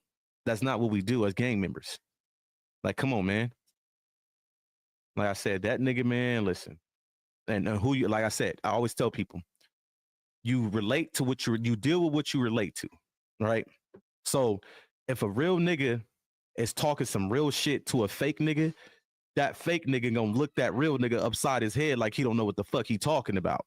That's not what we do as gang members. Like, come on, man. Like I said, that nigga, man, listen. And who you, like I said, I always tell people, you relate to what you deal with what you relate to, right? So if a real nigga is talking some real shit to a fake nigga, that fake nigga gonna look that real nigga upside his head like he don't know what the fuck he talking about.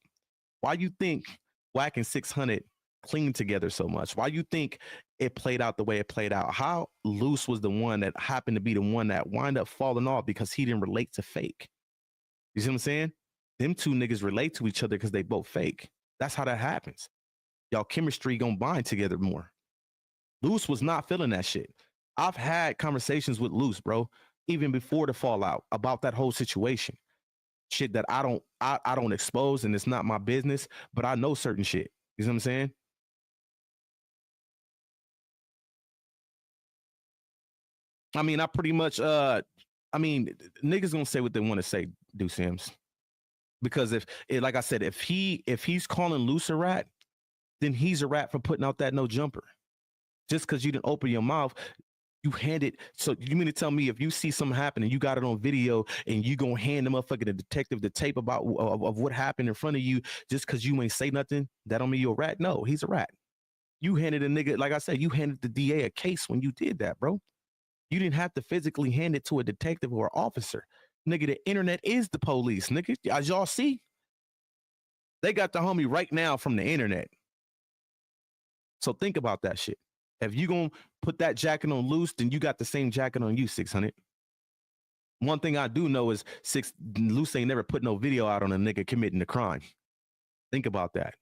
Why you think WACK and 600 clean together so much? Why you think it played out the way it played out? How Luce was the one that happened to be the one that wind up falling off because he didn't relate to fake. You see what I'm saying? Them two niggas relate to each other because they both fake. That's how that happens. Y'all chemistry gonna bind together more. Luce was not feeling that shit. I've had conversations with Luce, bro, even before the fallout about that whole situation. Shit that I don't expose, and it's not my business, but I know certain shit. You know what I'm saying? I mean, I pretty much niggas gonna say what they want to say, Do Sims. Because like I said, if he's calling Luce a rat, then he's a rat for putting out that no jumper. Just because you didn't open your mouth, you hand it. So you mean to tell me if you see something happen and you got it on video and you gonna hand the motherfucking detective the tape about of what happened in front of you just because you ain't say nothing, that don't mean you're a rat? No, he's a rat. You handed a nigga, like I said, you handed the DA a case when you did that, bro. You didn't have to physically hand it to a detective or officer. Nigga, the internet is the police, nigga. As y'all see, they got the homie right now from the internet. So think about that shit. If you gonna put that jacket on Luce, then you got the same jacket on you, 600. One thing I do know is Luce ain't never put no video out on a nigga committing a crime. Think about that.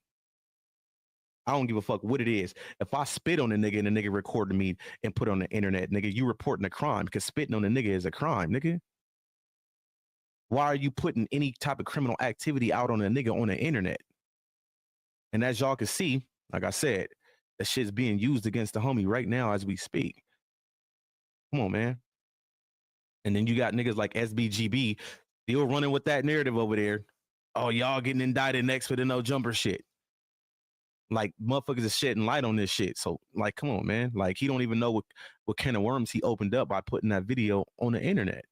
I don't give a fuck what it is. If I spit on a nigga and a nigga recorded me and put it on the internet, nigga, you reporting a crime because spitting on a nigga is a crime, nigga. Why are you putting any type of criminal activity out on a nigga on the internet? And as y'all can see, like I said, that shit's being used against the homie right now as we speak. Come on, man. And then you got niggas like SBGB still running with that narrative over there. Oh, y'all getting indicted next for the no jumper shit. Like, motherfuckers is shedding light on this shit. So, like, come on, man. Like, he don't even know what can of worms he opened up by putting that video on the internet.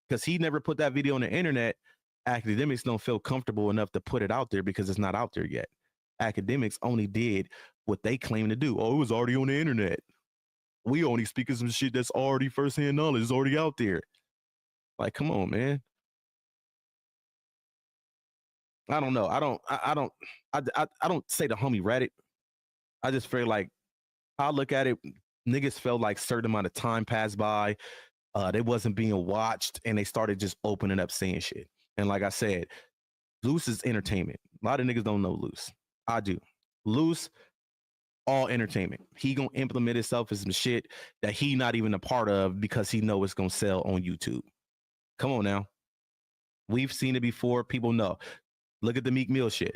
Because he never put that video on the internet. Academics don't feel comfortable enough to put it out there because it's not out there yet. Academics only did what they claim to do. Oh, it was already on the internet. We only speaking some shit that's already firsthand knowledge. It's already out there. Like, come on, man. I don't know. I don't say the homie Reddit. I just feel like I look at it. Niggas felt like certain amount of time passed by. They wasn't being watched, and they started just opening up saying shit. And like I said, Luce is entertainment. A lot of niggas don't know Luce. I do. Luce, all entertainment. He gonna implement himself as some shit that he not even a part of because he know it's gonna sell on YouTube. Come on now. We've seen it before. People know. Look at the Meek Mill shit.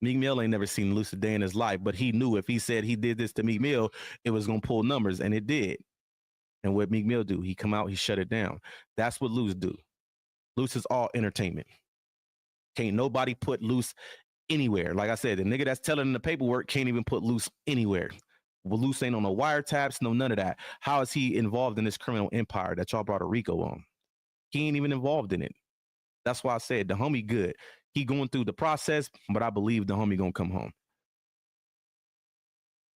Meek Mill ain't never seen Luce a day in his life, but he knew if he said he did this to Meek Mill, it was gonna pull numbers, and it did. And what Meek Mill do? He come out, he shut it down. That's what Luce do. Luce is all entertainment. Can't nobody put Luce anywhere. Like I said, the nigga that's telling the paperwork can't even put Luce anywhere. Well, Luce ain't on no wiretaps, no none of that. How is he involved in this criminal empire that y'all brought a Rico on? He ain't even involved in it. That's why I said the homie good. He going through the process, but I believe the homie gonna come home.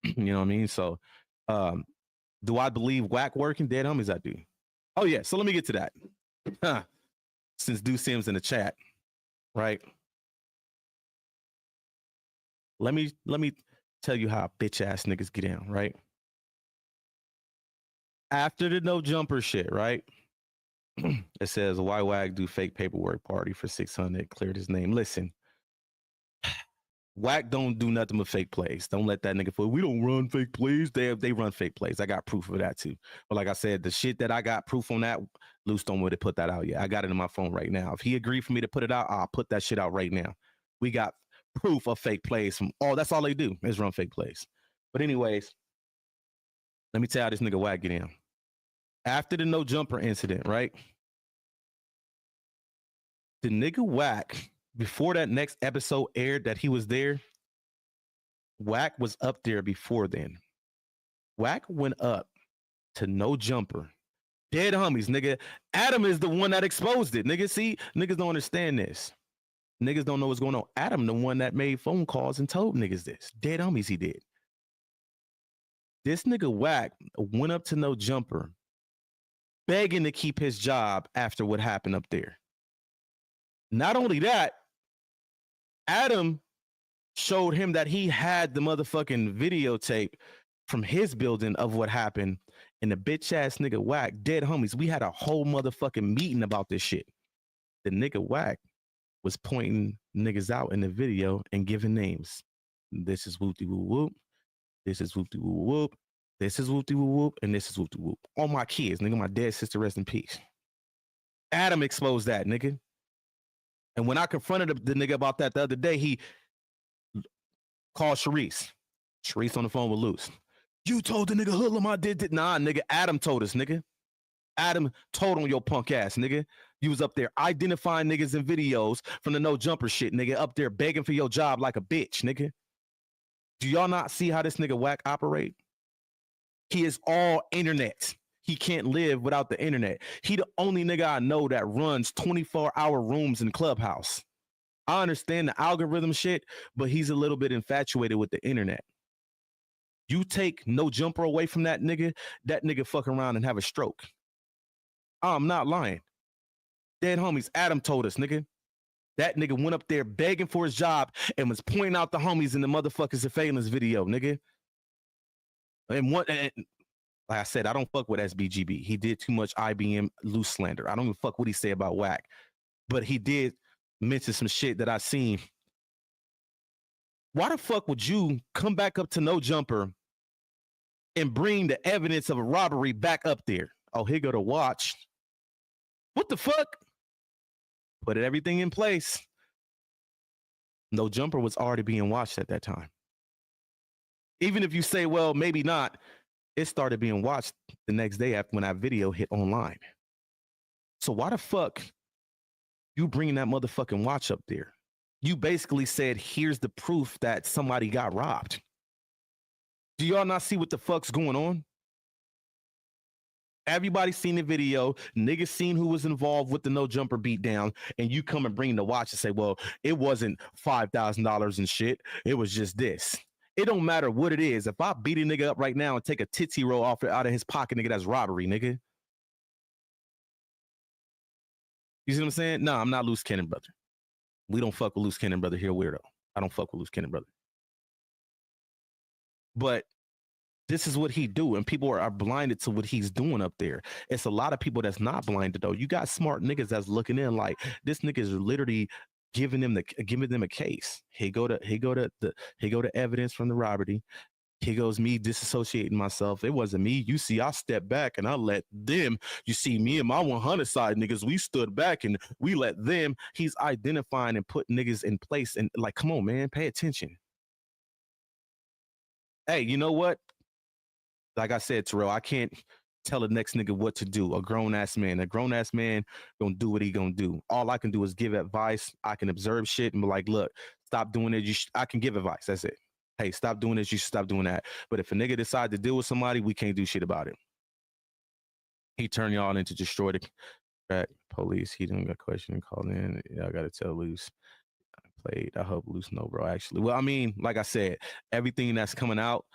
You know what I mean? So, do I believe WACK working? Dead homies, I do. Oh yeah. So let me get to that. Since Do Sims in the chat, right? Let me tell you how bitch ass niggas get down, right? After the no jumper shit, right? It says why WACK do fake paperwork party for 600, cleared his name. Listen, WACK don't do nothing but fake plays. Don't let that nigga fool. We don't run fake plays. They run fake plays. I got proof of that too. But like I said, the shit that I got proof on that, Luce don't want to put that out yet. I got it in my phone right now. If he agreed for me to put it out, I'll put that shit out right now. We got proof of fake plays from that's all they do is run fake plays. But anyways, let me tell you how this nigga WACK get in. After the no jumper incident, right? The nigga WACK before that next episode aired that he was there, WACK was up there before then. WACK went up to No Jumper. Dead homies, nigga. Adam is the one that exposed it, nigga. See, niggas don't understand this. Niggas don't know what's going on. Adam, the one that made phone calls and told niggas this. Dead homies, he did. This nigga WACK went up to No Jumper, begging to keep his job after what happened up there. Not only that, Adam showed him that he had the motherfucking videotape from his building of what happened. And the bitch ass nigga WACK, dead homies, we had a whole motherfucking meeting about this shit. The nigga WACK was pointing niggas out in the video and giving names. This is whoop de whoop whoop. This is whoop de whoop whoop. This is whoop de whoop whoop. And this is whoop de whoop. All my kids, nigga, my dead sister, rest in peace. Adam exposed that, nigga. And when I confronted the nigga about that the other day, he called Sharice. Sharice on the phone with Luce. You told the nigga hoodlum I did it. Nah, nigga, Adam told us, nigga. Adam told on your punk ass, nigga. You was up there identifying niggas in videos from the No Jumper shit, nigga. Up there begging for your job like a bitch, nigga. Do y'all not see how this nigga WACK operate? He is all internet. He can't live without the internet. He the only nigga I know that runs 24-hour rooms in Clubhouse. I understand the algorithm shit, but he's a little bit infatuated with the internet. You take No Jumper away from that nigga fuck around and have a stroke. I'm not lying. Dead homies, Adam told us, nigga. That nigga went up there begging for his job and was pointing out the homies in the motherfucking surveillance video, nigga. And like I said, I don't fuck with SBGB. He did too much IBM loose slander. I don't even fuck what he said about WACK. But he did mention some shit that I seen. Why the fuck would you come back up to No Jumper and bring the evidence of a robbery back up there? Oh, here go to watch. What the fuck? Put everything in place. No Jumper was already being watched at that time. Even if you say, well, maybe not, it started being watched the next day after when that video hit online. So why the fuck you bringing that motherfucking watch up there? You basically said, here's the proof that somebody got robbed. Do y'all not see what the fuck's going on? Everybody seen the video, niggas seen who was involved with the No Jumper beatdown, and you come and bring the watch and say, well, it wasn't $5,000 and shit. It was just this. It don't matter what it is. If I beat a nigga up right now and take a Tootsie Roll off out of his pocket, nigga, that's robbery, nigga. You see what I'm saying? No, I'm not Luce Cannon brother. We don't fuck with Luce Cannon brother here, weirdo. I don't fuck with Luce Cannon brother. But this is what he do, and people are blinded to what he's doing up there. It's a lot of people that's not blinded though. You got smart niggas that's looking in like this nigga is literally giving them a case. He go to evidence from the robbery. He goes, me disassociating myself. It wasn't me. You see, I stepped back and I let them. You see, me and my 100 side niggas, we stood back and we let them. He's identifying and putting niggas in place. And like, come on, man, pay attention. Hey, you know what? Like I said, Terrell, I can't tell the next nigga what to do. A grown-ass man gonna do what he gonna do. All I can do is give advice. I can observe shit and be like, look, stop doing it. I can give advice. That's it. Hey, stop doing this. You should stop doing that. But if a nigga decide to deal with somebody, we can't do shit about it. He turned y'all into destroy the track police. He didn't got question and called in. Yeah, I gotta tell Luce. I played. I hope Luce know, bro. Actually, well, I mean, like I said, everything that's coming out.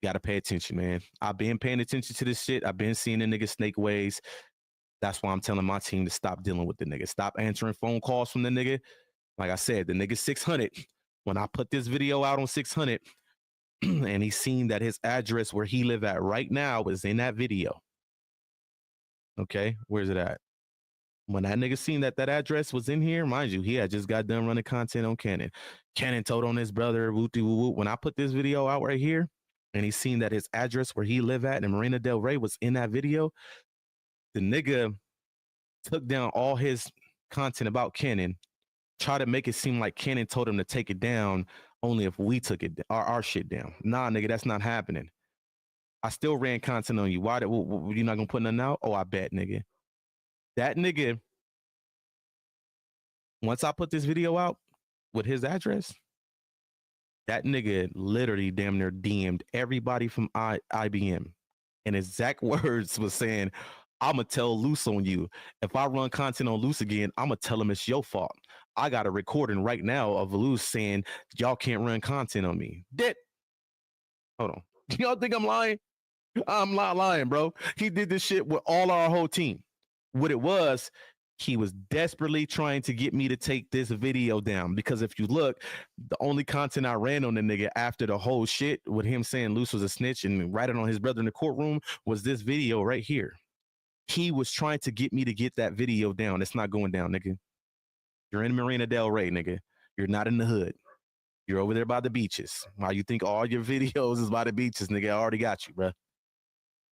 Got to pay attention, man. I've been paying attention to this shit. I've been seeing the nigga snake ways. That's why I'm telling my team to stop dealing with the nigga. Stop answering phone calls from the nigga. Like I said, the nigga 600. When I put this video out on 600 and he seen that his address where he live at right now is in that video. Okay, where's it at? When that nigga seen that address was in here, mind you, he had just got done running content on Cannon. Cannon told on his brother, woo-doo-woo-woo. When I put this video out right here, and he seen that his address where he live at in Marina Del Rey was in that video, the nigga took down all his content about Cannon, tried to make it seem like Cannon told him to take it down only if we took it our shit down. Nah, nigga, that's not happening. I still ran content on you. Why you not gonna put nothing out? Oh, I bet, nigga. That nigga Once I put this video out with his address, that nigga literally damn near DM'd everybody from IBM. And his exact words was saying, I'm going to tell Luce on you. If I run content on Luce again, I'm going to tell him it's your fault. I got a recording right now of Luce saying, y'all can't run content on me. Hold on. Y'all think I'm lying? I'm not lying, bro. He did this shit with all our whole team. What it was, he was desperately trying to get me to take this video down, because if you look, the only content I ran on the nigga after the whole shit with him saying Luce was a snitch and writing on his brother in the courtroom was this video right here. He was trying to get me to get that video down. It's not going down, nigga. You're in Marina Del Rey, nigga. You're not in the hood. You're over there by the beaches. Why you think all your videos is by the beaches, nigga? I already got you, bro.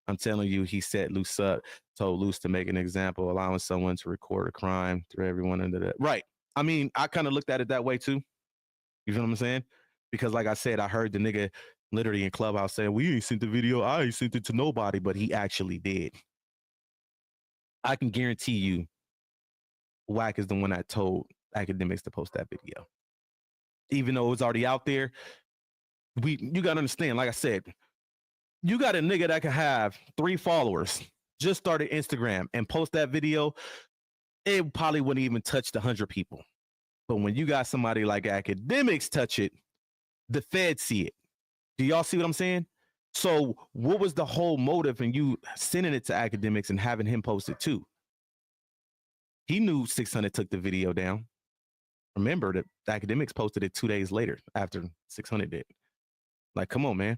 I'm telling you, he set Luce up, told Luce to make an example, allowing someone to record a crime, threw everyone into that. Right. I mean, I kind of looked at it that way too. You feel what I'm saying? Because like I said, I heard the nigga literally in Clubhouse saying, we ain't sent the video. I ain't sent it to nobody, but he actually did. I can guarantee you, WACK is the one that told academics to post that video. Even though it was already out there, you got to understand, like I said, you got a nigga that can have 3 followers, just started Instagram and post that video, it probably wouldn't even touch the 100 people. But when you got somebody like academics touch it, the feds see it. Do y'all see what I'm saying? So what was the whole motive in you sending it to academics and having him post it too? He knew 600 took the video down. Remember that the academics posted it 2 days later after 600 did. Like, come on, man.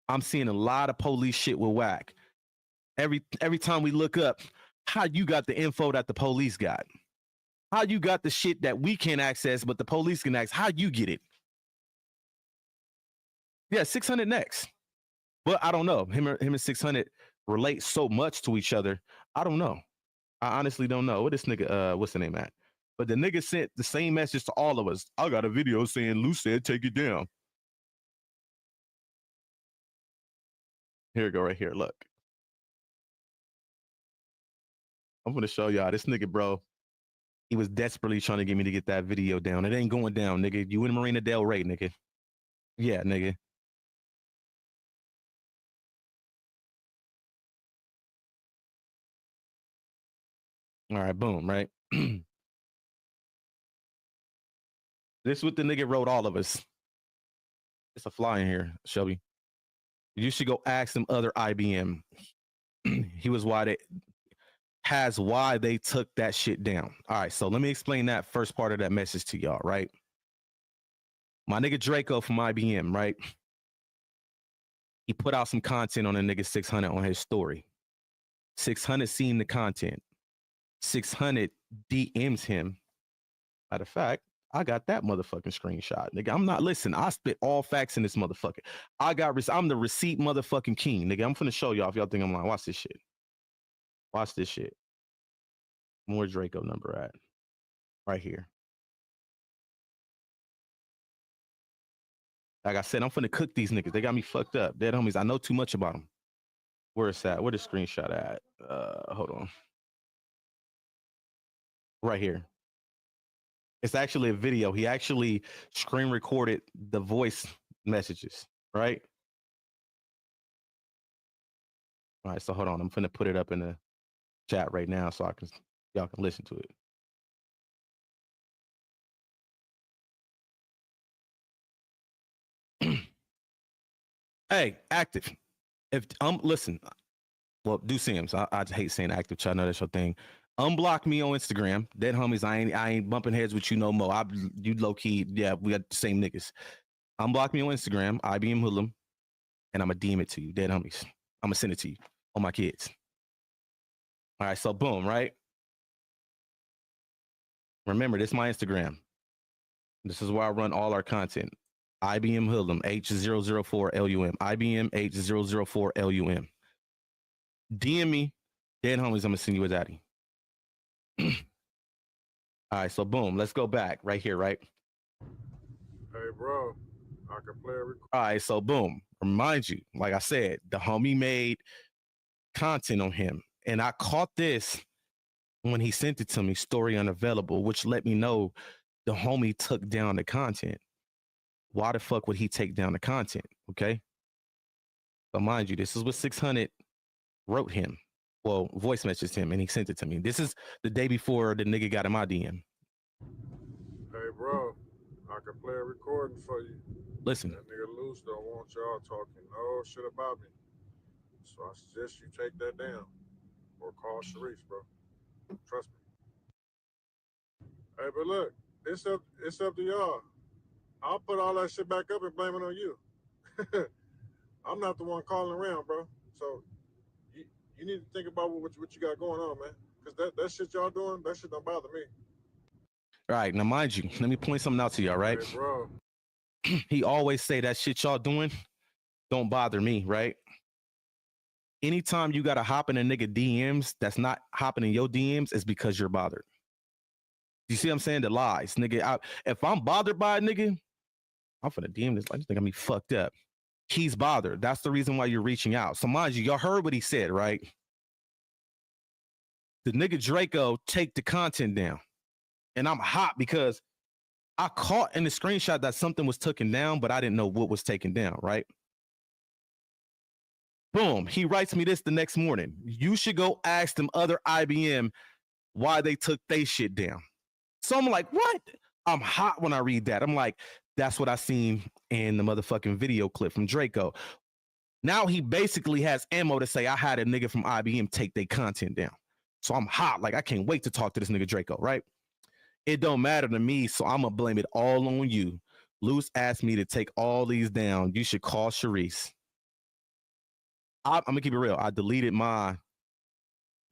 I'm seeing a lot of police shit with WACK. Every time we look up, how you got the info that the police got? How you got the shit that we can't access, but the police can access? How you get it? Yeah, 600 next. But I don't know. Him and 600 relate so much to each other. I don't know. I honestly don't know. What this nigga, what's the name at? But the nigga sent the same message to all of us. I got a video saying Luce said take it down. Here we go, right here. Look. I'm gonna show y'all this nigga, bro. He was desperately trying to get me to get that video down. It ain't going down, nigga. You in Marina Del Rey, nigga. Yeah, nigga. All right, boom, right? This is what the nigga wrote all of us. It's a fly in here, Shelby. You should go ask some other IBM. He was why they took that shit down. All right, so let me explain that first part of that message to y'all, right? My nigga Draco from IBM, right? He put out some content on a nigga 600 on his story. 600 seen the content. 600 DMs him. Matter of fact, I got that motherfucking screenshot. Nigga, I'm not, listen, I spit all facts in this motherfucker. I'm the receipt motherfucking king. Nigga, I'm finna show y'all if y'all think I'm lying. Watch this shit. Watch this shit. More Draco number at. Right here. Like I said, I'm finna cook these niggas. They got me fucked up. Dead homies. I know too much about them. Where is that? Where the screenshot at? Hold on. Right here. It's actually a video. He actually screen recorded the voice messages, right? All right, so hold on. I'm finna put it up in the chat right now so y'all can listen to it. Hey, active. If listen, well, do Sims. I hate saying active. I know that's your thing. Unblock me on Instagram. Dead homies, I ain't bumping heads with you no more. You low key, yeah, we got the same niggas. Unblock me on Instagram, IBM Hoodlum, and I'm gonna DM it to you. Dead homies. I'm gonna send it to you on my kids. All right, so boom, right? Remember, this is my Instagram. This is where I run all our content. IBM Hoodlum, H004LUM. IBM H004LUM. DM me, dead homies, I'm gonna send you a daddy. All right, so boom, let's go back right here, right? Hey, bro, I can play a record. All right, so boom, remind you, like I said, the homie made content on him, and I caught this when he sent it to me, story unavailable, which let me know the homie took down the content. Why the fuck would he take down the content? Okay. But mind you, this is what 600 wrote him. Well, voice messaged him and he sent it to me. This is the day before the nigga got in my DM. Hey, bro, I can play a recording for you. Listen. That nigga Luce don't want y'all talking no shit about me. So I suggest you take that down or call Sharice, bro. Trust me. Hey, but look, it's up to y'all. I'll put all that shit back up and blame it on you. I'm not the one calling around, bro. So you need to think about what you got going on, man. Because that shit y'all doing, that shit don't bother me. All right, now mind you, let me point something out to y'all, right? Hey, bro. He always say that shit y'all doing don't bother me, right? Anytime you gotta hop in a nigga DMs that's not hopping in your DMs is because you're bothered. You see what I'm saying? The lies, nigga. If I'm bothered by a nigga, I'm finna DM this. I just think I'm be fucked up. He's bothered. That's the reason why you're reaching out. So mind you, y'all heard what he said, right? The nigga Draco take the content down. And I'm hot because I caught in the screenshot that something was taken down, but I didn't know what was taken down, right? Boom. He writes me this the next morning. You should go ask them other IBM why they took they shit down. So I'm like, what? I'm hot when I read that. I'm like, that's what I seen in the motherfucking video clip from Draco. Now he basically has ammo to say I had a nigga from IBM take their content down. So I'm hot. Like, I can't wait to talk to this nigga Draco, right? It don't matter to me, so I'm going to blame it all on you. Luce asked me to take all these down. You should call Sharice. I'm going to keep it real. I deleted my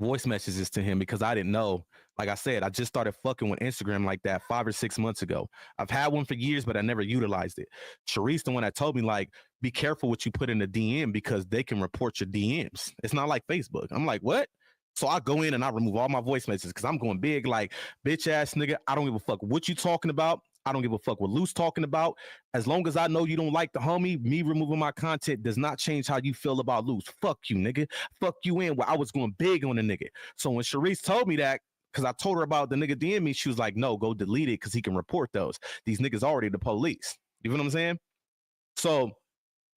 voice messages to him because I didn't know. Like I said, I just started fucking with Instagram like that 5 or 6 months ago. I've had one for years, but I never utilized it. Sharice, the one that told me, like, be careful what you put in the DM because they can report your DMs. It's not like Facebook. I'm like, what? So I go in and I remove all my voice messages because I'm going big like, bitch ass nigga, I don't give a fuck what you talking about. I don't give a fuck what Luce talking about. As long as I know you don't like the homie, me removing my content does not change how you feel about Luce. Fuck you, nigga. Fuck you in. Well, I was going big on the nigga. So when Sharice told me that, because I told her about the nigga DM me, she was like, no, go delete it because he can report those. These niggas already the police. You know what I'm saying? So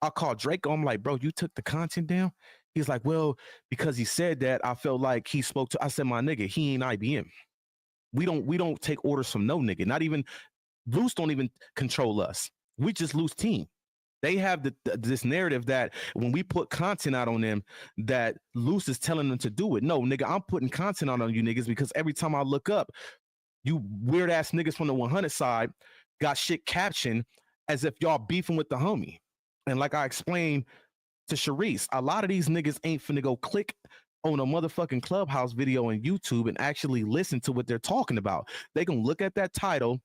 I called Draco. I'm like, bro, you took the content down? He's like, well, because he said that, I felt like he spoke to, I said, my nigga, he ain't IBM. We don't take orders from no nigga. Not even, Luce don't even control us. We just Luce team. They have this narrative that when we put content out on them, that Luce is telling them to do it. No, nigga, I'm putting content out on you niggas because every time I look up, you weird ass niggas from the 100 side got shit captioned as if y'all beefing with the homie. And like I explained to Sharice, a lot of these niggas ain't finna go click on a motherfucking Clubhouse video on YouTube and actually listen to what they're talking about. They gonna look at that title,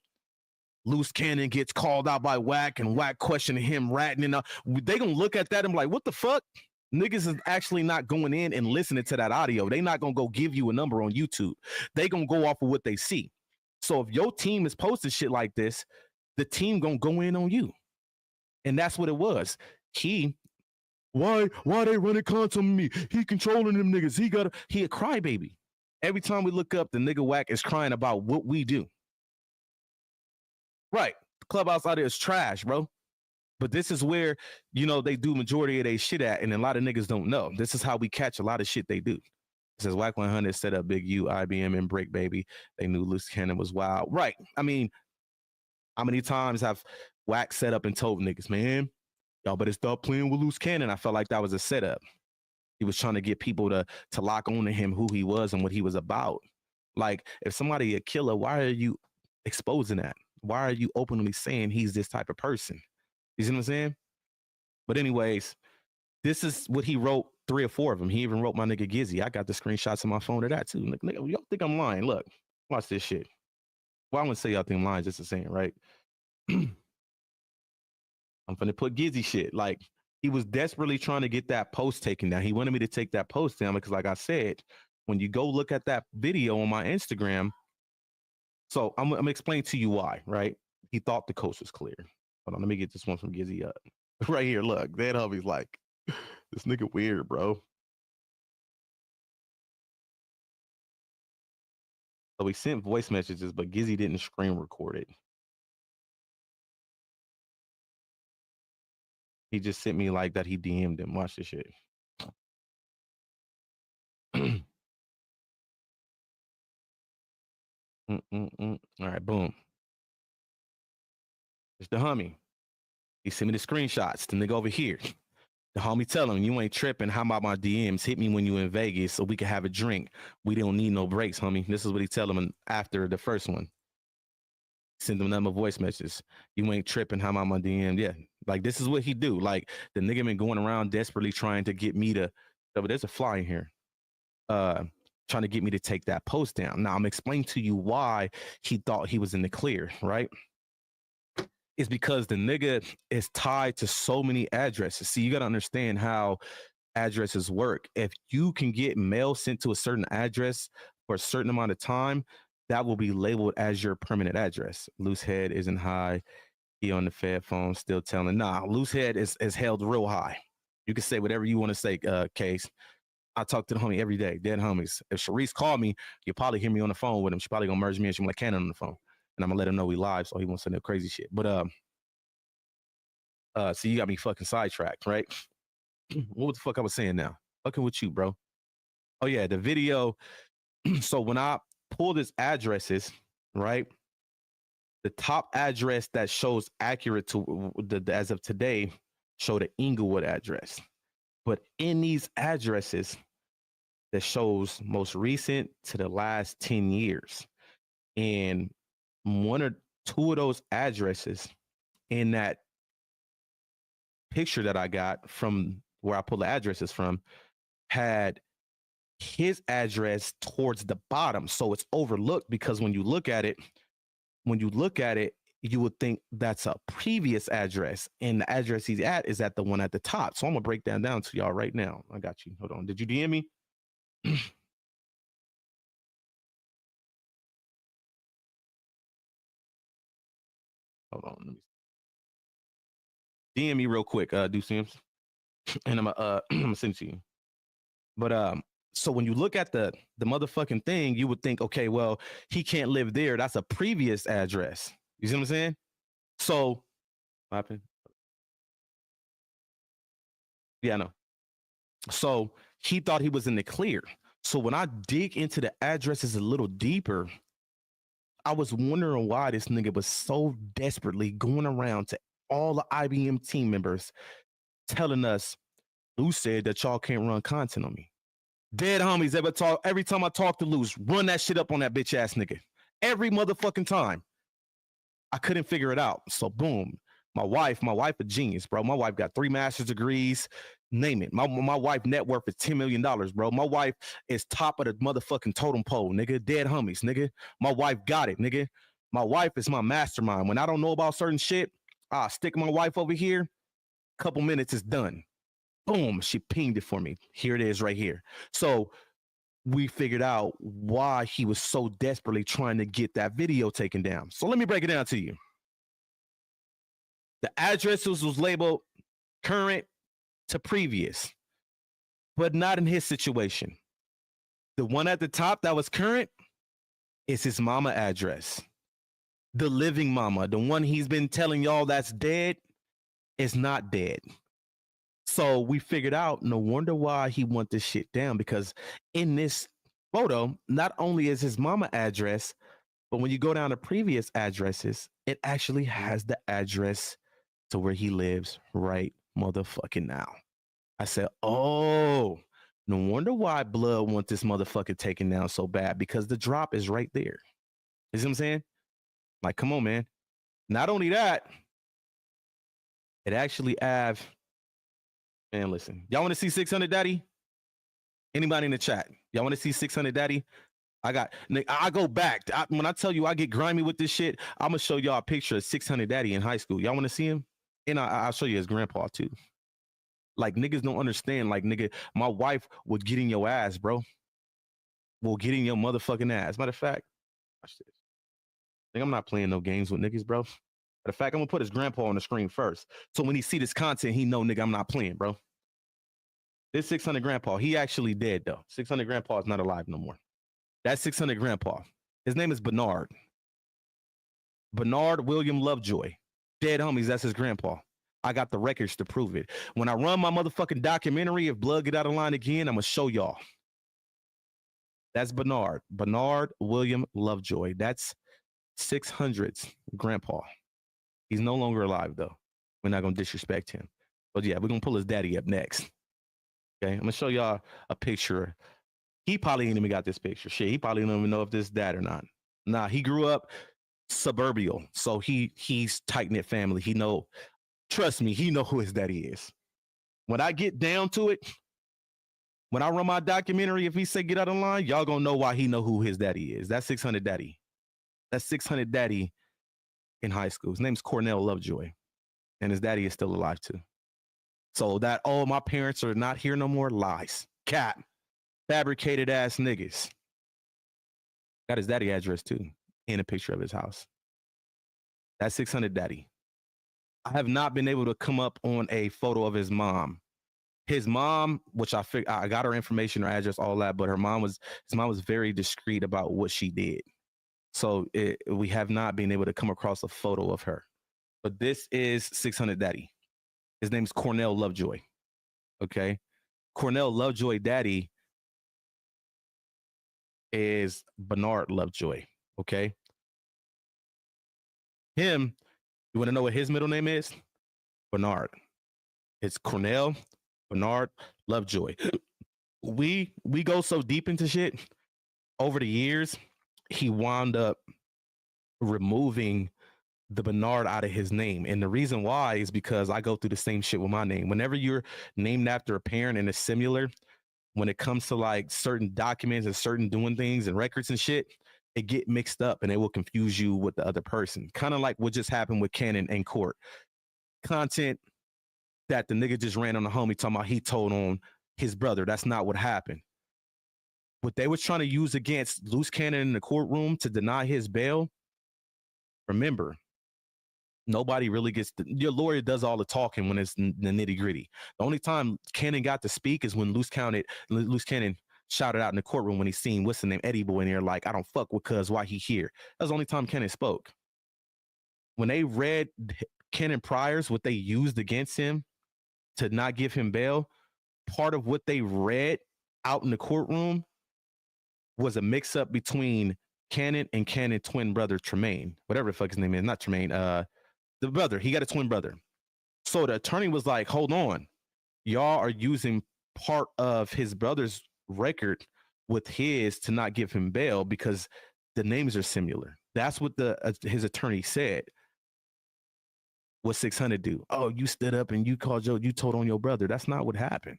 Luce Cannon gets called out by WACK and WACK questioning him, ratting. They gonna look at that and be like, what the fuck? Niggas is actually not going in and listening to that audio. They not gonna go give you a number on YouTube. They gonna go off of what they see. So if your team is posting shit like this, the team gonna go in on you. And that's what it was. Why they running content on me? He controlling them niggas. He a crybaby. Every time we look up, the nigga WACK is crying about what we do. Right. The Clubhouse out there is trash, bro. But this is where, they do majority of their shit at, and a lot of niggas don't know. This is how we catch a lot of shit they do. It says WACK100 set up Big U, IBM, and Brick Baby. They knew Luce Cannon was wild. Right. I mean, how many times have WACK set up and told niggas, man, y'all better stop playing with Luce Cannon? I felt like that was a setup. He was trying to get people to lock on to him, who he was and what he was about. Like, if somebody a killer, why are you exposing that? Why are you openly saying he's this type of person? You see what I'm saying? But anyways, this is what he wrote, 3 or 4 of them. He even wrote my nigga Gizzy. I got the screenshots on my phone of that too. Nigga, y'all think I'm lying? Look, watch this shit. Well, I wouldn't say y'all think I'm lying, just the same, right? I'm finna put Gizzy shit. Like, he was desperately trying to get that post taken down. He wanted me to take that post down because, like I said, when you go look at that video on my Instagram, so I'm gonna explain to you why, right? He thought the coast was clear. Hold on, let me get this one from Gizzy up. Right here, look. That hubby's like, this nigga weird, bro. So we sent voice messages, but Gizzy didn't screen record it. He just sent me like that he DM'd him. Watch this shit. All right, boom. It's the homie. He sent me the screenshots. The nigga over here. The homie tell him, you ain't tripping. How about my DMs? Hit me when you in Vegas so we can have a drink. We don't need no breaks, homie. This is what he tell him after the first one. Send them another voice messages. You ain't tripping. How about my DM? Yeah. Like, this is what he do. Like, the nigga been going around desperately trying to get me to, but there's a fly in here. Trying to get me to take that post down. Now, I'm explaining to you why he thought he was in the clear, right? It's because the nigga is tied to so many addresses. See, you got to understand how addresses work. If you can get mail sent to a certain address for a certain amount of time, that will be labeled as your permanent address. Loose head isn't high. He on the Fed phone still telling, nah, loose head is held real high. You can say whatever you want to say, Case. I talk to the homie every day, dead homies. If Sharice called me, you'll probably hear me on the phone with him. She probably gonna merge me and she like Cannon on the phone. And I'm gonna let him know we live so he won't send no crazy shit. But so you got me fucking sidetracked, right? What the fuck I was saying now? Fucking with you, bro. Oh yeah, the video. So when I pull this addresses, right? The top address that shows accurate to as of today show the Inglewood address. But in these addresses that shows most recent to the last 10 years. And one or two of those addresses in that picture that I got from where I pulled the addresses from had his address towards the bottom. So it's overlooked because when you look at it, you would think that's a previous address, and the address he's at is at the one at the top. So I'm gonna break that down to y'all right now. I got you. Hold on. Did you DM me? Hold on. Let me DM me real quick, do Sims, and I'm gonna send it to you. But so when you look at the motherfucking thing, you would think, okay, well, he can't live there. That's a previous address. You see what I'm saying? So, what happened? Yeah, I know. So he thought he was in the clear. So when I dig into the addresses a little deeper, I was wondering why this nigga was so desperately going around to all the IBM team members telling us, Luce said that y'all can't run content on me. Dead homies ever talk, every time I talk to Luce, run that shit up on that bitch ass nigga. Every motherfucking time. I couldn't figure it out. So boom, my wife a genius, bro. My wife got 3 master's degrees, name it. My wife net worth is $10 million, bro. My wife is top of the motherfucking totem pole, nigga. Dead homies, nigga. My wife got it, nigga. My wife is my mastermind. When I don't know about certain shit, I stick my wife over here. Couple minutes is done. Boom, she pinged it for me. Here it is right here. So we figured out why he was so desperately trying to get that video taken down. So let me break it down to you. The addresses was labeled current to previous, but not in his situation. The one at the top that was current is his mama address. The living mama, the one he's been telling y'all that's dead, is not dead. So we figured out, no wonder why he want this shit down, because in this photo, not only is his mama address, but when you go down to previous addresses, it actually has the address to where he lives right motherfucking now. I said, oh, no wonder why Blood want this motherfucker taken down so bad, because the drop is right there. You see what I'm saying? Like, come on, man. Not only that, it actually have, man, listen, y'all want to see 600 Daddy? Anybody in the chat? Y'all want to see 600 Daddy? I go back. When I tell you I get grimy with this shit, I'm going to show y'all a picture of 600 Daddy in high school. Y'all want to see him? And I'll show you his grandpa too. Like, niggas don't understand. Like, nigga, my wife would get in your ass, bro. Will get in your motherfucking ass. Matter of fact, watch this. I think I'm not playing no games with niggas, bro. Matter of fact, I'm gonna put his grandpa on the screen first. So when he see this content, he know, nigga, I'm not playing, bro. This 600 grandpa, he actually dead though. 600 grandpa is not alive no more. That's 600 grandpa. His name is Bernard. Bernard William Lovejoy. Dead homies, that's his grandpa. I got the records to prove it. When I run my motherfucking documentary, if blood get out of line again, I'm going to show y'all. That's Bernard. Bernard William Lovejoy. That's 600's grandpa. He's no longer alive, though. We're not going to disrespect him. But yeah, we're going to pull his daddy up next. Okay, I'm going to show y'all a picture. He probably ain't even got this picture. Shit, he probably don't even know if this is dad or not. Nah, he grew up suburbial. So he's tight-knit family. He know, trust me, he know who his daddy is. When I get down to it, when I run my documentary, if he say get out of line, y'all gonna know why he know who his daddy is. That's 600 daddy. That's 600 daddy in high school. His name's Cornell Lovejoy. And his daddy is still alive too. So that, oh, my parents are not here no more, lies. Cap. Fabricated ass niggas. Got his daddy address too, in a picture of his house. That's 600 daddy. I have not been able to come up on a photo of his mom. His mom, which I got her information, her address, all that, but his mom was very discreet about what she did. So we have not been able to come across a photo of her. But this is 600 daddy. His name is Cornell Lovejoy. Okay. Cornell Lovejoy daddy is Bernard Lovejoy. Okay. Him, you want to know what his middle name is? Bernard. It's Cornell Bernard Lovejoy. We go so deep into shit. Over the years, he wound up removing the Bernard out of his name. And the reason why is because I go through the same shit with my name. Whenever you're named after a parent and it's similar, when it comes to like certain documents and certain doing things and records and shit, it get mixed up and it will confuse you with the other person. Kind of like what just happened with Cannon in court. Content that the nigga just ran on the homie talking about he told on his brother. That's not what happened. What they was trying to use against Luce Cannon in the courtroom to deny his bail, remember, nobody really gets your lawyer does all the talking when it's the nitty gritty. The only time Cannon got to speak is when Luce Cannon shouted out in the courtroom when he seen what's the name Eddie Boy in there like, I don't fuck with cuz why he here. That's the only time Cannon spoke. When they read Cannon priors, what they used against him to not give him bail, part of what they read out in the courtroom was a mix-up between Cannon and Cannon twin brother Tremaine, whatever the fuck his name is, not Tremaine, the brother. He got a twin brother. So the attorney was like, hold on, y'all are using part of his brother's record with his to not give him bail because the names are similar. That's what his attorney said. What 600 do? Oh, you stood up and you told on your brother. That's not what happened.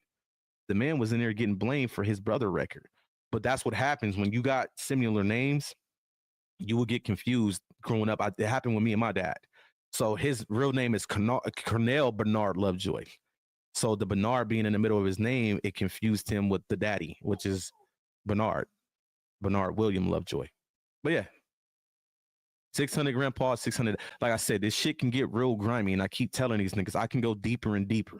The man was in there getting blamed for his brother record. But that's what happens when you got similar names. You will get confused growing up. It happened with me and my dad. So his real name is Cornell Bernard Lovejoy. So the Bernard being in the middle of his name, it confused him with the daddy, which is Bernard William Lovejoy. But yeah, 600 grandpa, 600. Like I said, this shit can get real grimy. And I keep telling these niggas, I can go deeper and deeper.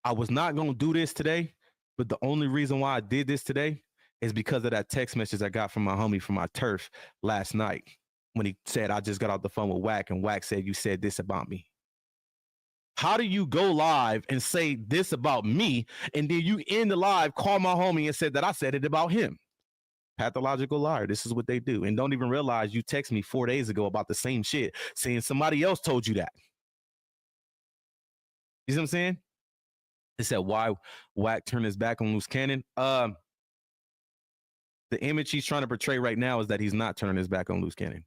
I was not going to do this today, but the only reason why I did this today is because of that text message I got from my homie from my turf last night when he said, I just got off the phone with WACK and WACK said, you said this about me. How do you go live and say this about me and then you end the live, call my homie and said that I said it about him? Pathological liar. This is what they do. And don't even realize you text me 4 days ago about the same shit saying somebody else told you that. You see what I'm saying? They said, why WACK turned his back on Luce Cannon? The image he's trying to portray right now is that he's not turning his back on Luce Cannon.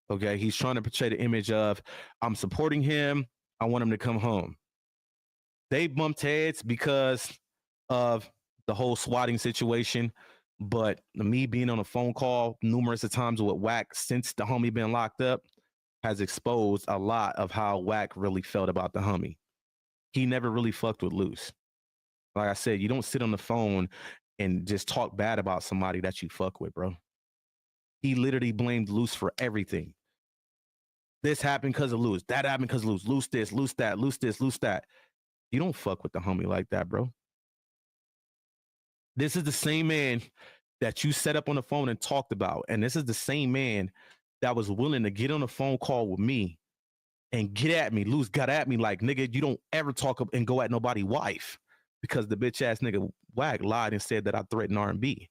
Okay, he's trying to portray the image of, I'm supporting him. I want him to come home. They bumped heads because of the whole swatting situation. But me being on a phone call numerous of times with WACK since the homie been locked up has exposed a lot of how WACK really felt about the homie. He never really fucked with Luce. Like I said, you don't sit on the phone and just talk bad about somebody that you fuck with, bro. He literally blamed Luce for everything. This happened because of Luce. That happened because of Luce. Luce this, Luce that, Luce this, Luce that. You don't fuck with the homie like that, bro. This is the same man that you set up on the phone and talked about. And this is the same man that was willing to get on a phone call with me and get at me. Luce got at me like, nigga, you don't ever talk up and go at nobody's wife, because the bitch ass nigga WACK lied and said that I threatened R&B.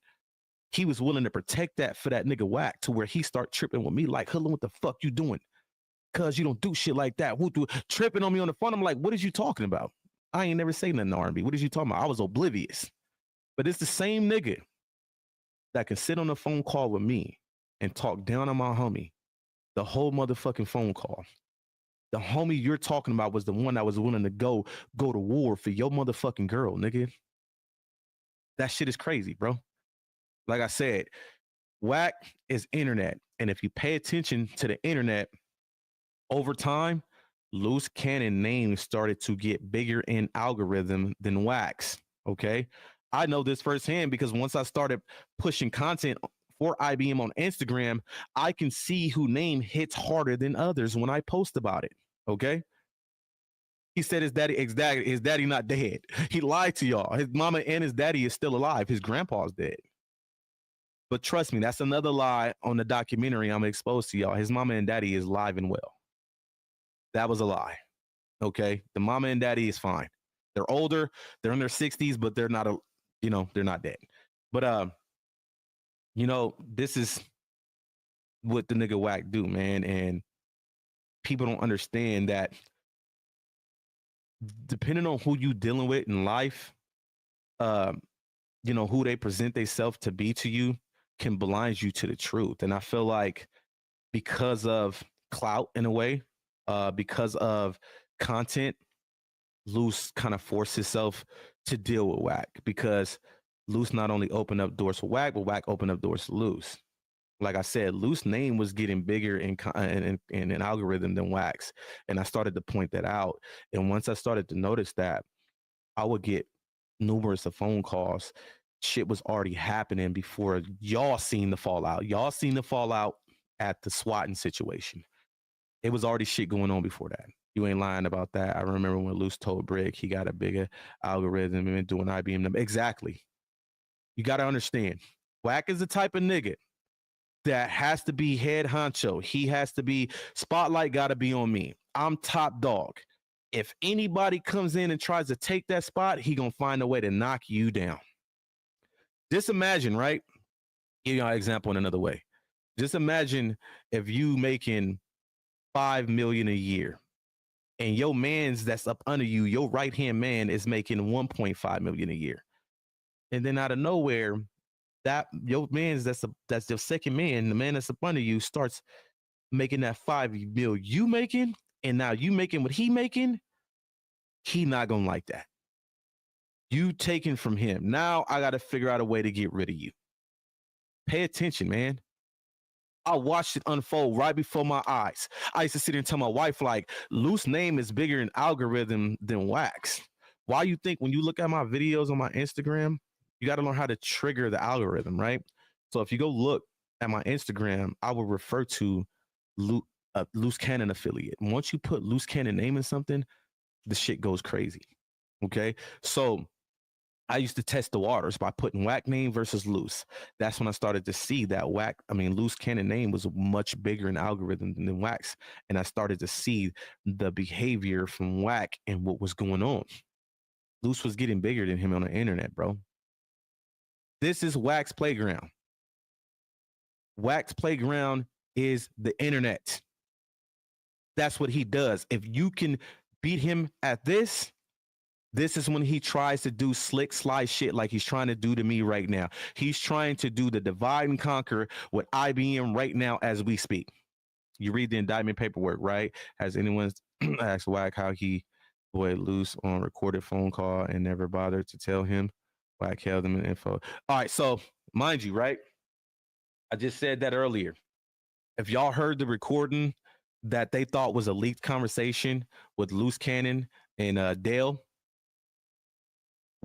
He was willing to protect that for that nigga WACK, to where he start tripping with me like, Hoodlum, what the fuck you doing? Cause you don't do shit like that. Tripping on me on the phone. I'm like, what is you talking about? I ain't never say nothing to R&B. What is you talking about? I was oblivious. But it's the same nigga that can sit on a phone call with me and talk down on my homie the whole motherfucking phone call. The homie you're talking about was the one that was willing to go to war for your motherfucking girl, nigga. That shit is crazy, bro. Like I said, WACK is internet. And if you pay attention to the internet, over time, Luce Cannon name started to get bigger in algorithm than WACK's. Okay. I know this firsthand because once I started pushing content for IBM on Instagram, I can see who name hits harder than others when I post about it. Okay. He said his daddy not dead. He lied to y'all. His mama and his daddy is still alive. His grandpa's dead. But trust me, that's another lie on the documentary I'm exposed to y'all. His mama and daddy is alive and well. That was a lie. Okay. The mama and daddy is fine. They're older. They're in their 60s, but they're not, they're not dead. But, this is what the nigga WACK do, man. And people don't understand that depending on who you dealing with in life, who they present themselves to be to you can blind you to the truth. And I feel like because of clout in a way, because of content, Luce kind of forced himself to deal with WACK, because Luce not only opened up doors for WACK, but WACK opened up doors to Luce. Like I said, Luce's name was getting bigger in an algorithm than WACK's. And I started to point that out. And once I started to notice that, I would get numerous of phone calls. Shit was already happening before y'all seen the fallout. Y'all seen the fallout at the swatting situation. It was already shit going on before that. You ain't lying about that. I remember when Luce told Brick he got a bigger algorithm and doing IBM number. Exactly. You got to understand, WACK is the type of nigga that has to be head honcho. He has to be, spotlight got to be on me. I'm top dog. If anybody comes in and tries to take that spot, he gonna find a way to knock you down. Just imagine, right? Give you an example in another way. Just imagine if you making $5 million a year, and your man's that's up under you, your right-hand man is making $1.5 million a year. And then out of nowhere, that your man's that's your second man, the man that's up under you, starts making that $5 million you making, and now you making what he making. He not gonna like that. You taken from him. Now I got to figure out a way to get rid of you. Pay attention, man. I watched it unfold right before my eyes. I used to sit here and tell my wife, like, Luce's name is bigger in algorithm than WACK's. Why you think when you look at my videos on my Instagram, you got to learn how to trigger the algorithm, right? So if you go look at my Instagram, I will refer to Luce Cannon affiliate. And once you put Luce Cannon name in something, the shit goes crazy. Okay. So I used to test the waters by putting WACK name versus Luce. That's when I started to see that Luce Cannon name was much bigger in algorithm than WACK's. And I started to see the behavior from WACK and what was going on. Luce was getting bigger than him on the internet, bro. This is WACK's playground. WACK's playground is the internet. That's what he does. If you can beat him at this is when he tries to do slick, sly shit like he's trying to do to me right now. He's trying to do the divide and conquer with IBM right now as we speak. You read the indictment paperwork, right? Has anyone asked WACK how he avoided Luce on recorded phone call and never bothered to tell him? WACK held him in info. All right, so mind you, right? I just said that earlier. If y'all heard the recording that they thought was a leaked conversation with Luce Cannon and Dale,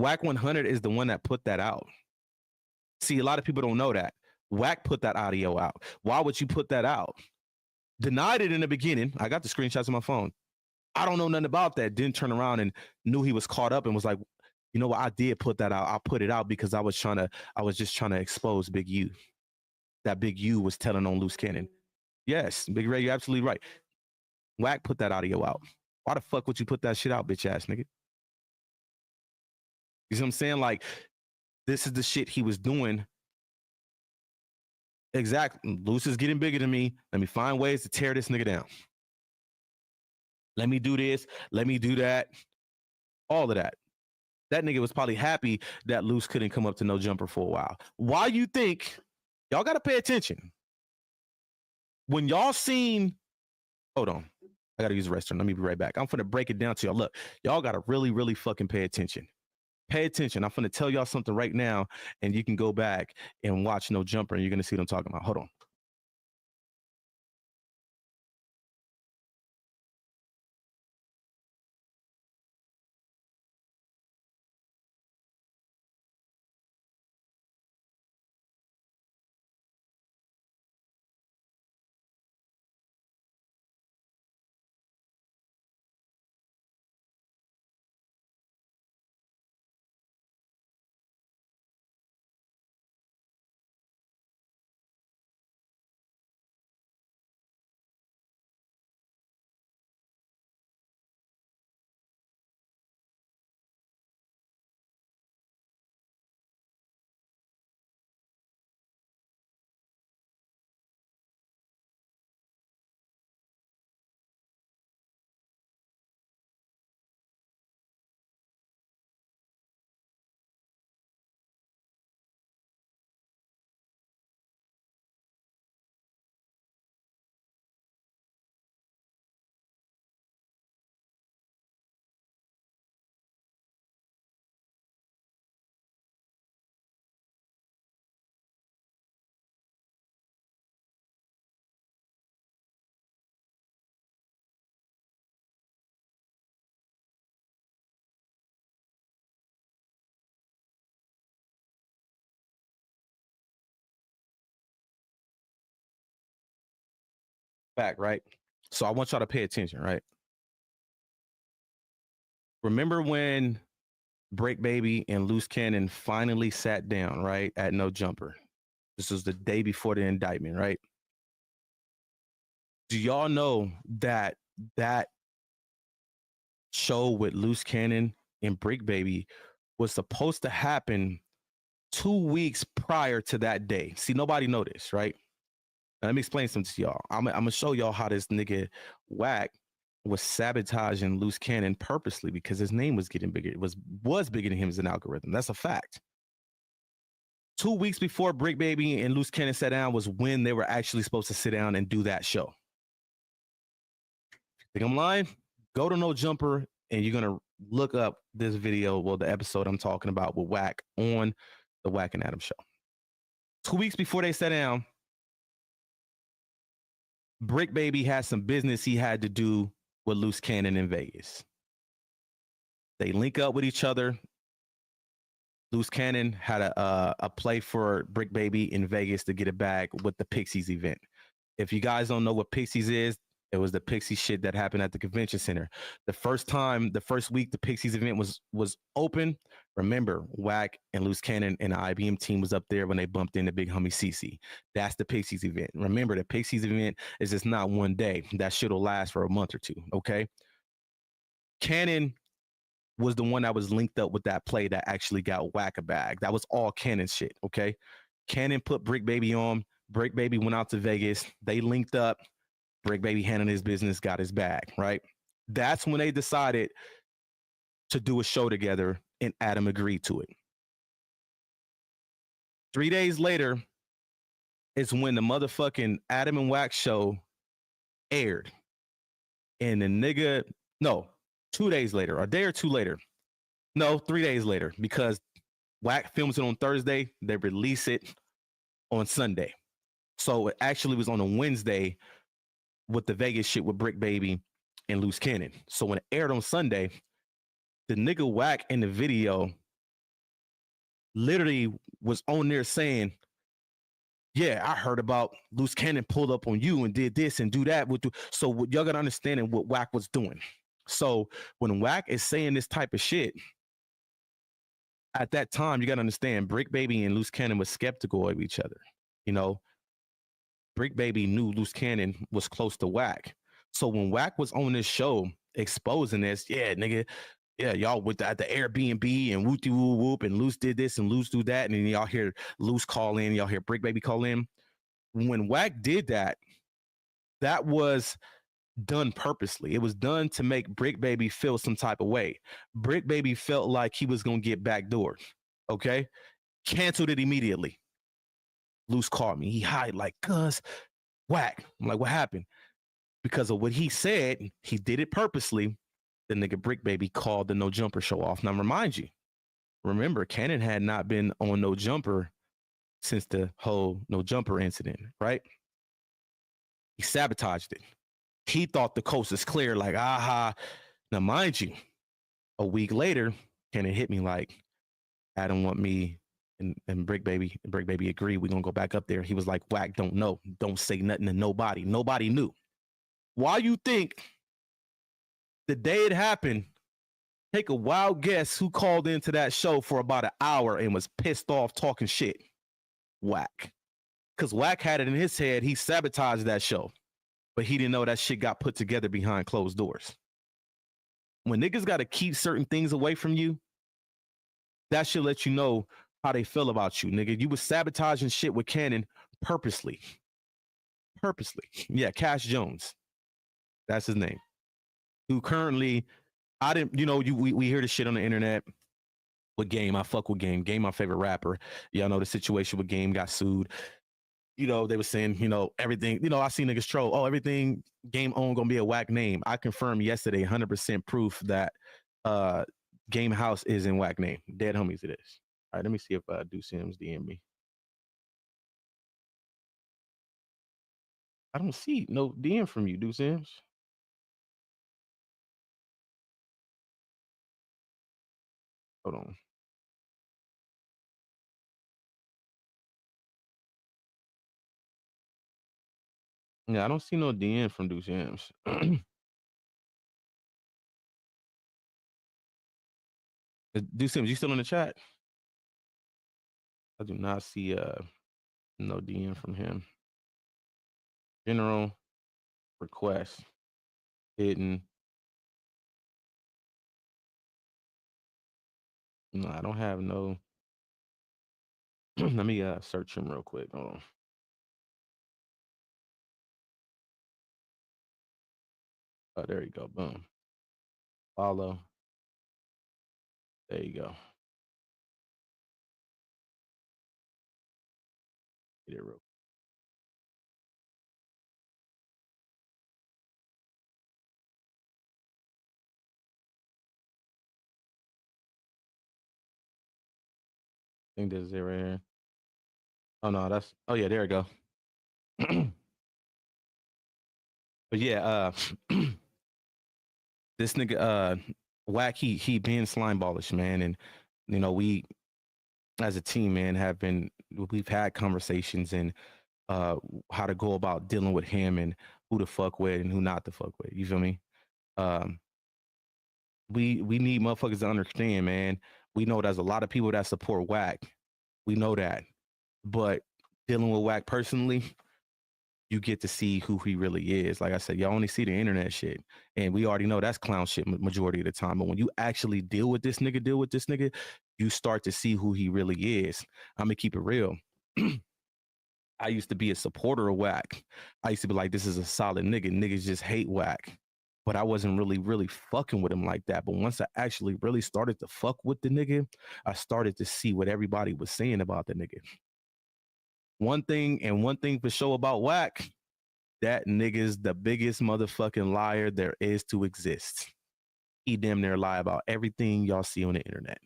WACK100 is the one that put that out. See, a lot of people don't know that. WACK put that audio out. Why would you put that out? Denied it in the beginning. I got the screenshots on my phone. I don't know nothing about that. Didn't turn around and knew he was caught up and was like, You know what? I did put that out. I put it out because I was just trying to expose Big U. That Big U was telling on Luce Cannon. Yes, Big Ray, you're absolutely right. WACK put that audio out. Why the fuck would you put that shit out, bitch ass nigga? You see what I'm saying? Like, this is the shit he was doing. Exactly. Luce is getting bigger than me. Let me find ways to tear this nigga down. Let me do this. Let me do that. All of that. That nigga was probably happy that Luce couldn't come up to No Jumper for a while. Why you think, y'all got to pay attention. When y'all seen, hold on. I got to use the restroom. Let me be right back. I'm finna break it down to y'all. Look, y'all got to really, really fucking pay attention. Pay attention. I'm finna tell y'all something right now, and you can go back and watch No Jumper, and you're gonna see what I'm talking about. Hold on. Back, right? So I want y'all to pay attention, right? Remember when Break Baby and Luce Cannon finally sat down, right, at No Jumper? This was the day before the indictment, right? Do y'all know that that show with Luce Cannon and Break Baby was supposed to happen 2 weeks prior to that day? See, nobody know this, right? Now, let me explain something to y'all. I'm gonna show y'all how this nigga WACK was sabotaging Luce Cannon purposely because his name was getting bigger. It was bigger than him as an algorithm. That's a fact. 2 weeks before Brick Baby and Luce Cannon sat down was when they were actually supposed to sit down and do that show. Think I'm lying? Go to No Jumper and you're gonna look up this video, well, the episode I'm talking about with WACK on the WACK and Adam show. 2 weeks before they sat down, Brick Baby had some business he had to do with Luce Cannon in Vegas. They link up with each other. Luce Cannon had a play for Brick Baby in Vegas to get it back with the Pixies event. If you guys don't know what Pixies is, it was the Pixie shit that happened at the convention center. The first week the Pixies event was open, remember, WACK and Luce Cannon and the IBM team was up there when they bumped into Big Homie CC. That's the Pixies event. Remember, the Pixies event is just not one day. That shit will last for a month or two, okay? Cannon was the one that was linked up with that play that actually got WACK a bag. That was all Cannon shit, okay? Cannon put Brick Baby on. Brick Baby went out to Vegas. They linked up. Brick Baby handled his business, got his bag, right? That's when they decided to do a show together, and Adam agreed to it. 3 days later is when the motherfucking Adam and WACK show aired. And the nigga, no, 2 days later, a day or two later. No, 3 days later, because WACK films it on Thursday, they release it on Sunday. So it actually was on a Wednesday with the Vegas shit with Brick Baby and Luce Cannon. So when it aired on Sunday, the nigga WACK in the video literally was on there saying, yeah, I heard about Luce Cannon pulled up on you and did this and do that. So y'all gotta understand what WACK was doing. So when WACK is saying this type of shit, at that time, you got to understand, Brick Baby and Luce Cannon was skeptical of each other. You know, Brick Baby knew Luce Cannon was close to WACK. So when WACK was on this show exposing this, yeah, nigga, yeah, y'all with at the Airbnb and whoopty woo whoop, and Luce did this and Luce do that, and then y'all hear Luce call in, y'all hear Brick Baby call in. When WACK did that, that was done purposely. It was done to make Brick Baby feel some type of way. Brick Baby felt like he was gonna get backdoored. Okay, canceled it immediately. Luce called me. He hide like, cuz WACK. I'm like, what happened? Because of what he said, he did it purposely. The nigga Brick Baby called the No Jumper show off. Now, remind you, remember, Cannon had not been on No Jumper since the whole No Jumper incident, right? He sabotaged it. He thought the coast is clear, like, aha. Now, mind you, a week later, Cannon hit me like, Adam want me and Brick Baby agreed. We're gonna go back up there. He was like, WACK don't know. Don't say nothing to nobody. Nobody knew. Why you think the day it happened, take a wild guess who called into that show for about an hour and was pissed off talking shit? WACK. Because WACK had it in his head, he sabotaged that show. But he didn't know that shit got put together behind closed doors. When niggas got to keep certain things away from you, that should let you know how they feel about you, nigga. You was sabotaging shit with Cannon purposely. Purposely. Yeah, Cash Jones. That's his name. Who currently, I didn't, you know, we hear the shit on the internet with Game. I fuck with Game. Game, my favorite rapper. Y'all know the situation with Game, got sued. You know, they were saying, you know, everything, you know, I see niggas troll. Oh, everything Game own gonna be a WACK name. I confirmed yesterday, 100% proof that Game House is in WACK name. Dead homies it is. All right, let me see if Do Sims DM me. I don't see no DM from you, Do Sims. Hold on. Yeah, I don't see no DM from Do Sims. Do Sims, you still in the chat? I do not see no DM from him. General request hidden. No, I don't have no. Let me search him real quick. Hold on. Oh, there you go. Boom. Follow. There you go. Get it real. I think this is it right here. Oh no, that's. Oh yeah, there you go. But yeah, this nigga WACK, he being slime ballish, man, and you know we as a team, man, we've had conversations and how to go about dealing with him and who to fuck with and who not to fuck with. You feel me? We need motherfuckers to understand, man. We know there's a lot of people that support WACK. We know that, but dealing with WACK personally, you get to see who he really is. Like I said, y'all only see the internet shit, and we already know that's clown shit majority of the time. But when you actually deal with this nigga, you start to see who he really is. I'm gonna keep it real. I used to be a supporter of WACK. I used to be like, this is a solid nigga. Niggas just hate WACK. But I wasn't really fucking with him like that. But once I actually really started to fuck with the nigga, I started to see what everybody was saying about the nigga. One thing for sure about WACK, that nigga's the biggest motherfucking liar there is to exist. He damn near lie about everything y'all see on the internet.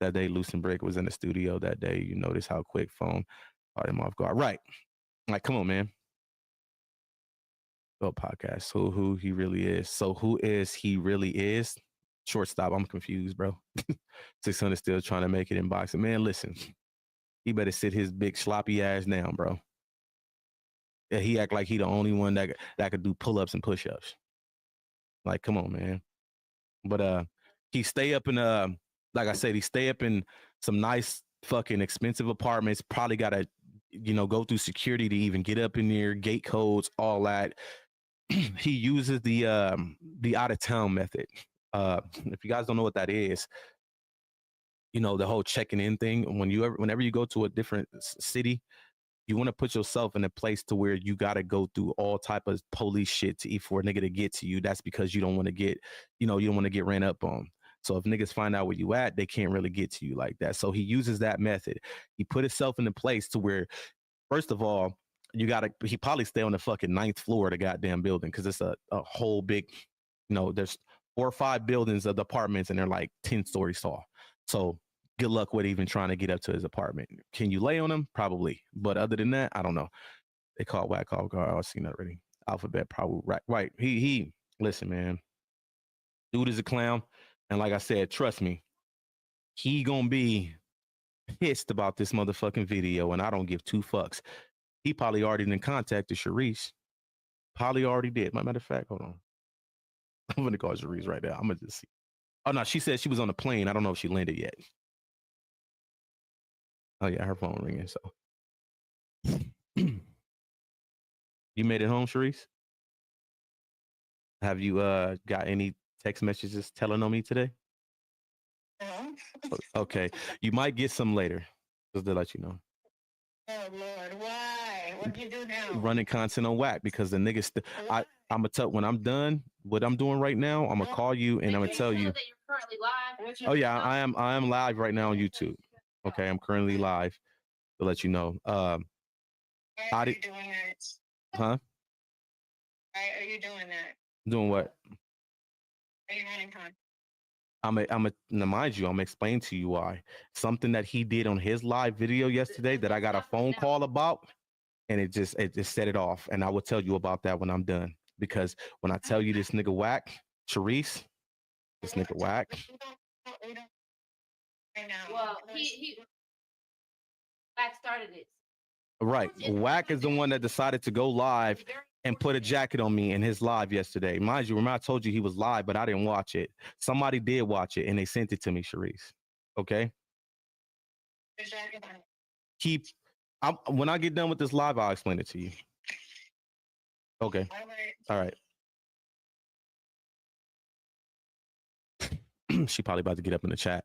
That day, Luce and Brick was in the studio that day. You notice how quick phone caught him off guard. Right. Like, come on, man. Go podcast. So who he really is. So who is he really is? Shortstop. I'm confused, bro. 600 still trying to make it in boxing. Man, listen. He better sit his big sloppy ass down, bro. Yeah, he act like he the only one that could do pull-ups and push-ups. Like, come on, man. But he stay up in like I said, he stay up in some nice fucking expensive apartments. Probably got to, go through security to even get up in there, gate codes, all that. He uses the out of town method. If you guys don't know what that is, the whole checking in thing. Whenever you go to a different city, you want to put yourself in a place to where you got to go through all type of police shit for a nigga to get to you. That's because you don't want to get, you don't want to get ran up on. So if niggas find out where you at, they can't really get to you like that. So he uses that method. He put himself in a place to where, first of all, he probably stay on the fucking 9th floor of the goddamn building, because it's a whole big, there's 4 or 5 buildings of the apartments and they're like 10 stories tall. So good luck with even trying to get up to his apartment. Can you lay on him? Probably. But other than that, I don't know. They call it WACK off guard. I've seen that already. Alphabet, probably. Right. He listen, man. Dude is a clown. And like I said, trust me, he gonna be pissed about this motherfucking video, and I don't give 2 fucks. He probably already done contacted Sharice. Probably already did. Matter of fact, hold on. I'm gonna call Sharice right now. I'm gonna just see. Oh no, she said she was on a plane. I don't know if she landed yet. Oh yeah, her phone ringing. So you made it home, Sharice? Have you got any text messages telling on me today? No. Okay, you might get some later. Just to let you know. Oh Lord, why? What do you do now? Running content on WACK, because the niggas. I'm gonna tell when I'm done. What I'm doing right now, I'm gonna call you and I'm gonna tell you. That you're currently live. Oh yeah, I am live right now on YouTube. Okay, I'm currently live to let you know. Why are you doing that? Huh? Why are you doing that? Doing what? Are you running content? Now mind you, I'm explaining to you why. Something that he did on his live video yesterday that I got a phone call about, and it just set it off. And I will tell you about that when I'm done. Because when I tell you this nigga WACK, Sharice, this nigga WACK. Well, he WACK started it. Right. WACK is the one that decided to go live and put a jacket on me in his live yesterday. Mind you, remember I told you he was live, but I didn't watch it. Somebody did watch it and they sent it to me, Sharice. Okay? When I get done with this live, I'll explain it to you. Okay. All right. She probably about to get up in the chat.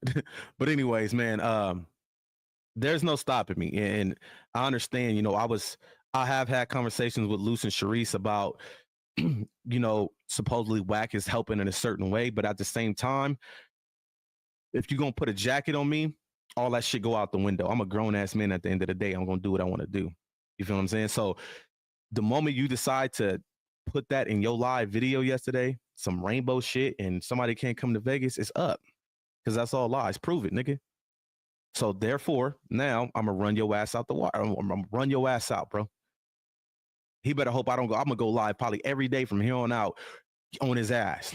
But anyways, man, there's no stopping me. And I understand, I have had conversations with Luce and Sharice about, supposedly WACK is helping in a certain way. But at the same time, if you're going to put a jacket on me, all that shit go out the window. I'm a grown ass man at the end of the day. I'm going to do what I want to do. You feel what I'm saying? So the moment you decide to put that in your live video yesterday, some rainbow shit, and somebody can't come to Vegas, it's up. Because that's all lies. Prove it, nigga. So therefore, now I'm gonna run your ass out the water. I'm gonna run your ass out, bro. He better hope I don't go. I'm gonna go live probably every day from here on out on his ass.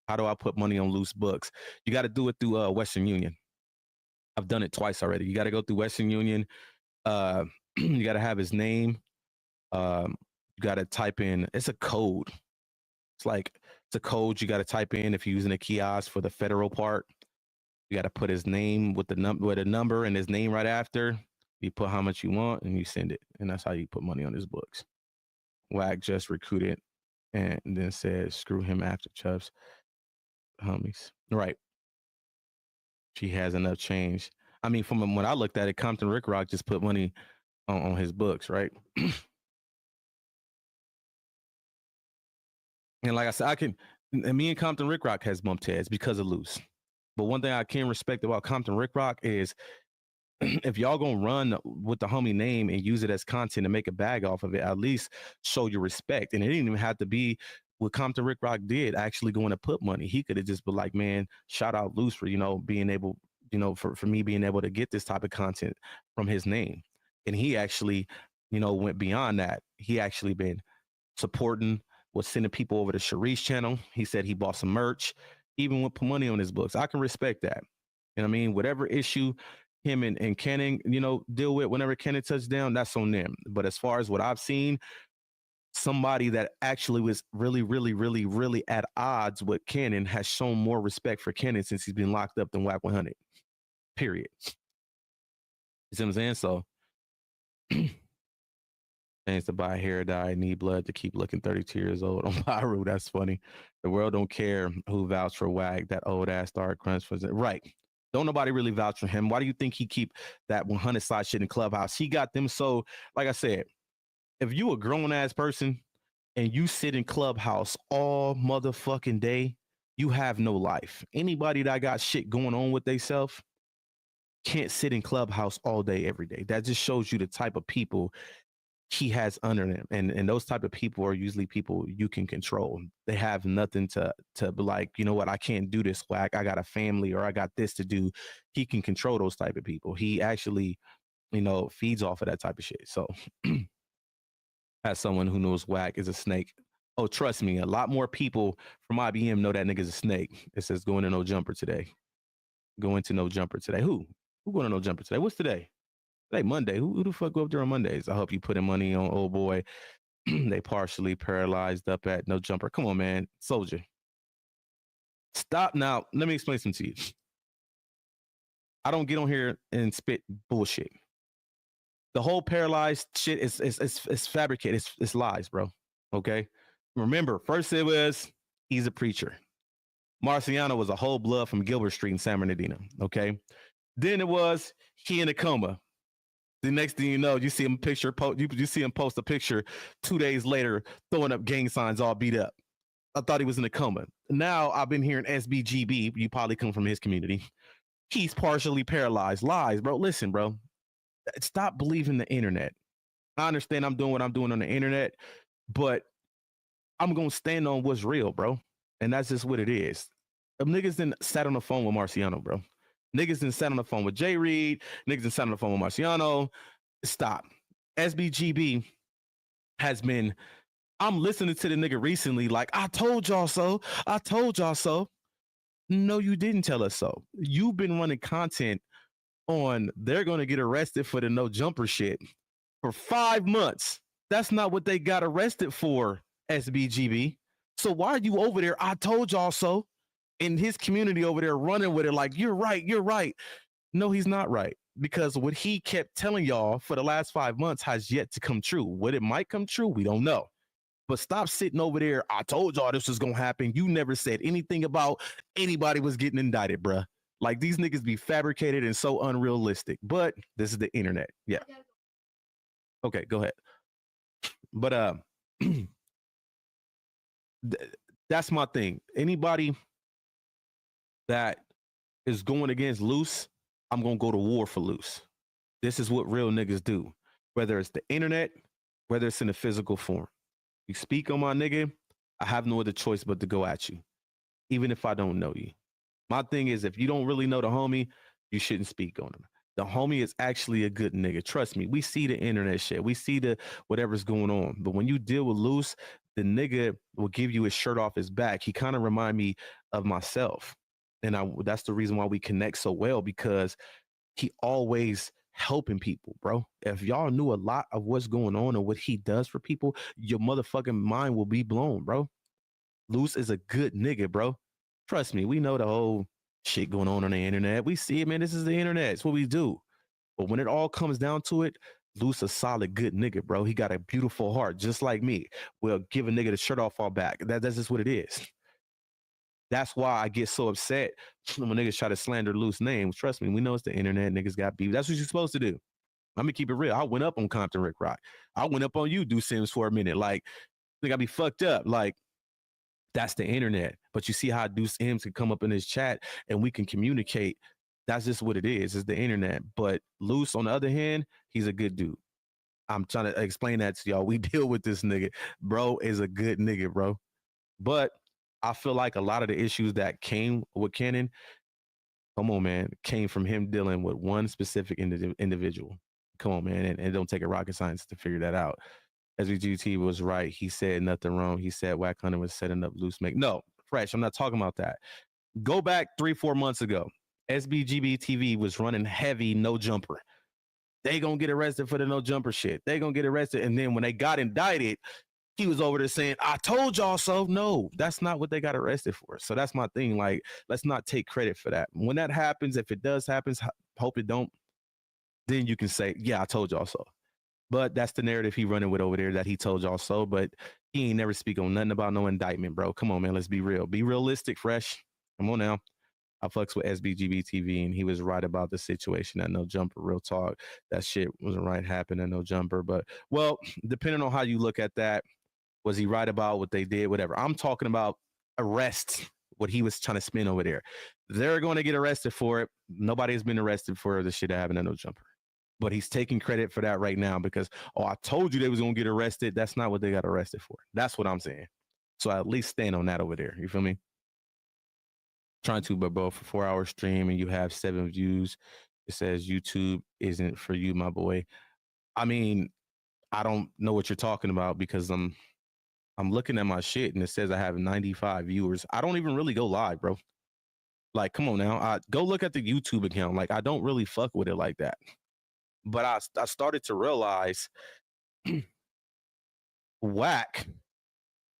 How do I put money on Luce books? You got to do it through Western Union. I've done it twice already. You got to go through Western Union. You got to have his name. You got to type in. It's a code. It's a code you got to type in if you're using a kiosk for the federal part. You got to put his name with a number and his name right after. You put how much you want and you send it. And that's how you put money on his books. WACK just recruited and then said, screw him after Chubbs. Homies. Right. She has enough change. I mean, from when I looked at it, Compton Rick Rock just put money on his books, right? And like I said, me and Compton Rick Rock has bumped heads because of Luce. But one thing I can respect about Compton Rick Rock is if y'all gonna run with the homie name and use it as content and make a bag off of it, at least show your respect. And it didn't even have to be what Compton Rick Rock did, actually going to put money. He could have just been like, man, shout out Luce for, being able, for me being able to get this type of content from his name. And he actually, went beyond that. He actually been supporting, was sending people over to Sharice channel. He said he bought some merch, even put money on his books. I can respect that. You know what I mean? Whatever issue him and Cannon, deal with whenever Cannon touched down, that's on them. But as far as what I've seen, somebody that actually was really, really, really, really at odds with Cannon has shown more respect for Cannon since he's been locked up than WACK100. Period. You see what I'm saying? So things to buy hair dye, need blood to keep looking 32 years old on Pyro. That's funny. The world don't care who vouched for WACK. That old ass Dark Crunch was it. Right. Don't nobody really vouch for him. Why do you think he keep that 100 slide shit in Clubhouse? He got them so, like I said, if you a grown ass person and you sit in Clubhouse all motherfucking day, you have no life. Anybody that got shit going on with theyself can't sit in Clubhouse all day, every day. That just shows you the type of people he has under them. And those type of people are usually people you can control. They have nothing to be like, you know what, I can't do this, WACK. I got a family or I got this to do. He can control those type of people. He actually, you know, feeds off of that type of shit. So as someone who knows WACK is a snake, oh, trust me, a lot more people from IBM know that nigga's a snake. It says going to no jumper today. Going to no jumper today. Who going to no jumper today? What's today? Today Monday. Who the fuck go up there on Mondays? I hope you put in money on old boy. They partially paralyzed up at no jumper. Come on, man. Soldier. Stop now. Let me explain something to you. I don't get on here and spit bullshit. The whole paralyzed shit is fabricated. It's lies, bro. Okay. Remember, first it was he's a preacher. Marciano was a whole blood from Gilbert Street in San Bernardino. Okay. Then it was he in a coma. The next thing you know, you see him picture you see him post a picture 2 days later throwing up gang signs all beat up. I thought he was in a coma. Now I've been hearing SBGB. You probably come from his community. He's partially paralyzed. Lies, bro. Listen, bro. Stop believing the internet. I understand I'm doing what I'm doing on the internet, but I'm gonna stand on what's real, bro. And that's just what it is. Niggas didn't sat on the phone with Marciano, bro. Niggas done sat on the phone with Jay Reed. Niggas done sat on the phone with Marciano. Stop. SBGB has been, I'm listening to the nigga recently like, I told y'all so. I told y'all so. No, you didn't tell us so. You've been running content on they're going to get arrested for the no jumper shit for 5 months. That's not what they got arrested for, SBGB. So why are you over there? I told y'all so. In his community over there running with it like, you're right, you're right. No, he's not right. Because what he kept telling y'all for the last 5 months has yet to come true. What it might come true, we don't know. But stop sitting over there. I told y'all this was going to happen. You never said anything about anybody was getting indicted, bruh. Like these niggas be fabricated and so unrealistic. But this is the internet. Yeah. Okay, go ahead. But that's my thing. Anybody that is going against Luce, I'm going to go to war for Luce. This is what real niggas do. Whether it's the internet, whether it's in a physical form. You speak on my nigga, I have no other choice but to go at you. Even if I don't know you. My thing is, if you don't really know the homie, you shouldn't speak on him. The homie is actually a good nigga. Trust me. We see the internet shit. We see the whatever's going on. But when you deal with Luce, the nigga will give you his shirt off his back. He kind of remind me of myself. And that's the reason why we connect so well, because he always helping people, bro. If y'all knew a lot of what's going on and what he does for people, your motherfucking mind will be blown, bro. Luce is a good nigga, bro. Trust me, we know the whole shit going on the internet. We see it, man. This is the internet. It's what we do. But when it all comes down to it, Luce a solid, good nigga, bro. He got a beautiful heart, just like me. We'll give a nigga the shirt off our back. That's just what it is. That's why I get so upset when niggas try to slander Luce's name. Trust me, we know it's the internet. Niggas got beef. That's what you're supposed to do. Let me keep it real. I went up on Compton Rick Rock. I went up on you, Do Sims, for a minute. Like, I think I'd be fucked up. Like, that's the internet. But you see how Deuce M's can come up in his chat and we can communicate. That's just what it is. It's the internet. But Luce, on the other hand, he's a good dude. I'm trying to explain that to y'all. We deal with this nigga. Bro is a good nigga, bro. But I feel like a lot of the issues that came with Cannon, come on, man, came from him dealing with one specific individual. Come on, man. And it don't take a rocket science to figure that out. SVGT was right. He said nothing wrong. He said WACK100 was setting up Luce make. No, Fresh, I'm not talking about that. Go back 3-4 months ago. SBGB TV was running heavy no jumper. They gonna get arrested for the no jumper shit. They gonna get arrested. And then when they got indicted, he was over there saying, I told y'all so. No, that's not what they got arrested for. So that's my thing. Like, let's not take credit for that. When that happens, if it does happen, hope it don't. then you can say, yeah, I told y'all so. But that's the narrative he running with over there, that he told y'all so. But he ain't never speak on nothing about no indictment, bro. Come on, man. Let's be real. Be realistic, fresh. Come on now. I fucks with SBGB TV, and he was right about the situation at No Jumper. Real talk. That shit wasn't right happening at No Jumper. But, well, depending on how you look at that, was he right about what they did? Whatever. I'm talking about arrests, what he was trying to spin over there. They're going to get arrested for it. Nobody has been arrested for the shit that happened at No Jumper. But he's taking credit for that right now because, oh, I told you they was going to get arrested. That's not what they got arrested for. That's what I'm saying. So I at least stand on that over there. You feel me? Trying to, but bro, for 4-hour stream and you have 7 views, it says YouTube isn't for you, my boy. I mean, I don't know what you're talking about because I'm looking at my shit and it says I have 95 viewers. I don't even really go live, bro. Like, come on now. Go look at the YouTube account. Like, I don't really fuck with it like that. But I started to realize WACK,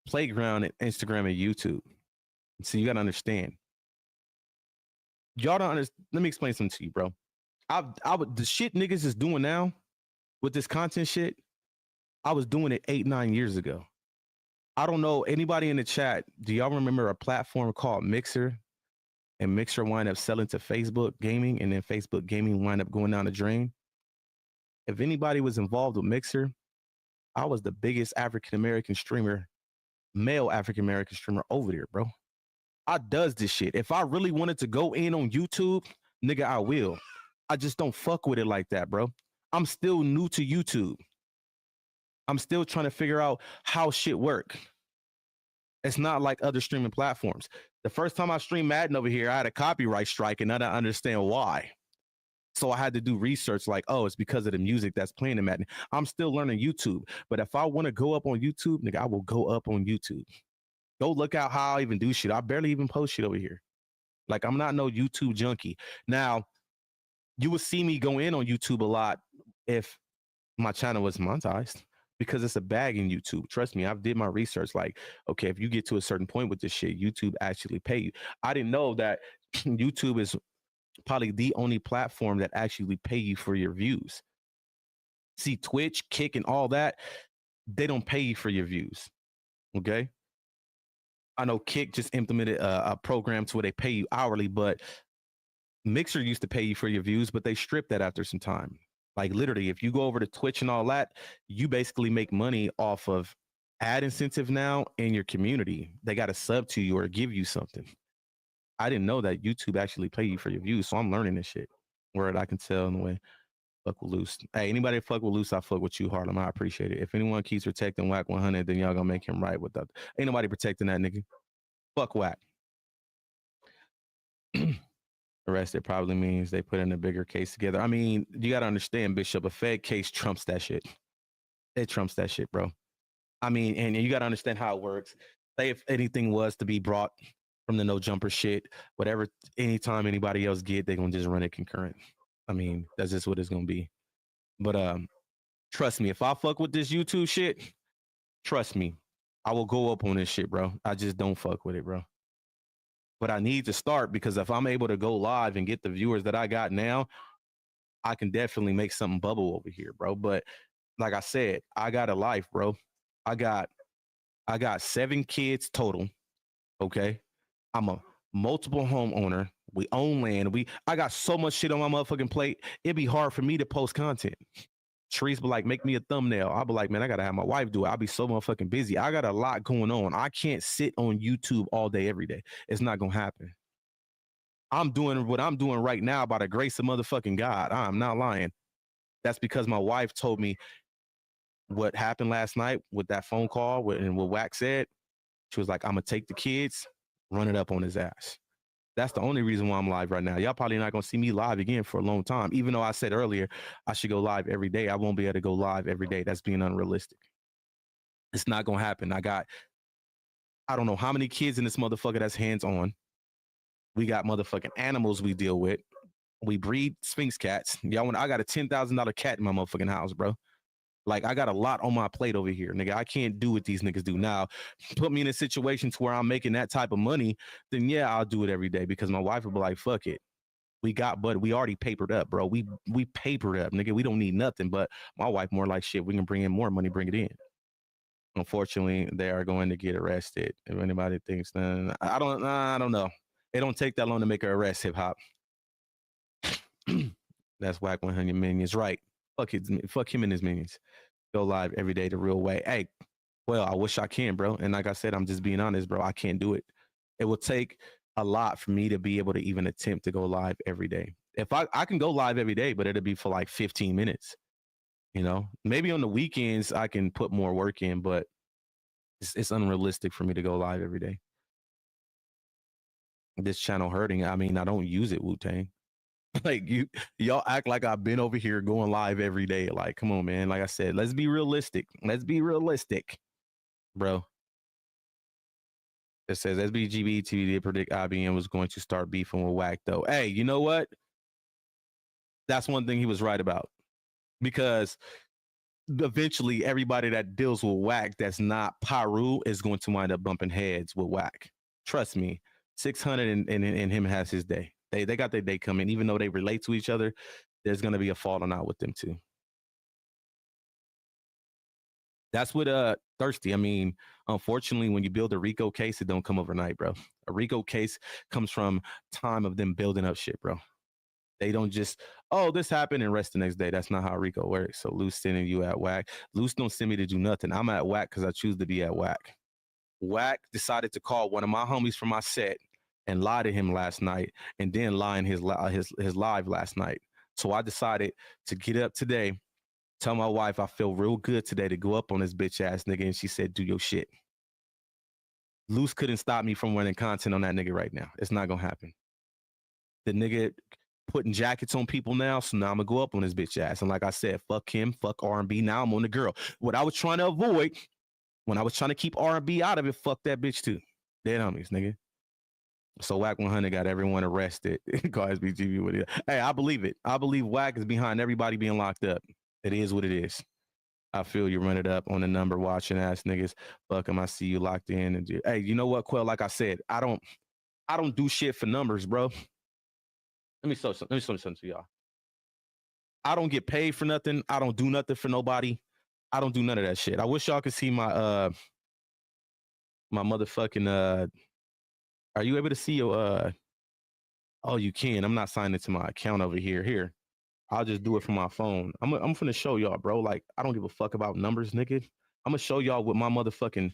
Playground, and Instagram and YouTube. So you got to understand. Y'all don't understand. Let me explain something to you, bro. The shit niggas is doing now with this content shit, I was doing it 8-9 years ago. I don't know anybody in the chat. Do y'all remember a platform called Mixer? And Mixer wind up selling to Facebook Gaming, and then Facebook Gaming wind up going down the drain. If anybody was involved with Mixer, I was the biggest African-American streamer, male African-American streamer over there, bro. I does this shit. If I really wanted to go in on YouTube, nigga, I will. I just don't fuck with it like that, bro. I'm still new to YouTube. I'm still trying to figure out how shit work. It's not like other streaming platforms. The first time I streamed Madden over here, I had a copyright strike and I didn't understand why. So I had to do research like, oh, it's because of the music that's playing in Madden. I'm still learning YouTube. But if I want to go up on YouTube, nigga, I will go up on YouTube. Go look out how I even do shit. I barely even post shit over here. Like, I'm not no YouTube junkie. Now, you will see me go in on YouTube a lot if my channel was monetized because it's a bag in YouTube. Trust me, I've did my research. Like, okay, if you get to a certain point with this shit, YouTube actually pay you. I didn't know that YouTube is probably the only platform that actually pay you for your views. See, Twitch, Kick, and all that, they don't pay you for your views. Okay? I know Kick just implemented a program to where they pay you hourly, but Mixer used to pay you for your views, but they stripped that after some time. Like literally, if you go over to Twitch and all that, you basically make money off of ad incentive now in your community. They got to sub to you or give you something. I didn't know that YouTube actually pay you for your views, so I'm learning this shit. Word I can tell in the way. Fuck with Luce. Hey, anybody fuck with Luce, I fuck with you, Harlem. I appreciate it. If anyone keeps protecting WACK100, then y'all gonna make him right with that. Ain't nobody protecting that nigga. Fuck WACK. Arrested probably means they put in a bigger case together. I mean, you got to understand, Bishop, a Fed case trumps that shit. It trumps that shit, bro. I mean, and you got to understand how it works. Say if anything was to be brought from the No Jumper shit, whatever, anytime anybody else get, they're going to just run it concurrent. I mean, that's just what it's going to be. But trust me, if I fuck with this YouTube shit, trust me, I will go up on this shit, bro. I just don't fuck with it, bro. But I need to start because if I'm able to go live and get the viewers that I got now, I can definitely make something bubble over here, bro. But like I said, I got a life, bro. I got 7 kids total. Okay. I'm a multiple homeowner. We own land. I got so much shit on my motherfucking plate. It'd be hard for me to post content. Sharice be like, make me a thumbnail. I'll be like, man, I gotta have my wife do it. I'll be so motherfucking busy. I got a lot going on. I can't sit on YouTube all day, every day. It's not gonna happen. I'm doing what I'm doing right now by the grace of motherfucking God. I'm not lying. That's because my wife told me what happened last night with that phone call and what WACK said. She was like, I'm gonna take the kids, run it up on his ass. That's the only reason why I'm live right now. Y'all probably not going to see me live again for a long time. Even though I said earlier, I should go live every day. I won't be able to go live every day. That's being unrealistic. It's not going to happen. I don't know how many kids in this motherfucker that's hands-on. We got motherfucking animals we deal with. We breed Sphinx cats. I got a $10,000 cat in my motherfucking house, bro. Like, I got a lot on my plate over here, nigga. I can't do what these niggas do. Now, put me in a situation to where I'm making that type of money, then yeah, I'll do it every day because my wife will be like, fuck it. We got, but we already papered up, bro. We papered up, nigga. We don't need nothing. But my wife more like shit. We can bring in more money, bring it in. Unfortunately, they are going to get arrested. If anybody thinks, I don't know. It don't take that long to make an arrest. Hip hop. That's WACK100 minions, right? Fuck him and his minions. Go live every day the real way. Hey, well, I wish I can, bro. And like I said, I'm just being honest, bro. I can't do it. It will take a lot for me to be able to even attempt to go live every day. If I can go live every day, but it'll be for like 15 minutes. You know, maybe on the weekends I can put more work in, but it's unrealistic for me to go live every day. This channel hurting. I mean, I don't use it, Wu-Tang. Like y'all act like I've been over here going live every day. Like, come on, man. Like I said, let's be realistic. Let's be realistic, bro. It says SBGB TV did predict IBM was going to start beefing with WACK though. Hey, you know what? That's one thing he was right about, because eventually everybody that deals with WACK that's not Paru is going to wind up bumping heads with WACK. Trust me, 600 and him has his day. They got their day coming. Even though they relate to each other, there's going to be a falling out with them too. That's what Thirsty. I mean, unfortunately, when you build a RICO case, it don't come overnight, bro. A RICO case comes from time of them building up shit, bro. They don't just, oh, this happened and rest the next day. That's not how RICO works. So Luce sending you at WACK. Luce don't send me to do nothing. I'm at WACK because I choose to be at WACK. WACK decided to call one of my homies from my set and lie to him last night, and then lie in his live last night. So I decided to get up today, tell my wife I feel real good today to go up on this bitch ass nigga, and she said, do your shit. Luce couldn't stop me from running content on that nigga right now. It's not gonna happen. The nigga putting jackets on people now, so now I'm gonna go up on his bitch ass. And like I said, fuck him, fuck R&B. Now I'm on the girl. What I was trying to avoid, when I was trying to keep R&B out of it, fuck that bitch too. Dead homies, nigga. So WACK100 got everyone arrested. Call SBGB with it. Hey, I believe it. I believe WACK is behind everybody being locked up. It is what it is. I feel you run it up on the number watching ass niggas. Fuck them. I see you locked in. And hey, you know what, Quell? Like I said, I don't do shit for numbers, bro. Let me show something to y'all. I don't get paid for nothing. I don't do nothing for nobody. I don't do none of that shit. I wish y'all could see my my motherfucking are you able to see your oh, you can. I'm not signed into my account over here. Here. I'll just do it from my phone. I'm finna show y'all, bro. Like, I don't give a fuck about numbers, nigga. I'm gonna show y'all what my motherfucking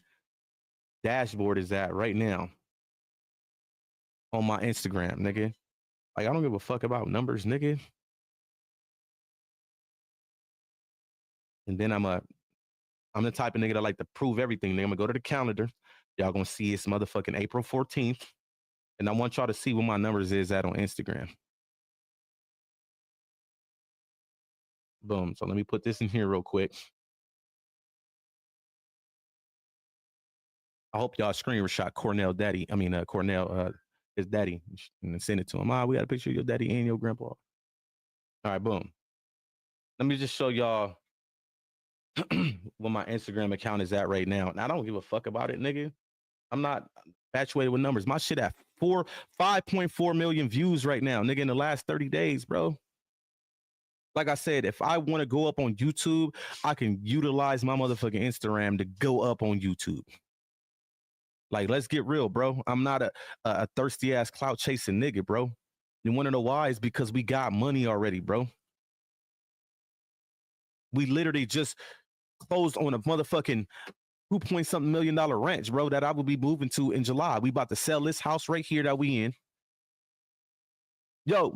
dashboard is at right now on my Instagram, nigga. Like, I don't give a fuck about numbers, nigga. And then I'm the type of nigga that like to prove everything. Nigga, I'm gonna go to the calendar. Y'all gonna see it's motherfucking April 14th. And I want y'all to see what my numbers is at on Instagram. Boom. So let me put this in here real quick. I hope y'all screenshot Cornell daddy. I mean, Cornell, his daddy, and send it to him. We got a picture of your daddy and your grandpa. All right, boom. Let me just show y'all what my Instagram account is at right now. And I don't give a fuck about it, nigga. I'm not infatuated with numbers. My shit at 5.4 million views right now, nigga, in the last 30 days, bro. Like I said, if I want to go up on YouTube, I can utilize my motherfucking Instagram to go up on YouTube. Like, let's get real, bro. I'm not a thirsty ass clout chasing nigga, bro. You want to know why? It's because we got money already, bro. We literally just closed on a motherfucking $2-point-something million ranch, bro, that I will be moving to in July. We about to sell this house right here that we in. Yo,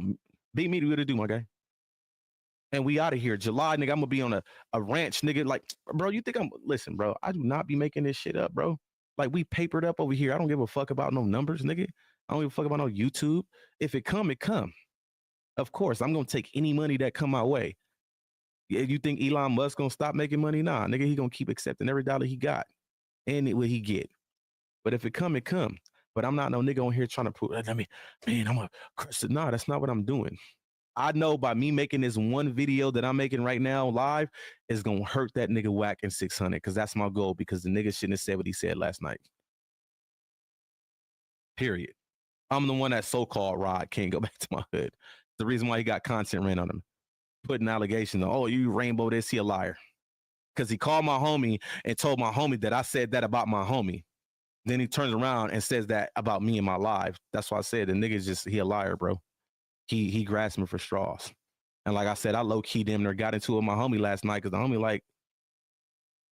beat me to what to do, my guy. And we out of here. July, nigga, I'm gonna be on a ranch, nigga. Like, bro, you think listen, bro, I do not be making this shit up, bro. Like, we papered up over here. I don't give a fuck about no numbers, nigga. I don't give a fuck about no YouTube. If it come, it come. Of course, I'm gonna take any money that come my way. Yeah, you think Elon Musk gonna stop making money? Nah, nigga, he gonna keep accepting every dollar he got and what he get. But if it come, it come. But I'm not no nigga on here trying to prove, I mean, man, I'm a Christian. Nah, that's not what I'm doing. I know by me making this one video that I'm making right now live is gonna hurt that nigga WACK in 600, because that's my goal, because the nigga shouldn't have said what he said last night. Period. I'm the one that so-called Rod can't go back to my hood. The reason why he got content ran on him. Putting allegations on, oh, you rainbow this, he a liar. Because he called my homie and told my homie that I said that about my homie. Then he turns around and says that about me in my live. That's why I said the nigga's just, he a liar, bro. He grasped me for straws. And like I said, I low-key damn near got into it with my homie last night because the homie like,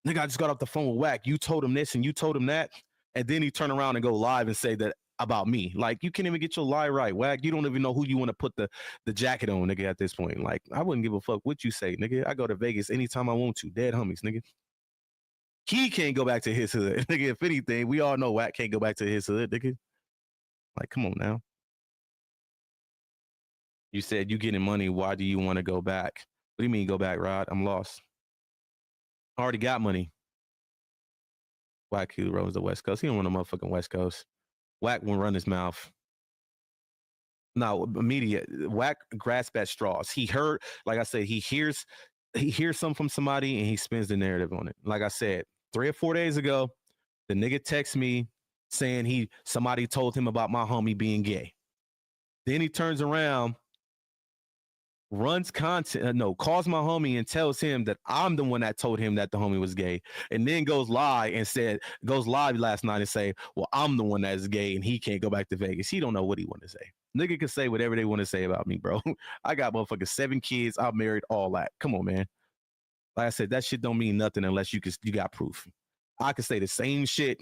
nigga, I just got off the phone with WACK. You told him this and you told him that. And then he turn around and go live and say that about me. Like, you can't even get your lie right, WACK. You don't even know who you want to put the jacket on, nigga, at this point. Like, I wouldn't give a fuck what you say, nigga. I go to Vegas anytime I want to. Dead homies, nigga. He can't go back to his hood. Nigga, if anything, we all know WACK can't go back to his hood, nigga. Like, come on now. You said you getting money. Why do you want to go back? What do you mean go back, Rod? I'm lost. I already got money. WACK who runs the West Coast. He don't run the motherfucking West Coast. WACK won't run his mouth. No, media. WACK grasp at straws. He heard, like I said, he hears something from somebody and he spins the narrative on it. Like I said, 3 or 4 days ago, the nigga texts me saying somebody told him about my homie being gay. Then he turns around, runs content, calls my homie and tells him that I'm the one that told him that the homie was gay, and then goes live last night and say, well, I'm the one that's gay and he can't go back to Vegas. He don't know what he want to say. Nigga can say whatever they want to say about me, bro. I got motherfucking 7 kids. I'm married, all that. Come on, man. Like I said, that shit don't mean nothing unless you got proof. I could say the same shit.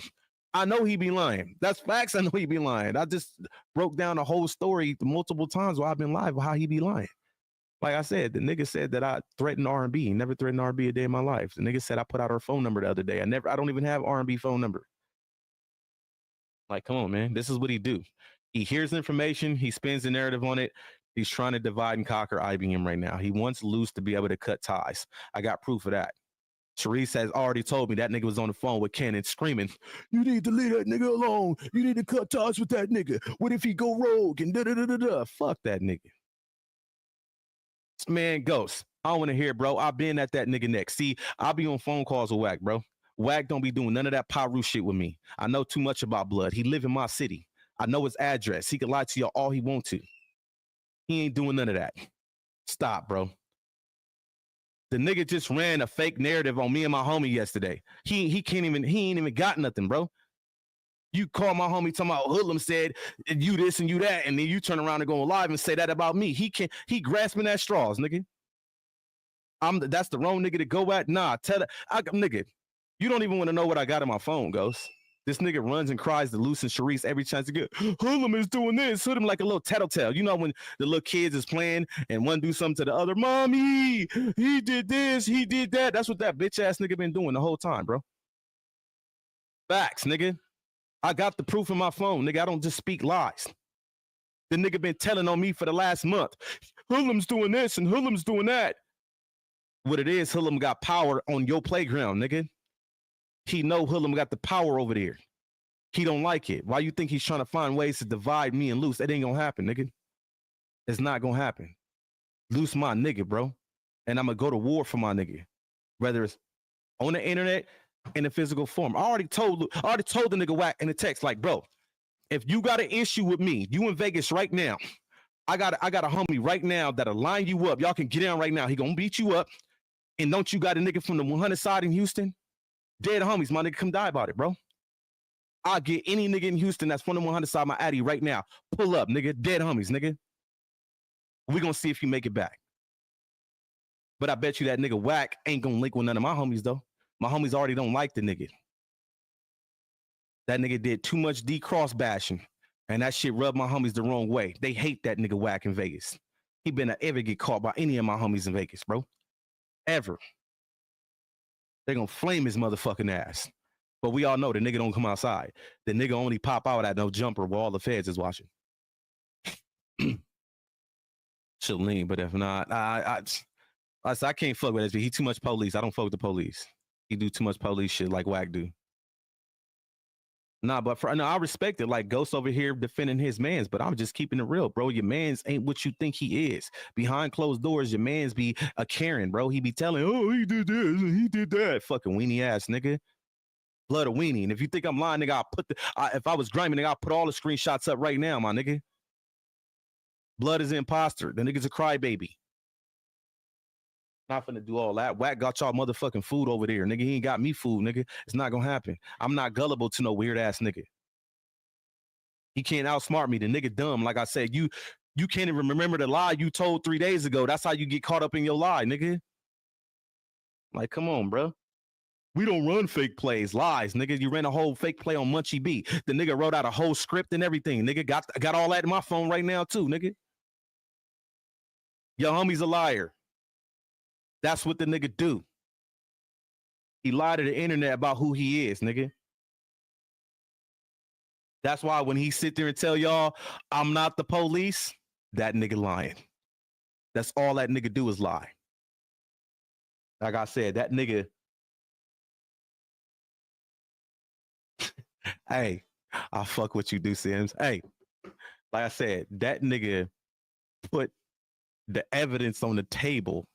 I know he be lying. That's facts. I know he be lying. I just broke down the whole story multiple times while I've been live how he be lying. Like I said, the nigga said that I threatened R&B. Never threatened R&B a day in my life. The nigga said I put out her phone number the other day. I don't even have R&B phone number. Like, come on, man. This is what he do. He hears information. He spins the narrative on it. He's trying to divide and conquer IBM right now. He wants Luce to be able to cut ties. I got proof of that. Sharice has already told me that nigga was on the phone with Ken and screaming, you need to leave that nigga alone. You need to cut ties with that nigga. What if he go rogue and da-da-da-da-da? Fuck that nigga. Man, Ghost, I don't want to hear it, bro. I've been at that nigga neck. See, I'll be on phone calls with WACK, bro. WACK don't be doing none of that Pyru shit with me. I know too much about blood. He live in my city. I know his address. He can lie to you all he want to. He ain't doing none of that. Stop, bro. The nigga just ran a fake narrative on me and my homie yesterday. He ain't even got nothing, bro. You call my homie talking about Hoodlum said you this and you that, and then you turn around and go live and say that about me. He grasping at straws, nigga. That's the wrong nigga to go at. Nah, nigga, you don't even want to know what I got on my phone, Ghost. This nigga runs and cries to Luce and Sharice every chance to get, Hoodlum is doing this. Hoodlum like a little tattletale. You know when the little kids is playing and one do something to the other, mommy, he did this, he did that. That's what that bitch ass nigga been doing the whole time, bro. Facts, nigga. I got the proof in my phone, nigga. I don't just speak lies. The nigga been telling on me for the last month. Hoodlum's doing this and Hoodlum's doing that. What it is, Hoodlum got power on your playground, nigga. He know Hoodlum got the power over there. He don't like it. Why you think he's trying to find ways to divide me and Luce? That ain't gonna happen, nigga. It's not gonna happen. Luce my nigga, bro. And I'm gonna go to war for my nigga. Whether it's on the internet, in the physical form. I already told the nigga WACK in the text, like, bro, if you got an issue with me, you in Vegas right now, I got a homie right now that'll line you up. Y'all can get down right now. He gonna beat you up. And don't you got a nigga from the 100 side in Houston? Dead homies, my nigga, come die about it, bro. I'll get any nigga in Houston that's from the 100 side, my addy right now. Pull up, nigga. Dead homies, nigga. We gonna see if you make it back. But I bet you that nigga WACK ain't gonna link with none of my homies, though. My homies already don't like the nigga. That nigga did too much D-cross bashing, and that shit rubbed my homies the wrong way. They hate that nigga WACK in Vegas. He better ever get caught by any of my homies in Vegas, bro. Ever. They gonna flame his motherfucking ass. But we all know the nigga don't come outside. The nigga only pop out at no jumper while all the feds is watching. Should lean, but if not, I can't fuck with SB. He too much police. I don't fuck with the police. He do too much police shit like WACK do. Nah, but I respect it. Like Ghost over here defending his mans, but I'm just keeping it real, bro. Your mans ain't what you think he is. Behind closed doors, your mans be a Karen, bro. He be telling, oh, he did this and he did that. Fucking weenie ass nigga. Blood of weenie. And if you think I'm lying, nigga, if I was grimy, nigga, I'll put all the screenshots up right now, my nigga. Blood is an imposter. The nigga's a crybaby. Not finna do all that. Wack got y'all motherfucking food over there. Nigga, he ain't got me food, nigga. It's not gonna happen. I'm not gullible to no weird ass nigga. He can't outsmart me. The nigga dumb. Like I said, you can't even remember the lie you told 3 days ago. That's how you get caught up in your lie, nigga. Like, come on, bro. We don't run fake plays, lies, nigga. You ran a whole fake play on Munchie B. The nigga wrote out a whole script and everything. Nigga got all that in my phone right now too, nigga. Your homie's a liar. That's what the nigga do. He lied to the internet about who he is, nigga. That's why when he sit there and tell y'all, I'm not the police, that nigga lying. That's all that nigga do is lie. Like I said, that nigga, hey, I fuck what you do, Sims. Hey, like I said, that nigga put the evidence on the table.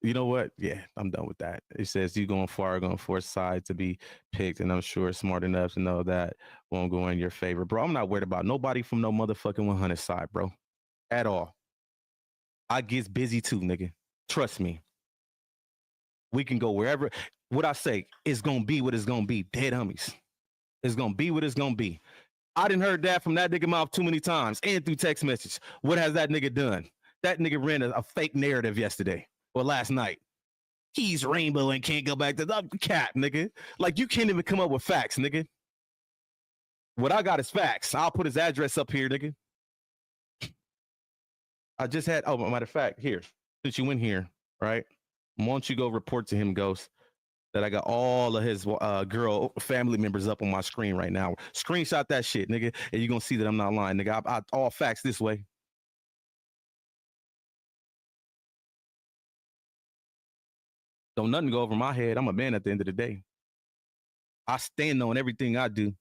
You know what? Yeah, I'm done with that. It says you going to force side to be picked, and I'm sure smart enough to know that won't go in your favor. Bro, I'm not worried about nobody from no motherfucking 100 side, bro. At all. I gets busy too, nigga. Trust me. We can go wherever. What I say, it's going to be what it's going to be. Dead homies. It's going to be what it's going to be. I didn't heard that from that nigga mouth too many times and through text message. What has that nigga done? That nigga ran a fake narrative yesterday. Well, last night, he's rainbow and can't go back to the cat, nigga. Like, you can't even come up with facts, nigga. What I got is facts. I'll put his address up here, nigga. I just had, oh, matter of fact, here, since you went here, right? Why don't you go report to him, Ghost, that I got all of his girl family members up on my screen right now. Screenshot that shit, nigga, and you're going to see that I'm not lying, nigga. I all facts this way. Don't nothing go over my head. I'm a man at the end of the day. I stand on everything I do.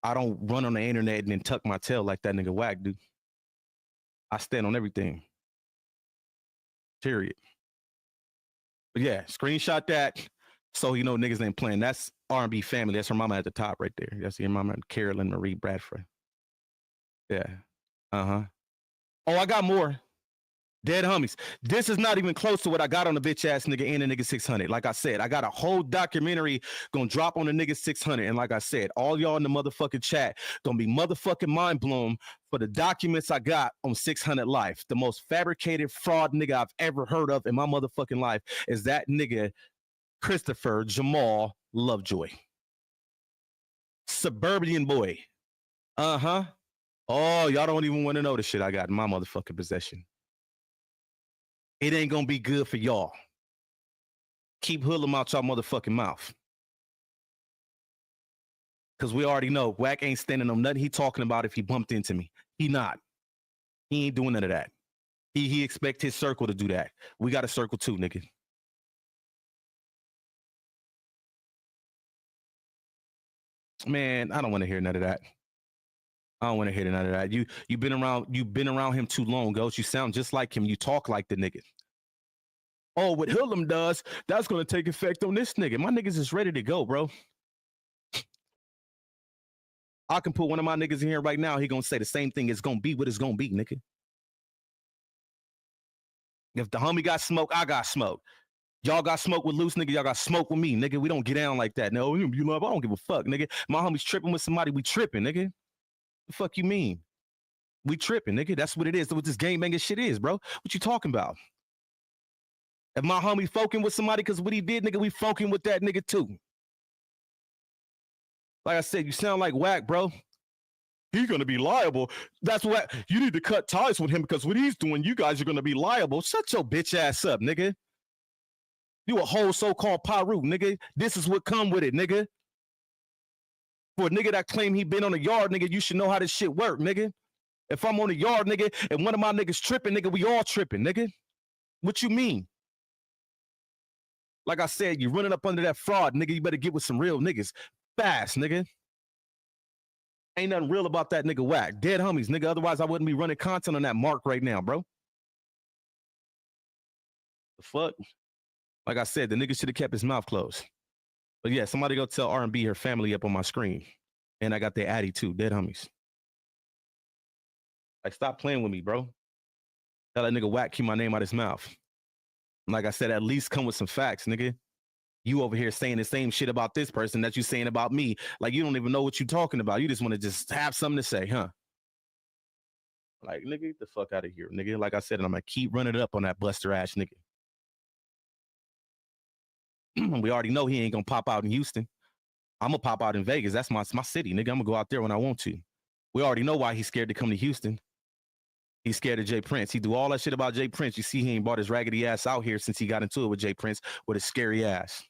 I don't run on the internet and then tuck my tail like that nigga Wack do. I stand on everything. Period. But yeah, screenshot that so you know niggas ain't playing. That's R&B family. That's her mama at the top right there. That's your mama, Carolyn Marie Bradford. Yeah. Uh-huh. Oh, I got more. Dead homies. This is not even close to what I got on the bitch ass nigga and the nigga 600. Like I said, I got a whole documentary gonna drop on the nigga 600. And like I said, all y'all in the motherfucking chat gonna be motherfucking mind blown for the documents I got on 600 Life. The most fabricated fraud nigga I've ever heard of in my motherfucking life is that nigga Christopher Jamal Lovejoy. Suburban boy. Uh-huh. Oh, y'all don't even want to know the shit I got in my motherfucking possession. It ain't gonna be good for y'all. Keep hoodlum out y'all motherfucking mouth. Because we already know Wack ain't standing on nothing he talking about if he bumped into me. He not. He ain't doing none of that. He expect his circle to do that. We got a circle too, nigga. Man, I don't want to hear none of that. I don't want to hear none of that. You've been around him too long, Ghost. You sound just like him. You talk like the nigga. Oh, what Hillum does, that's going to take effect on this nigga. My niggas is ready to go, bro. I can put one of my niggas in here right now. He going to say the same thing. It's going to be what it's going to be, nigga. If the homie got smoke, I got smoke. Y'all got smoke with Luce, nigga. Y'all got smoke with me, nigga. We don't get down like that. No, you know, I don't give a fuck, nigga. My homie's tripping with somebody. We tripping, nigga. The fuck you mean? We tripping, nigga. That's what it is. That's what this game banging shit is, bro. What you talking about? If my homie fucking with somebody because what he did, nigga, we fucking with that nigga too. Like I said, you sound like Wack, bro. He's going to be liable. That's what you need to cut ties with him because what he's doing, you guys are going to be liable. Shut your bitch ass up, nigga. You a whole so-called Paru, nigga. This is what come with it, nigga. For a nigga that claim he been on the yard, nigga, you should know how this shit work, nigga. If I'm on the yard, nigga, and one of my niggas tripping, nigga, we all tripping, nigga. What you mean? Like I said, you running up under that fraud, nigga. You better get with some real niggas. Fast, nigga. Ain't nothing real about that nigga Wack. Dead homies, nigga. Otherwise, I wouldn't be running content on that mark right now, bro. The fuck? Like I said, the nigga should have kept his mouth closed. But yeah, somebody go tell R&B her family up on my screen. And I got their addy too. Dead homies. Like, stop playing with me, bro. Tell that nigga WACK keep my name out his mouth. Like I said, at least come with some facts, nigga. You over here saying the same shit about this person that you saying about me. Like, you don't even know what you talking about. You just want to just have something to say, huh? Like, nigga, get the fuck out of here, nigga. Like I said, and I'm going to keep running it up on that Buster ass nigga. We already know he ain't going to pop out in Houston. I'm going to pop out in Vegas. That's my city, nigga. I'm going to go out there when I want to. We already know why he's scared to come to Houston. He's scared of Jay Prince. He do all that shit about Jay Prince. You see, he ain't brought his raggedy ass out here since he got into it with Jay Prince with his scary ass.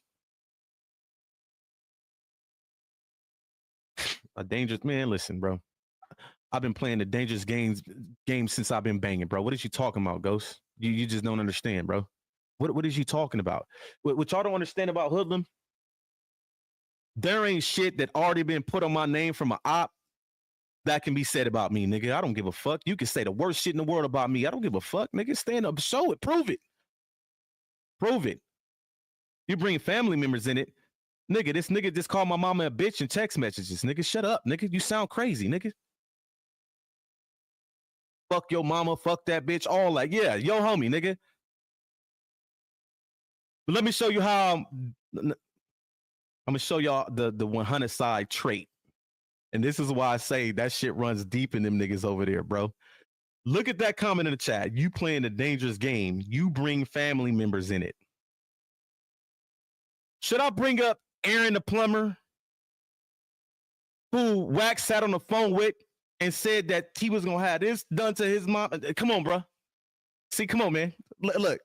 A dangerous man. Listen, bro. I've been playing the dangerous game since I've been banging, bro. What is you talking about, Ghost? You just don't understand, bro. What is you talking about? What y'all don't understand about Hoodlum? There ain't shit that already been put on my name from an op that can be said about me, nigga. I don't give a fuck. You can say the worst shit in the world about me. I don't give a fuck, nigga. Stand up, show it, prove it. Prove it. You bring family members in it. Nigga, this nigga just called my mama a bitch in text messages. Nigga, shut up, nigga. You sound crazy, nigga. Fuck your mama, fuck that bitch, all that. Yeah, yo homie, nigga. But let me show you how I'm gonna show y'all the 100 side trait. And this is why I say that shit runs deep in them niggas over there, bro. Look at that comment in the chat. You playing a dangerous game. You bring family members in it. Should I bring up Aaron the plumber, who WACK sat on the phone with and said that he was gonna have this done to his mom? Come on, bro. See, come on, man. Look,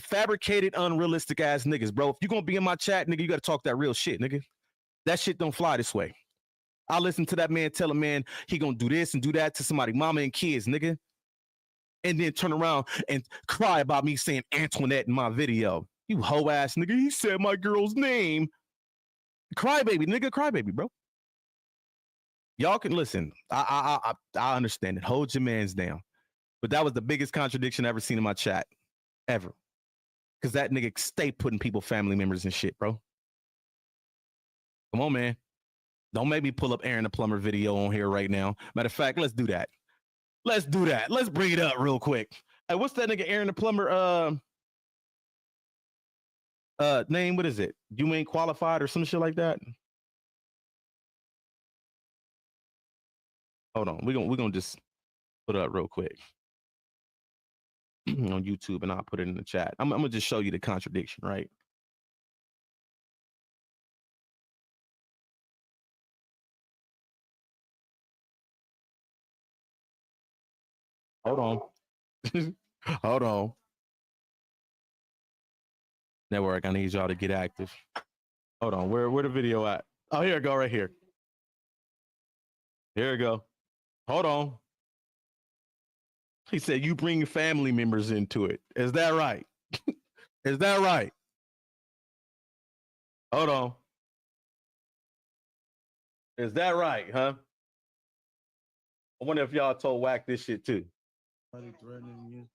fabricated, unrealistic ass niggas, bro. If you're gonna be in my chat, nigga, you gotta talk that real shit, nigga. That shit don't fly this way. I listen to that man tell a man he gonna do this and do that to somebody, mama and kids, nigga. And then turn around and cry about me saying Antoinette in my video. You hoe ass nigga, he said my girl's name. Crybaby, nigga, crybaby, bro. Y'all can listen. I understand it. Hold your mans down. But that was the biggest contradiction I ever seen in my chat. Ever. Because that nigga stay putting people, family members and shit, bro. Come on, man. Don't make me pull up Aaron the plumber video on here right now. Matter of fact, let's do that. Let's do that. Let's bring it up real quick. Hey, what's that nigga Aaron the plumber name? What is it? You ain't qualified or some shit like that? Hold on. We're gonna just put it up real quick on YouTube, and I'll put it in the chat. I'm gonna just show you the contradiction, right? Hold on. Hold on. Network, I need y'all to get active. Hold on. Where the video at? Oh, here it go, right here. Here we go. Hold on. He said you bring family members into it. Is that right? Is that right? Hold on. Is that right, huh? I wonder if y'all told WACK this shit too. Nobody threatening you.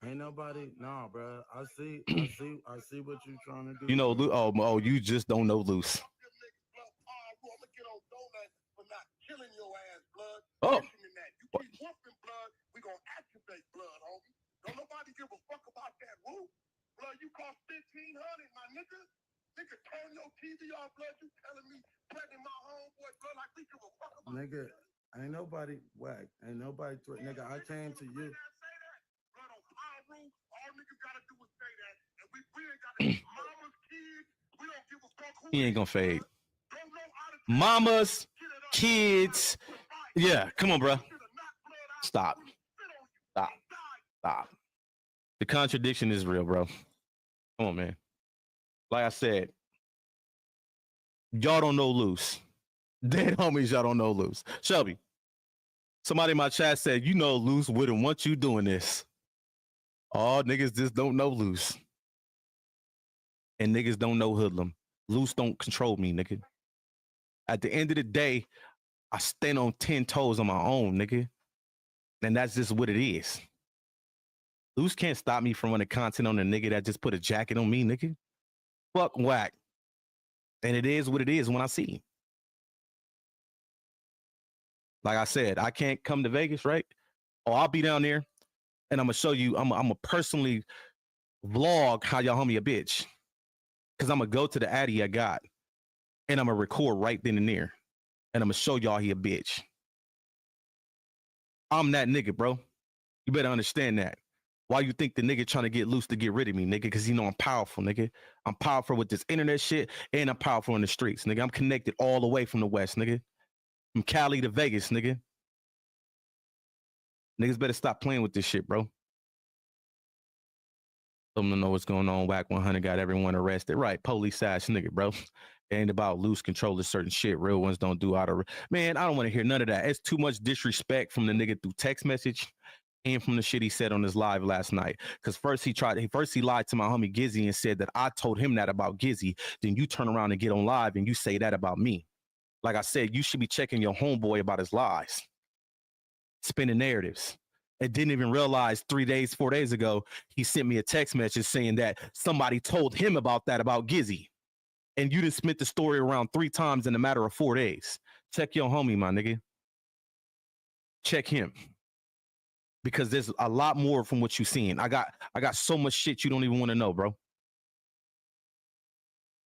Ain't nobody, nah, bro. I see what you trying to do. You know, oh, you just don't know Luce. Oh. We gonna activate blood, homie. Don't nobody give a fuck about that roof. Blood, you cost $1,500, my nigga. Nigga, turn your TV off, blood. You telling me threatening my homeboy, blood, like we give a fuck about nigga, ain't nobody WACK. Ain't nobody nigga, I came to you. Blood on our roof, all niggas gotta do is say that. And we ain't gotta mama's kids. We don't give a fuck who. He ain't gonna fade. Mamas, kids. Yeah, come on, bro. Stop. Stop. Stop. The contradiction is real, bro. Come on, man. Like I said, y'all don't know Luce. Dead homies, y'all don't know Luce. Shelby, somebody in my chat said, you know Luce wouldn't want you doing this. All niggas just don't know Luce. And niggas don't know Hoodlum. Luce don't control me, nigga. At the end of the day, I stand on 10 toes on my own, nigga. And that's just what it is. Luce can't stop me from running content on a nigga that just put a jacket on me, nigga. Fuck WACK. And it is what it is when I see him. Like I said, I can't come to Vegas, right? Oh, I'll be down there and I'm gonna show you, I'm gonna personally vlog how y'all homie a bitch. Cause I'm gonna go to the addy I got and I'm gonna record right then and there. And I'm gonna show y'all he a bitch. I'm that nigga, bro. You better understand that. Why you think the nigga trying to get loose to get rid of me, nigga? Because you know I'm powerful, nigga. I'm powerful with this internet shit, and I'm powerful in the streets, nigga. I'm connected all the way from the West, nigga. From Cali to Vegas, nigga. Niggas better stop playing with this shit, bro. Some don't know what's going on. WACK100 got everyone arrested. Right, police ass nigga, bro. It ain't about loose control of certain shit. Real ones don't do out of... Man, I don't want to hear none of that. It's too much disrespect from the nigga through text message and from the shit he said on his live last night. Because first he lied to my homie Gizzy and said that I told him that about Gizzy. Then you turn around and get on live and you say that about me. Like I said, you should be checking your homeboy about his lies. Spinning narratives. And didn't even realize 4 days ago, he sent me a text message saying that somebody told him about that about Gizzy. And you didn't spit the story around 3 times in a matter of 4 days. Check your homie, my nigga. Check him. Because there's a lot more from what you're seeing. I got so much shit you don't even want to know, bro.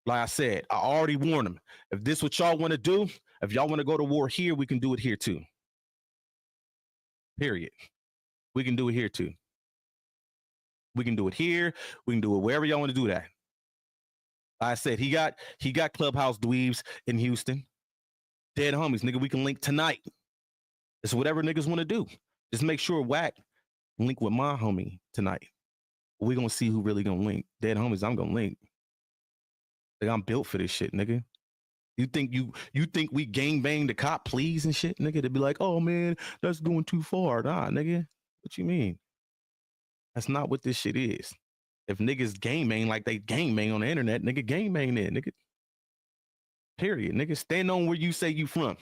Like I said, I already warned him. If this what y'all want to do, if y'all want to go to war here, we can do it here too. Period. We can do it here too. We can do it here. We can do it wherever y'all want to do that. I said he got clubhouse dweebs in Houston. Dead homies, nigga. We can link tonight. It's whatever niggas want to do. Just make sure WACK link with my homie tonight. We gonna see who really gonna link. Dead homies, I'm gonna link. Like I'm built for this shit, nigga. You think we gangbang the cop please and shit, nigga? To be like, oh man, that's going too far. Nah, nigga. What you mean? That's not what this shit is. If niggas gangbang like they gangbang on the internet, nigga gangbang there, nigga. Period. Nigga, stand on where you say you from.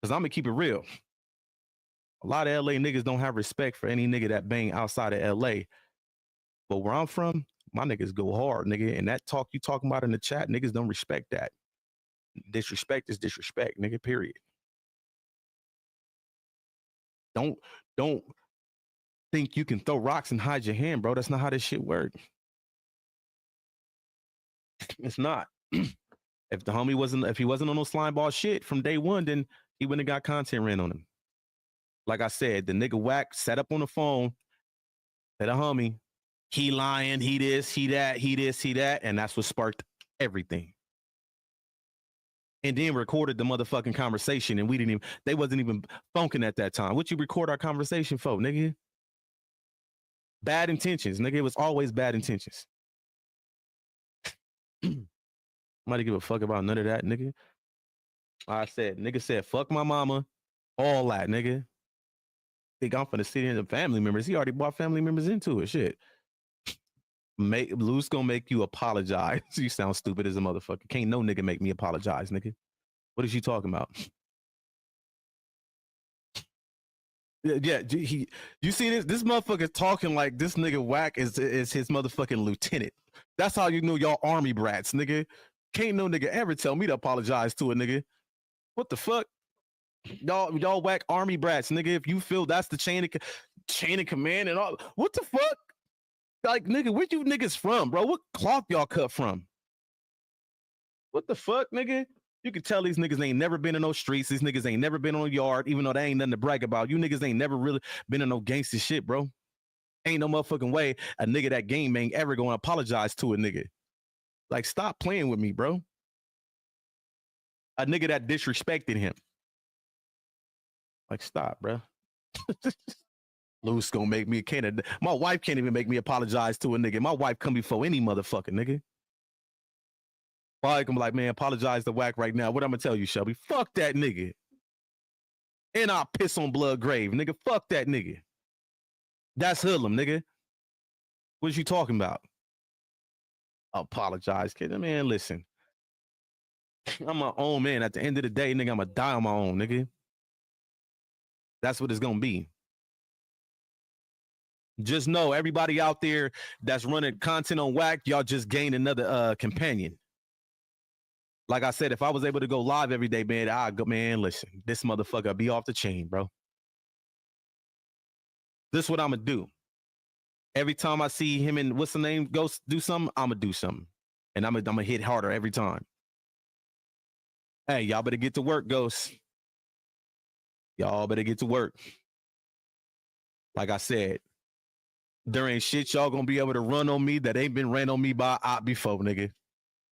Cause I'm gonna keep it real. A lot of LA niggas don't have respect for any nigga that bang outside of LA. But where I'm from, my niggas go hard, nigga. And that talk you talking about in the chat, niggas don't respect that. Disrespect is disrespect, nigga, period. Don't think you can throw rocks and hide your hand, bro. That's not how this shit works. It's not. If he wasn't on no slime ball shit from day one, then he wouldn't have got content ran on him. Like I said, the nigga WACK sat up on the phone, said a homie, he lying, he this, he that, he this, he that, and that's what sparked everything. And then recorded the motherfucking conversation, and they wasn't even funking at that time. What you record our conversation for, nigga? Bad intentions, nigga. It was always bad intentions. Nobody give a fuck about none of that, nigga. I said, nigga said, fuck my mama, all that, nigga. Think I'm finna sit in the family members. He already brought family members into it, shit. Luce gonna make you apologize. You sound stupid as a motherfucker. Can't no nigga make me apologize, nigga. What is you talking about? Yeah, you see this? This motherfucker talking like this nigga WACK is his motherfucking lieutenant. That's how you know y'all army brats, nigga. Can't no nigga ever tell me to apologize to a nigga. What the fuck? Y'all WACK army brats, nigga. If you feel that's the chain of command and all, what the fuck? Like, nigga, where you niggas from, bro? What cloth y'all cut from? What the fuck, nigga? You can tell these niggas ain't never been in no streets. These niggas ain't never been on a yard, even though they ain't nothing to brag about. You niggas ain't never really been in no gangster shit, bro. Ain't no motherfucking way a nigga that game ain't ever gonna apologize to a nigga. Like, stop playing with me, bro. A nigga that disrespected him. Like, stop, bro. Luce gonna make me my wife can't even make me apologize to a nigga. My wife come before any motherfucker, nigga. Probably gonna be like, man, apologize to WACK right now. What I'm gonna tell you, Shelby? Fuck that nigga. And I'll piss on blood grave, nigga. Fuck that nigga. That's hoodlum, nigga. What you talking about? Apologize, kid. Man, listen. I'm my own man. At the end of the day, nigga, I'm gonna die on my own, nigga. That's what it's gonna be. Just know, everybody out there that's running content on WACK, y'all just gained another companion. Like I said, if I was able to go live every day, man, I'd go, man, listen, this motherfucker be off the chain, bro. This is what I'm gonna do. Every time I see him and what's the name go do something, I'm gonna do something, and I'm gonna hit harder every time. Hey, y'all better get to work, Ghost. Y'all better get to work. Like I said, there ain't shit y'all gonna be able to run on me that ain't been ran on me by op before, nigga.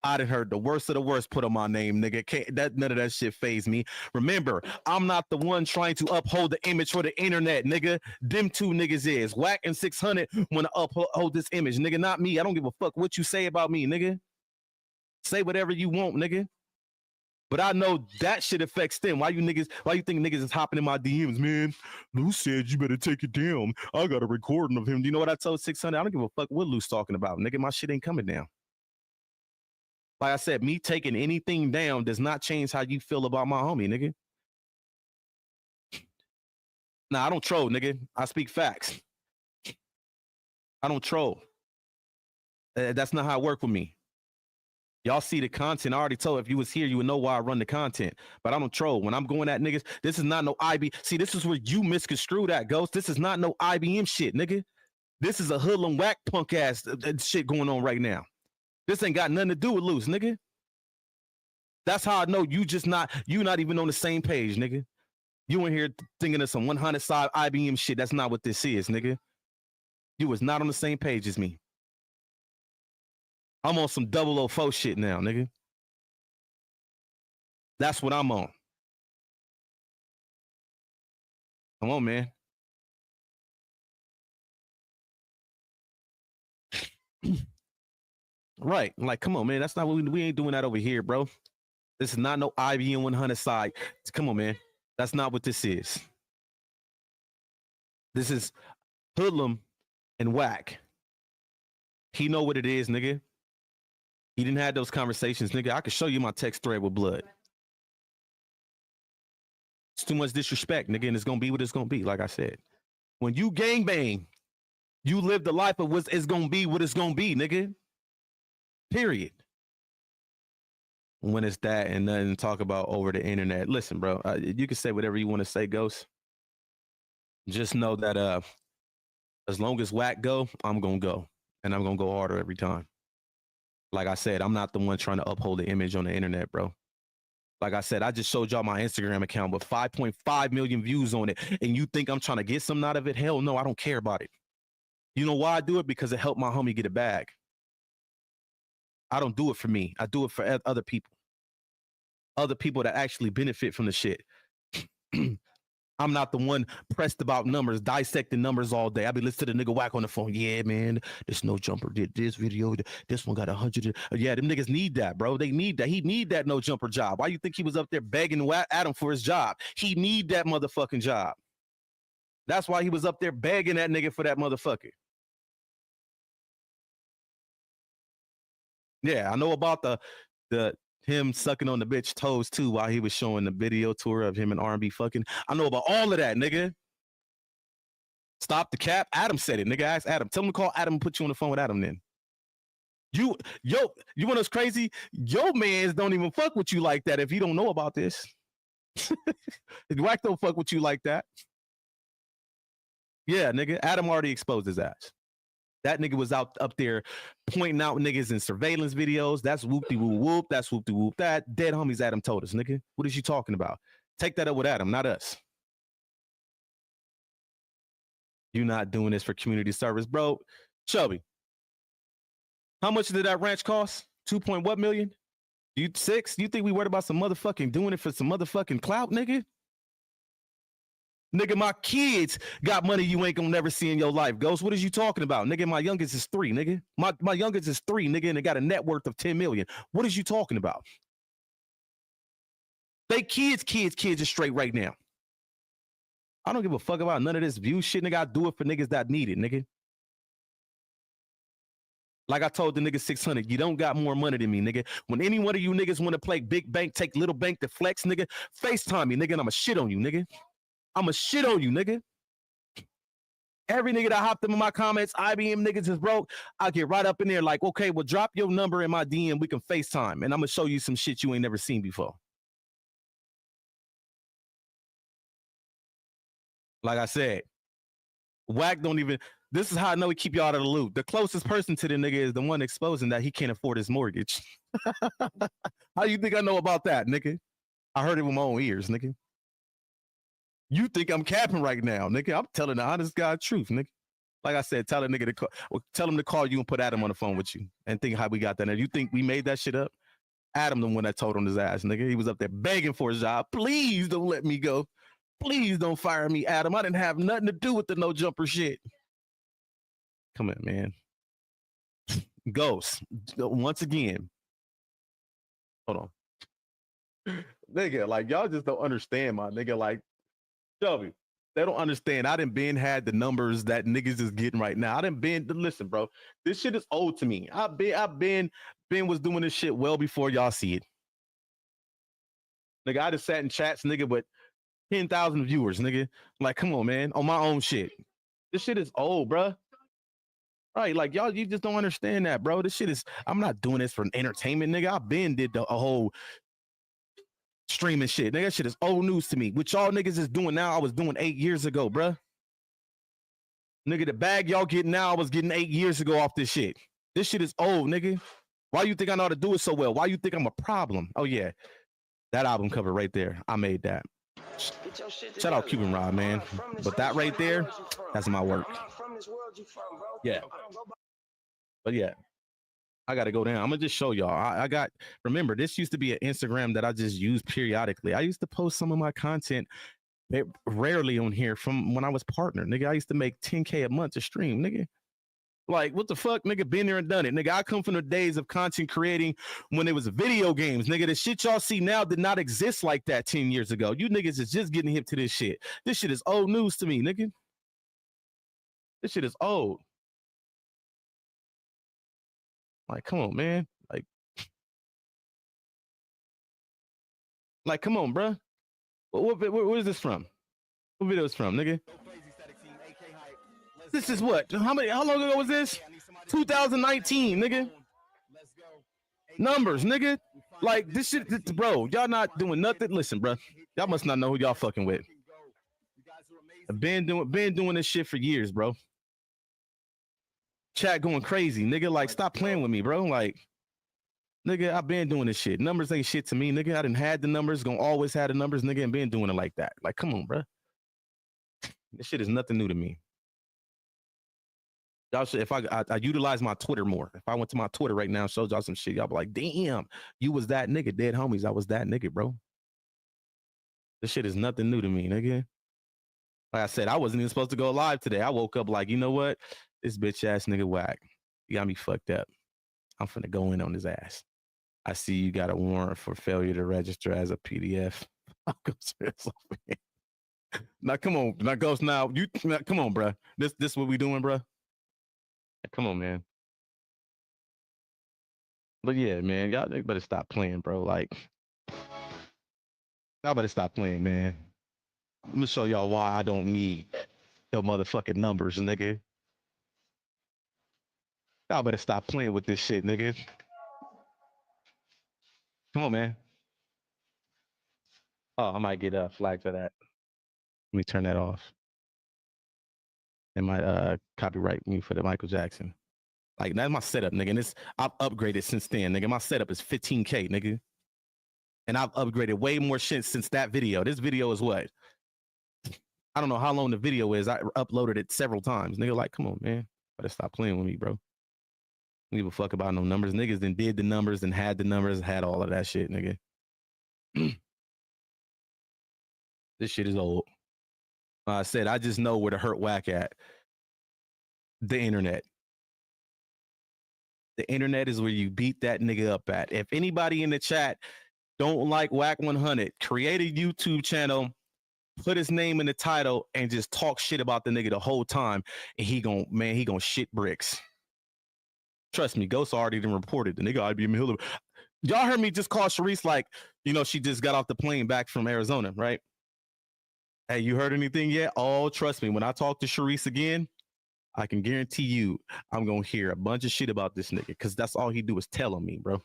I done heard the worst of the worst put on my name, nigga. None of that shit phase me. Remember, I'm not the one trying to uphold the image for the internet, nigga. Them two niggas is. WACK and 600 want to uphold this image, nigga. Not me. I don't give a fuck what you say about me, nigga. Say whatever you want, nigga. But I know that shit affects them. Why you think niggas is hopping in my DMs, man? Luce said you better take it down. I got a recording of him. Do you know what I told 600? I don't give a fuck what Luce talking about, nigga. My shit ain't coming down. Like I said, me taking anything down does not change how you feel about my homie, nigga. Nah, I don't troll, nigga. I speak facts. I don't troll. That's not how it work with me. Y'all see the content. I already told if you was here, you would know why I run the content. But I don't troll. When I'm going at niggas, this is not no IB. See, this is where you misconstrue that, Ghost. This is not no IBM shit, nigga. This is a hoodlum whack punk ass shit going on right now. This ain't got nothing to do with Luce, nigga. That's how I know you not even on the same page, nigga. You in here thinking of some 100 side IBM shit. That's not what this is, nigga. You was not on the same page as me. I'm on some 004 shit now, nigga. That's what I'm on. Come on, man. Right. Like, come on, man. That's not what we ain't doing that over here, bro. This is not no IBM 100 side. Come on, man. That's not what this is. This is hoodlum and WACK. He know what it is, nigga. He didn't have those conversations, nigga. I could show you my text thread with blood. It's too much disrespect, nigga, and it's gonna be what it's gonna be. Like I said, when you gangbang, you live the life of what it's gonna be, what it's gonna be, nigga. Period. When it's that and nothing to talk about over the internet. Listen, bro, you can say whatever you want to say, Ghost. Just know that as long as WACK go, I'm gonna go, and I'm gonna go harder every time. Like I said, I'm not the one trying to uphold the image on the internet, bro. Like I said, I just showed y'all my Instagram account with 5.5 million views on it, and you think I'm trying to get something out of it? Hell no, I don't care about it. You know why I do it? Because it helped my homie get a bag. I don't do it for me. I do it for other people. Other people that actually benefit from the shit. I'm not the one pressed about numbers, dissecting numbers all day. I be listening to the nigga WACK on the phone. Yeah, man, this no jumper did this video. This one got 100. Yeah, them niggas need that, bro. They need that. He need that no jumper job. Why you think he was up there begging Adam for his job? He need that motherfucking job. That's why he was up there begging that nigga for that motherfucker. Yeah, I know about the him sucking on the bitch toes too while he was showing the video tour of him and R&B fucking. I know about all of that, nigga. Stop the cap. Adam said it, nigga. Ask Adam. Tell him to call Adam and put you on the phone with Adam then. You want us crazy? Your mans don't even fuck with you like that if you don't know about this. WACK don't fuck with you like that. Yeah, nigga. Adam already exposed his ass. That nigga was up there pointing out niggas in surveillance videos. That's whoop-de-whoop-whoop. That's whoop-de-whoop that. Dead homies Adam told us, nigga. What is you talking about? Take that up with Adam, not us. You not doing this for community service, bro. Shelby, how much did that ranch cost? 2 what million? You 6? You think we worried about some motherfucking doing it for some motherfucking clout, nigga? Nigga, my kids got money you ain't gonna never see in your life. Ghost, what is you talking about? Nigga, my youngest is 3, nigga. My youngest is 3, nigga, and they got a net worth of 10 million. What is you talking about? They kids are straight right now. I don't give a fuck about none of this view shit, nigga. I do it for niggas that need it, nigga. Like I told the nigga 600, you don't got more money than me, nigga. When any one of you niggas want to play big bank, take little bank to flex, nigga, FaceTime me, nigga, and I'ma shit on you, nigga. I'ma shit on you, nigga. Every nigga that hopped up in my comments, IBM niggas is broke, I'll get right up in there like, okay, well, drop your number in my DM, we can FaceTime, and I'm gonna show you some shit you ain't never seen before. Like I said, WACK don't even. This is how I know he keep you out of the loop. The closest person to the nigga is the one exposing that he can't afford his mortgage. How you think I know about that, nigga? I heard it with my own ears, nigga. You think I'm capping right now, nigga? I'm telling the honest God truth, nigga. Like I said, tell a nigga to call, tell him to call you and put Adam on the phone with you and think how we got that. And you think we made that shit up? Adam, the one that told on his ass, nigga. He was up there begging for a job. Please don't let me go. Please don't fire me, Adam. I didn't have nothing to do with the no jumper shit. Come on, man. Ghost. Once again. Hold on. Nigga, like, y'all just don't understand, my nigga. Like, W, they don't understand. I done been had the numbers that niggas is getting right now. I done been, listen, bro. This shit is old to me. I've been was doing this shit well before y'all see it. Nigga, I just sat in chats, nigga, with 10,000 viewers, nigga. Like, come on, man. On my own shit. This shit is old, bro. Right, like y'all, you just don't understand that, bro. This shit is, I'm not doing this for entertainment, nigga. I've been did a whole streaming shit. Nigga, that shit is old news to me. What y'all niggas is doing now, I was doing 8 years ago, bro. Nigga, the bag y'all getting now, I was getting 8 years ago off this shit. This shit is old, nigga. Why you think I know how to do it so well? Why you think I'm a problem? Oh yeah, that album cover right there, I made that. Shout out Cuban Rod, man. But that right there, that's my work. Yeah. But yeah, I got to go down. I'm going to just show y'all. I got, remember, this used to be an Instagram that I just used periodically. I used to post some of my content rarely on here from when I was partner. Nigga, I used to make 10K a month to stream, nigga. Like, what the fuck, nigga, been there and done it. Nigga, I come from the days of content creating when it was video games. Nigga, the shit y'all see now did not exist like that 10 years ago. You niggas is just getting hip to this shit. This shit is old news to me, nigga. This shit is old. Like, come on, man. Like, come on, bruh. Where is this from? What video is from, nigga? This is what? How long ago was this? 2019, nigga. Numbers, nigga. Like, this shit, bro, y'all not doing nothing. Listen, bro. Y'all must not know who y'all fucking with. I've been doing this shit for years, bro. Chat going crazy, nigga. Like, stop playing with me, bro. Like, nigga, I've been doing this shit. Numbers ain't shit to me, nigga. I done had the numbers, gonna always have the numbers, nigga, and been doing it like that. Like, come on, bro. This shit is nothing new to me. Y'all should, if I utilize my Twitter more. If I went to my Twitter right now and showed y'all some shit, y'all be like, damn, you was that nigga. Dead homies, I was that nigga, bro. This shit is nothing new to me, nigga. Like I said, I wasn't even supposed to go live today. I woke up like, you know what? This bitch ass nigga WACK. You got me fucked up. I'm finna go in on his ass. I see you got a warrant for failure to register as a PDF. Now, come on. Now, Ghost, now, come on, bro. This what we doing, bro? Come on, man. But yeah, man, y'all better stop playing, bro. Like, y'all better stop playing, man. I'm gonna show y'all why I don't need your motherfucking numbers, nigga. Y'all better stop playing with this shit, nigga. Come on, man. Oh, I might get flagged for that. Let me turn that off. It might copyright me for the Michael Jackson. Like, that's my setup, nigga. And I've upgraded since then, nigga. My setup is 15K, nigga. And I've upgraded way more shit since that video. This video is what? I don't know how long the video is. I uploaded it several times. Nigga, like, come on, man. Better stop playing with me, bro. Don't give a fuck about no numbers. Niggas then did the numbers and had the numbers, had all of that shit, nigga. This shit is old. I said, I just know where to hurt WACK at. The internet. The internet is where you beat that nigga up at. If anybody in the chat don't like WACK100, create a YouTube channel, put his name in the title, and just talk shit about the nigga the whole time, and he gonna shit bricks. Trust me, Ghost already done reported the nigga IBM Hill. Y'all heard me just call Sharice like, you know, she just got off the plane back from Arizona, right? Hey, you heard anything yet? Oh, trust me, when I talk to Sharice again, I can guarantee you I'm going to hear a bunch of shit about this nigga, because that's all he do is tell on me, bro.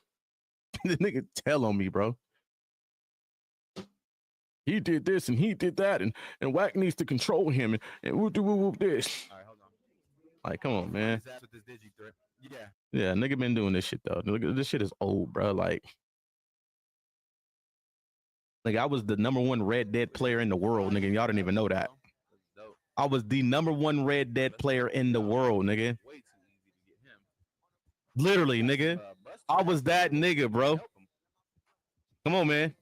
The nigga tell on me, bro. he did this and he did that, and WACK needs to control him, and whoop whoop whoop this. All right, hold on. Like, come on, man. His ass with this digi threat. Yeah. Yeah, nigga been doing this shit though. Look, this shit is old, bro. Like I was the #1 Red Dead player in the world, nigga. And y'all didn't even know that. Dope. I was the #1 Red Dead player in the world, nigga. Way too easy to get him. Literally, nigga. I was that nigga, bro. Come on, man.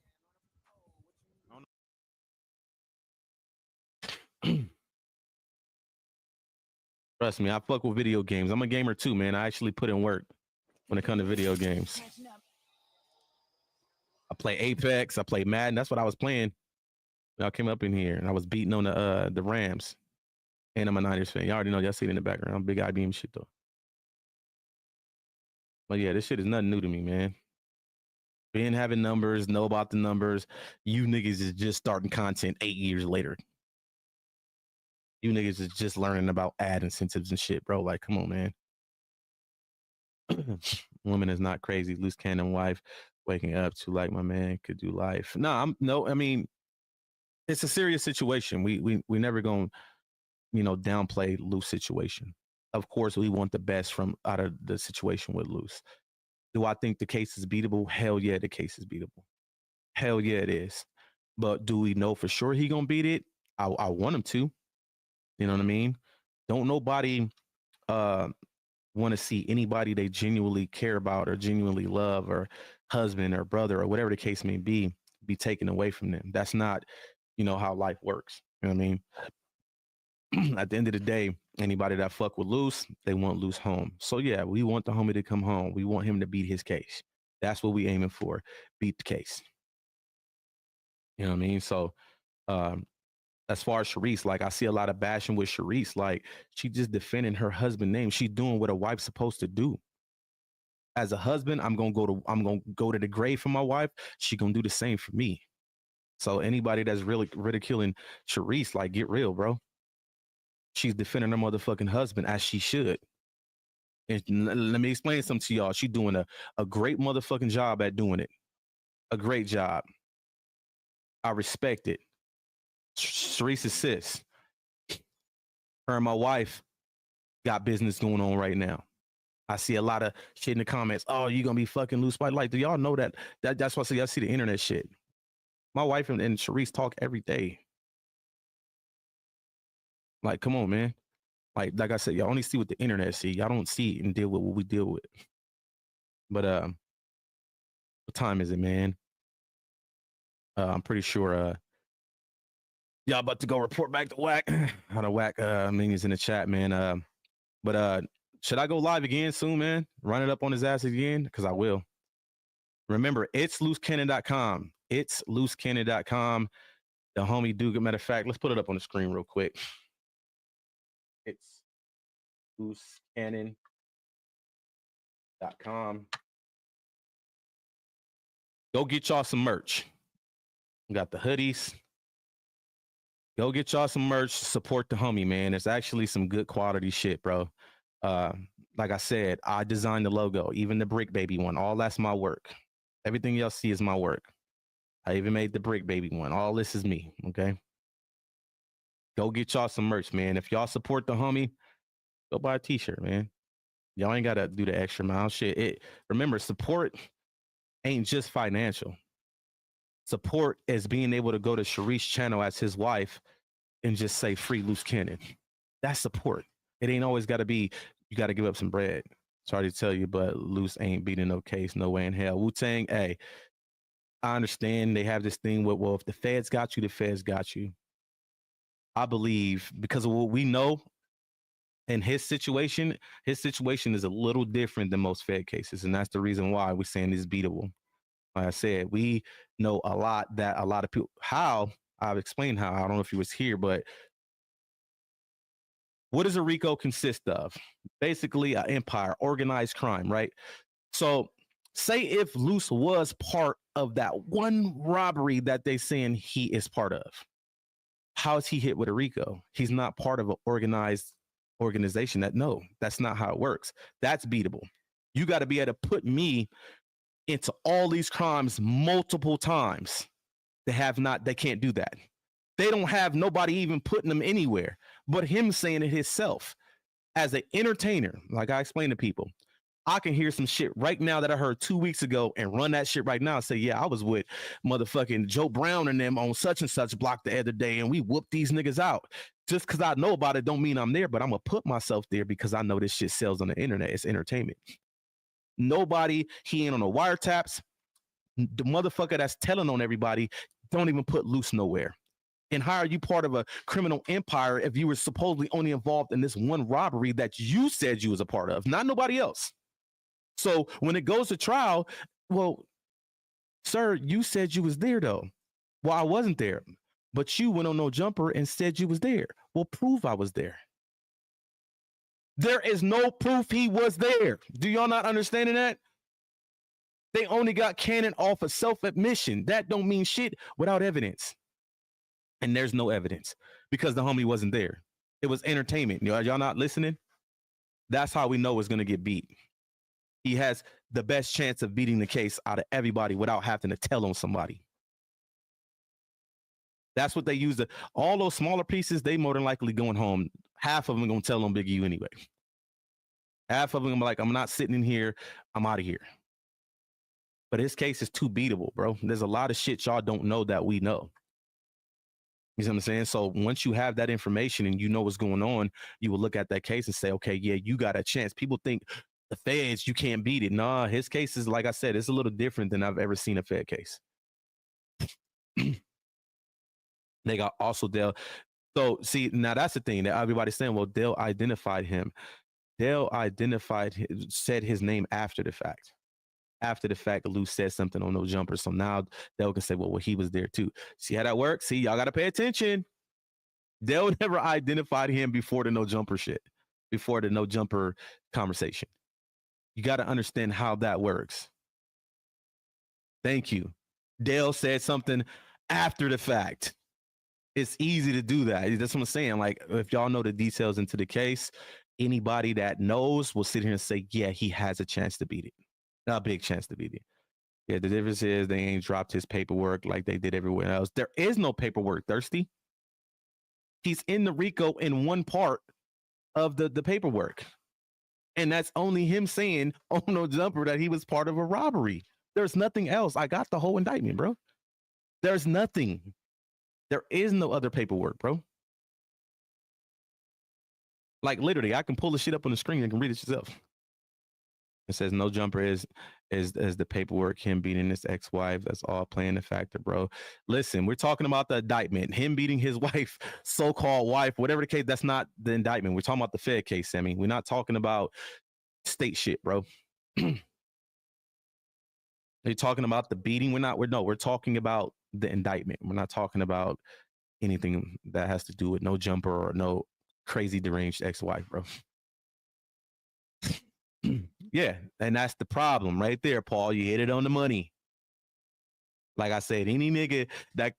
Trust me, I fuck with video games. I'm a gamer too, man. I actually put in work when it comes to video games. I play Apex. I play Madden. That's what I was playing when I came up in here, and I was beating on the Rams. And I'm a Niners fan. Y'all already know. Y'all see it in the background. I'm big IBM shit though. But yeah, this shit is nothing new to me, man. Being having numbers, know about the numbers. You niggas is just starting content 8 years later. You niggas is just learning about ad incentives and shit, bro. Like, come on, man. Woman is not crazy. Loose cannon wife waking up to like my man could do life. No, I mean, it's a serious situation. We never gonna, downplay Luce situation. Of course, we want the best from out of the situation with Luce. Do I think the case is beatable? Hell yeah, the case is beatable. Hell yeah, it is. But do we know for sure he gonna beat it? I want him to. You know what I mean? Don't nobody want to see anybody they genuinely care about or genuinely love or husband or brother or whatever the case may be taken away from them. That's not, how life works. You know what I mean? At the end of the day, anybody that fuck with Luce, they want Luce home. So yeah, we want the homie to come home. We want him to beat his case. That's what we aiming for. Beat the case. You know what I mean? So, as far as Sharice, like I see a lot of bashing with Sharice, like she just defending her husband's name. She's doing what a wife's supposed to do. As a husband, I'm gonna go to the grave for my wife. She gonna do the same for me. So anybody that's really ridiculing Sharice, like get real, bro. She's defending her motherfucking husband as she should. And let me explain something to y'all. She's doing a great motherfucking job at doing it. A great job. I respect it. Sharice's sis. Her and my wife got business going on right now. I see a lot of shit in the comments. Oh, you gonna be fucking Luce? Like, do y'all know that? That's why I say y'all see the internet shit. My wife and Sharice talk every day. Like, come on, man. Like I said, y'all only see what the internet see. Y'all don't see and deal with what we deal with. But what time is it, man? I'm pretty sure y'all about to go report back to WACK. How to WACK minions in the chat, man. But should I go live again soon, man? Run it up on his ass again? Because I will. Remember, it's lucecannon.com. It's lucecannon.com. The homie Duke. Matter of fact, let's put it up on the screen real quick. It's lucecannon.com. Go get y'all some merch. We got the hoodies. Go get y'all some merch. Support the homie, man. It's actually some good quality shit, bro. Like I said, I designed the logo, even the Brick Baby one. All that's my work. Everything y'all see is my work. I even made the Brick Baby one. All this is me, okay? Go get y'all some merch, man. If y'all support the homie, go buy a t-shirt, man. Y'all ain't got to do the extra mile shit. Remember, support ain't just financial. Support is being able to go to Sharice's channel as his wife and just say free Luce Cannon. That's support. It ain't always got to be, you got to give up some bread. Sorry to tell you, but Luce ain't beating no case, no way in hell. Wu-Tang, hey, I understand they have this thing with, well, if the feds got you, the feds got you. I believe because of what we know in his situation is a little different than most Fed cases. And that's the reason why we're saying it's beatable. Like I said, we know a lot of people, I've explained how, I don't know if he was here, but what does a RICO consist of? Basically, an empire, organized crime, right? So say if Luce was part of that one robbery that they saying he is part of, how is he hit with a RICO? He's not part of an organized organization. That's not how it works. That's beatable. You got to be able to put me into all these crimes multiple times They can't do that. They don't have nobody even putting them anywhere, but him saying it himself as an entertainer. Like I explained to people, I can hear some shit right now that I heard 2 weeks ago and run that shit right now and say, yeah, I was with motherfucking Joe Brown and them on such and such block the other day and we whooped these niggas out. Just because I know about it don't mean I'm there, but I'm going to put myself there because I know this shit sells on the internet. It's entertainment. Nobody, he ain't on no wiretaps. The motherfucker that's telling on everybody don't even put Luce nowhere. And how are you part of a criminal empire if you were supposedly only involved in this one robbery that you said you was a part of, not nobody else? So when it goes to trial, well, sir, you said you was there though. Well, I wasn't there, but you went on No Jumper and said you was there. Well, prove I was there. There is no proof he was there. Do y'all not understanding that? They only got Cannon off of self-admission. That don't mean shit without evidence. And there's no evidence because the homie wasn't there. It was entertainment. Y'all not listening? That's how we know it's going to get beat. He has the best chance of beating the case out of everybody without having to tell on somebody. That's what they use. All those smaller pieces, they more than likely going home. Half of them are going to tell on Big U anyway. Half of them are like, I'm not sitting in here. I'm out of here. But his case is too beatable, bro. There's a lot of shit y'all don't know that we know. You see what I'm saying? So once you have that information and you know what's going on, you will look at that case and say, okay, yeah, you got a chance. People think the feds, you can't beat it. Nah, his case is, like I said, it's a little different than I've ever seen a Fed case. They got also Dale. So see, now that's the thing that everybody's saying, well, Dale identified him. Dale said his name after the fact. After the fact, Luce said something on No Jumper. So now Dale can say, well, he was there too. See how that works? See, y'all got to pay attention. Dale never identified him before the No Jumper shit, before the No Jumper conversation. You got to understand how that works. Thank you. Dale said something after the fact. It's easy to do that. That's what I'm saying. Like, if y'all know the details into the case, anybody that knows will sit here and say, yeah, he has a chance to beat it. A big chance to beat it. Yeah, the difference is they ain't dropped his paperwork like they did everywhere else. There is no paperwork, Thirsty. He's in the RICO in one part of the paperwork. And that's only him saying on No Jumper that he was part of a robbery. There's nothing else. I got the whole indictment, bro. There's nothing. There is no other paperwork, bro. Like literally, I can pull the shit up on the screen and can read it yourself. It says No Jumper is the paperwork, him beating his ex-wife. That's all playing the factor, bro. Listen, we're talking about the indictment. Him beating his wife, so-called wife, whatever the case, that's not the indictment. We're talking about the Fed case, Sammy. We're not talking about state shit, bro. You're talking about the beating. We're talking about the indictment. We're not talking about anything that has to do with No Jumper or no crazy deranged ex-wife, bro. Yeah, and that's the problem right there, Paul. You hit it on the money. Like I said, any nigga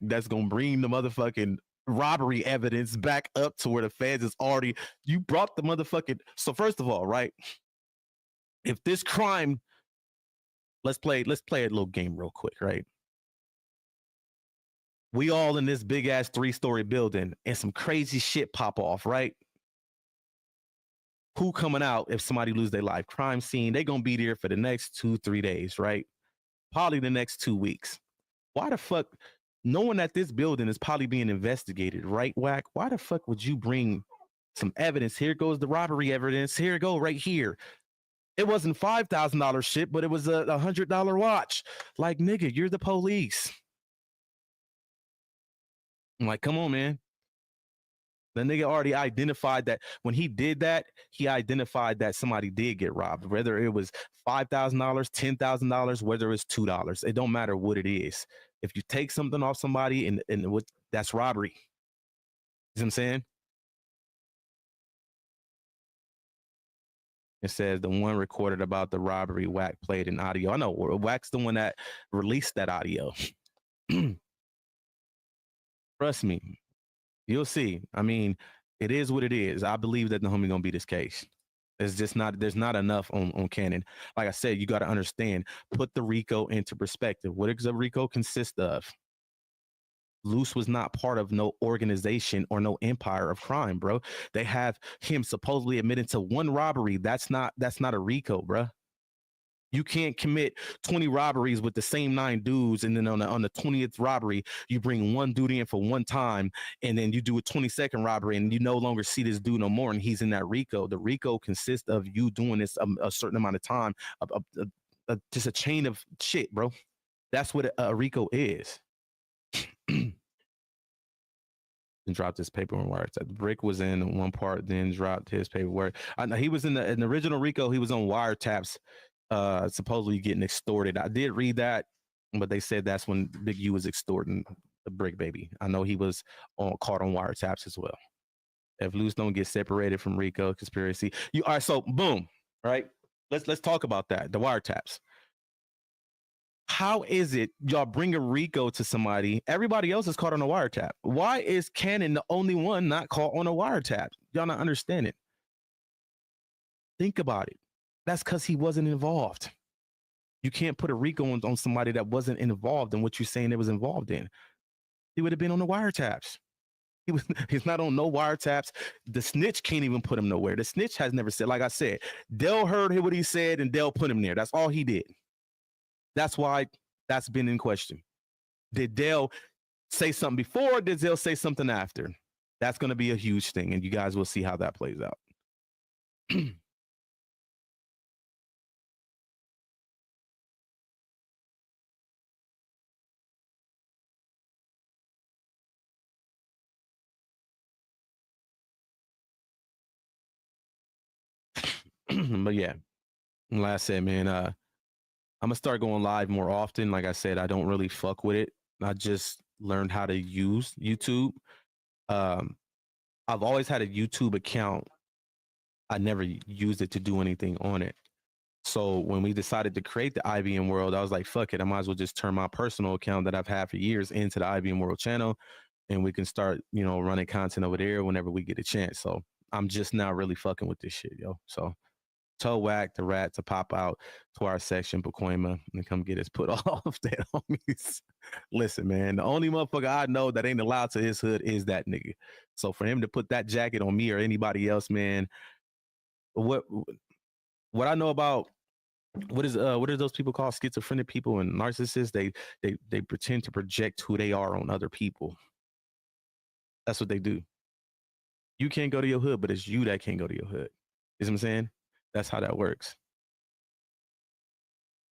that's gonna bring the motherfucking robbery evidence back up to where the feds is already, you brought the motherfucking. So first of all, right, if this crime, let's play a little game real quick, right? We all in this big ass 3-story building and some crazy shit pop off, right? Who coming out if somebody lose their life? Crime scene. They gonna be there for the next 2-3 days, right? Probably the next 2 weeks. Why the fuck, knowing that this building is probably being investigated, right, WACK? Why the fuck would you bring some evidence? Here goes the robbery evidence. Here it go right here. It wasn't $5,000 shit, but it was a $100 watch. Like, nigga, you're the police. I'm like, come on, man. The nigga already identified that when he did that, he identified that somebody did get robbed, whether it was $5,000, $10,000, whether it's $2. It don't matter what it is. If you take something off somebody and what, that's robbery. You see what I'm saying? It says the one recorded about the robbery, WACK played in audio. I know WACK's the one that released that audio. Trust me. You'll see. I mean, it is what it is. I believe that the homie gonna beat this case. It's just not, there's not enough on Cannon. Like I said, you got to understand, put the RICO into perspective. What does a RICO consist of? Luce was not part of no organization or no empire of crime, bro. They have him supposedly admitting to one robbery. That's not a RICO, bro. You can't commit 20 robberies with the same 9 dudes, and then on the 20th robbery, you bring one dude in for one time, and then you do a 22nd robbery, and you no longer see this dude no more, and he's in that RICO. The RICO consists of you doing this a certain amount of time, just a chain of shit, bro. That's what a RICO is. And dropped his paperwork. Brick was in one part, then dropped his paperwork. I know he was in the original RICO. He was on wiretaps, supposedly getting extorted. I did read that, but they said that's when Big U was extorting the Brick baby. I know he was caught on wiretaps as well. If Luce don't get separated from RICO conspiracy, you all right? So boom, right? Let's talk about that. The wiretaps. How is it y'all bring a RICO to somebody? Everybody else is caught on a wiretap. Why is Cannon the only one not caught on a wiretap? Y'all not understanding. Think about it. That's because he wasn't involved. You can't put a RICO on somebody that wasn't involved in what you're saying it was involved in. He would have been on the wiretaps. He's not on no wiretaps. The snitch can't even put him nowhere. The snitch has never said, like I said, Dell heard what he said and Dell put him there. That's all he did. That's why that's been in question. Did Dell say something before? Or did Dell say something after? That's going to be a huge thing, and you guys will see how that plays out. But yeah, like I said, man, I'm gonna start going live more often. Like I said, I don't really fuck with it. I just learned how to use YouTube. I've always had a YouTube account. I never used it to do anything on it. So when we decided to create the IBM World, I was like, fuck it. I might as well just turn my personal account that I've had for years into the IBM World channel, and we can start, running content over there whenever we get a chance. So I'm just now really fucking with this shit, yo. So tell WACK the rat to pop out to our section, Pacoima, and come get us put off that, homies. Listen, man, the only motherfucker I know that ain't allowed to his hood is that nigga. So for him to put that jacket on me or anybody else, man, what I know about what are those people called, schizophrenic people and narcissists? They pretend to project who they are on other people. That's what they do. You can't go to your hood, but it's you that can't go to your hood. You see what I'm saying? That's how that works.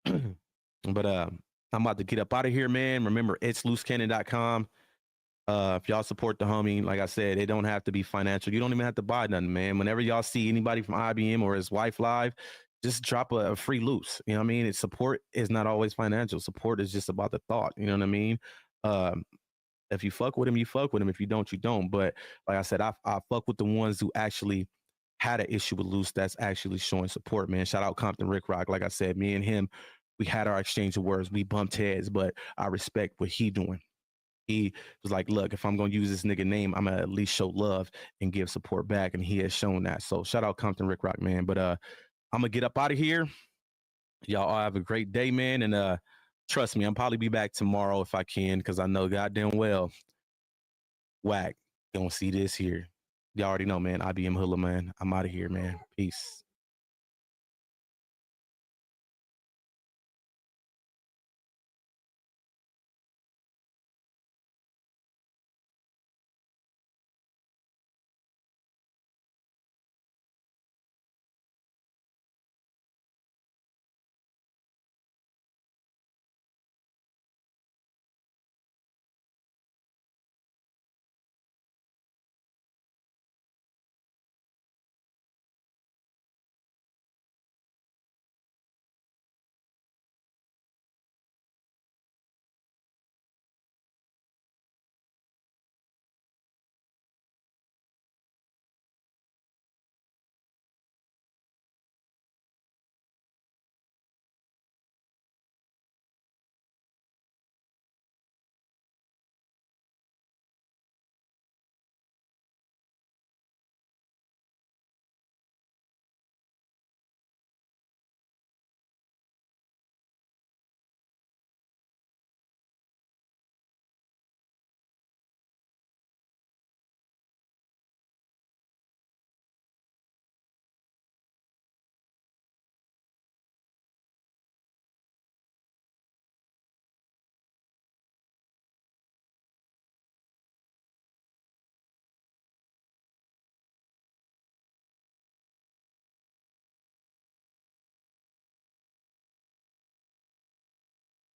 But I'm about to get up out of here, man. Remember, it's lucecannon.com. If y'all support the homie, like I said, it don't have to be financial. You don't even have to buy nothing, man. Whenever y'all see anybody from IBM or his wife live, just drop a free Luce. You know what I mean? It's support is not always financial. Support is just about the thought. You know what I mean? If you fuck with him, you fuck with him. If you don't, you don't. But like I said, I fuck with the ones who actually had an issue with Luce that's actually showing support, man. Shout out Compton Rick Rock. Like I said, me and him, we had our exchange of words. We bumped heads, but I respect what he doing. He was like, look, if I'm going to use this nigga name, I'm going to at least show love and give support back. And he has shown that. So shout out Compton Rick Rock, man. But I'm going to get up out of here. Y'all all have a great day, man. And trust me, I'll probably be back tomorrow if I can, because I know goddamn well WACK don't see this here. Y'all already know, man. IBM Hula, man. I'm out of here, man. Peace.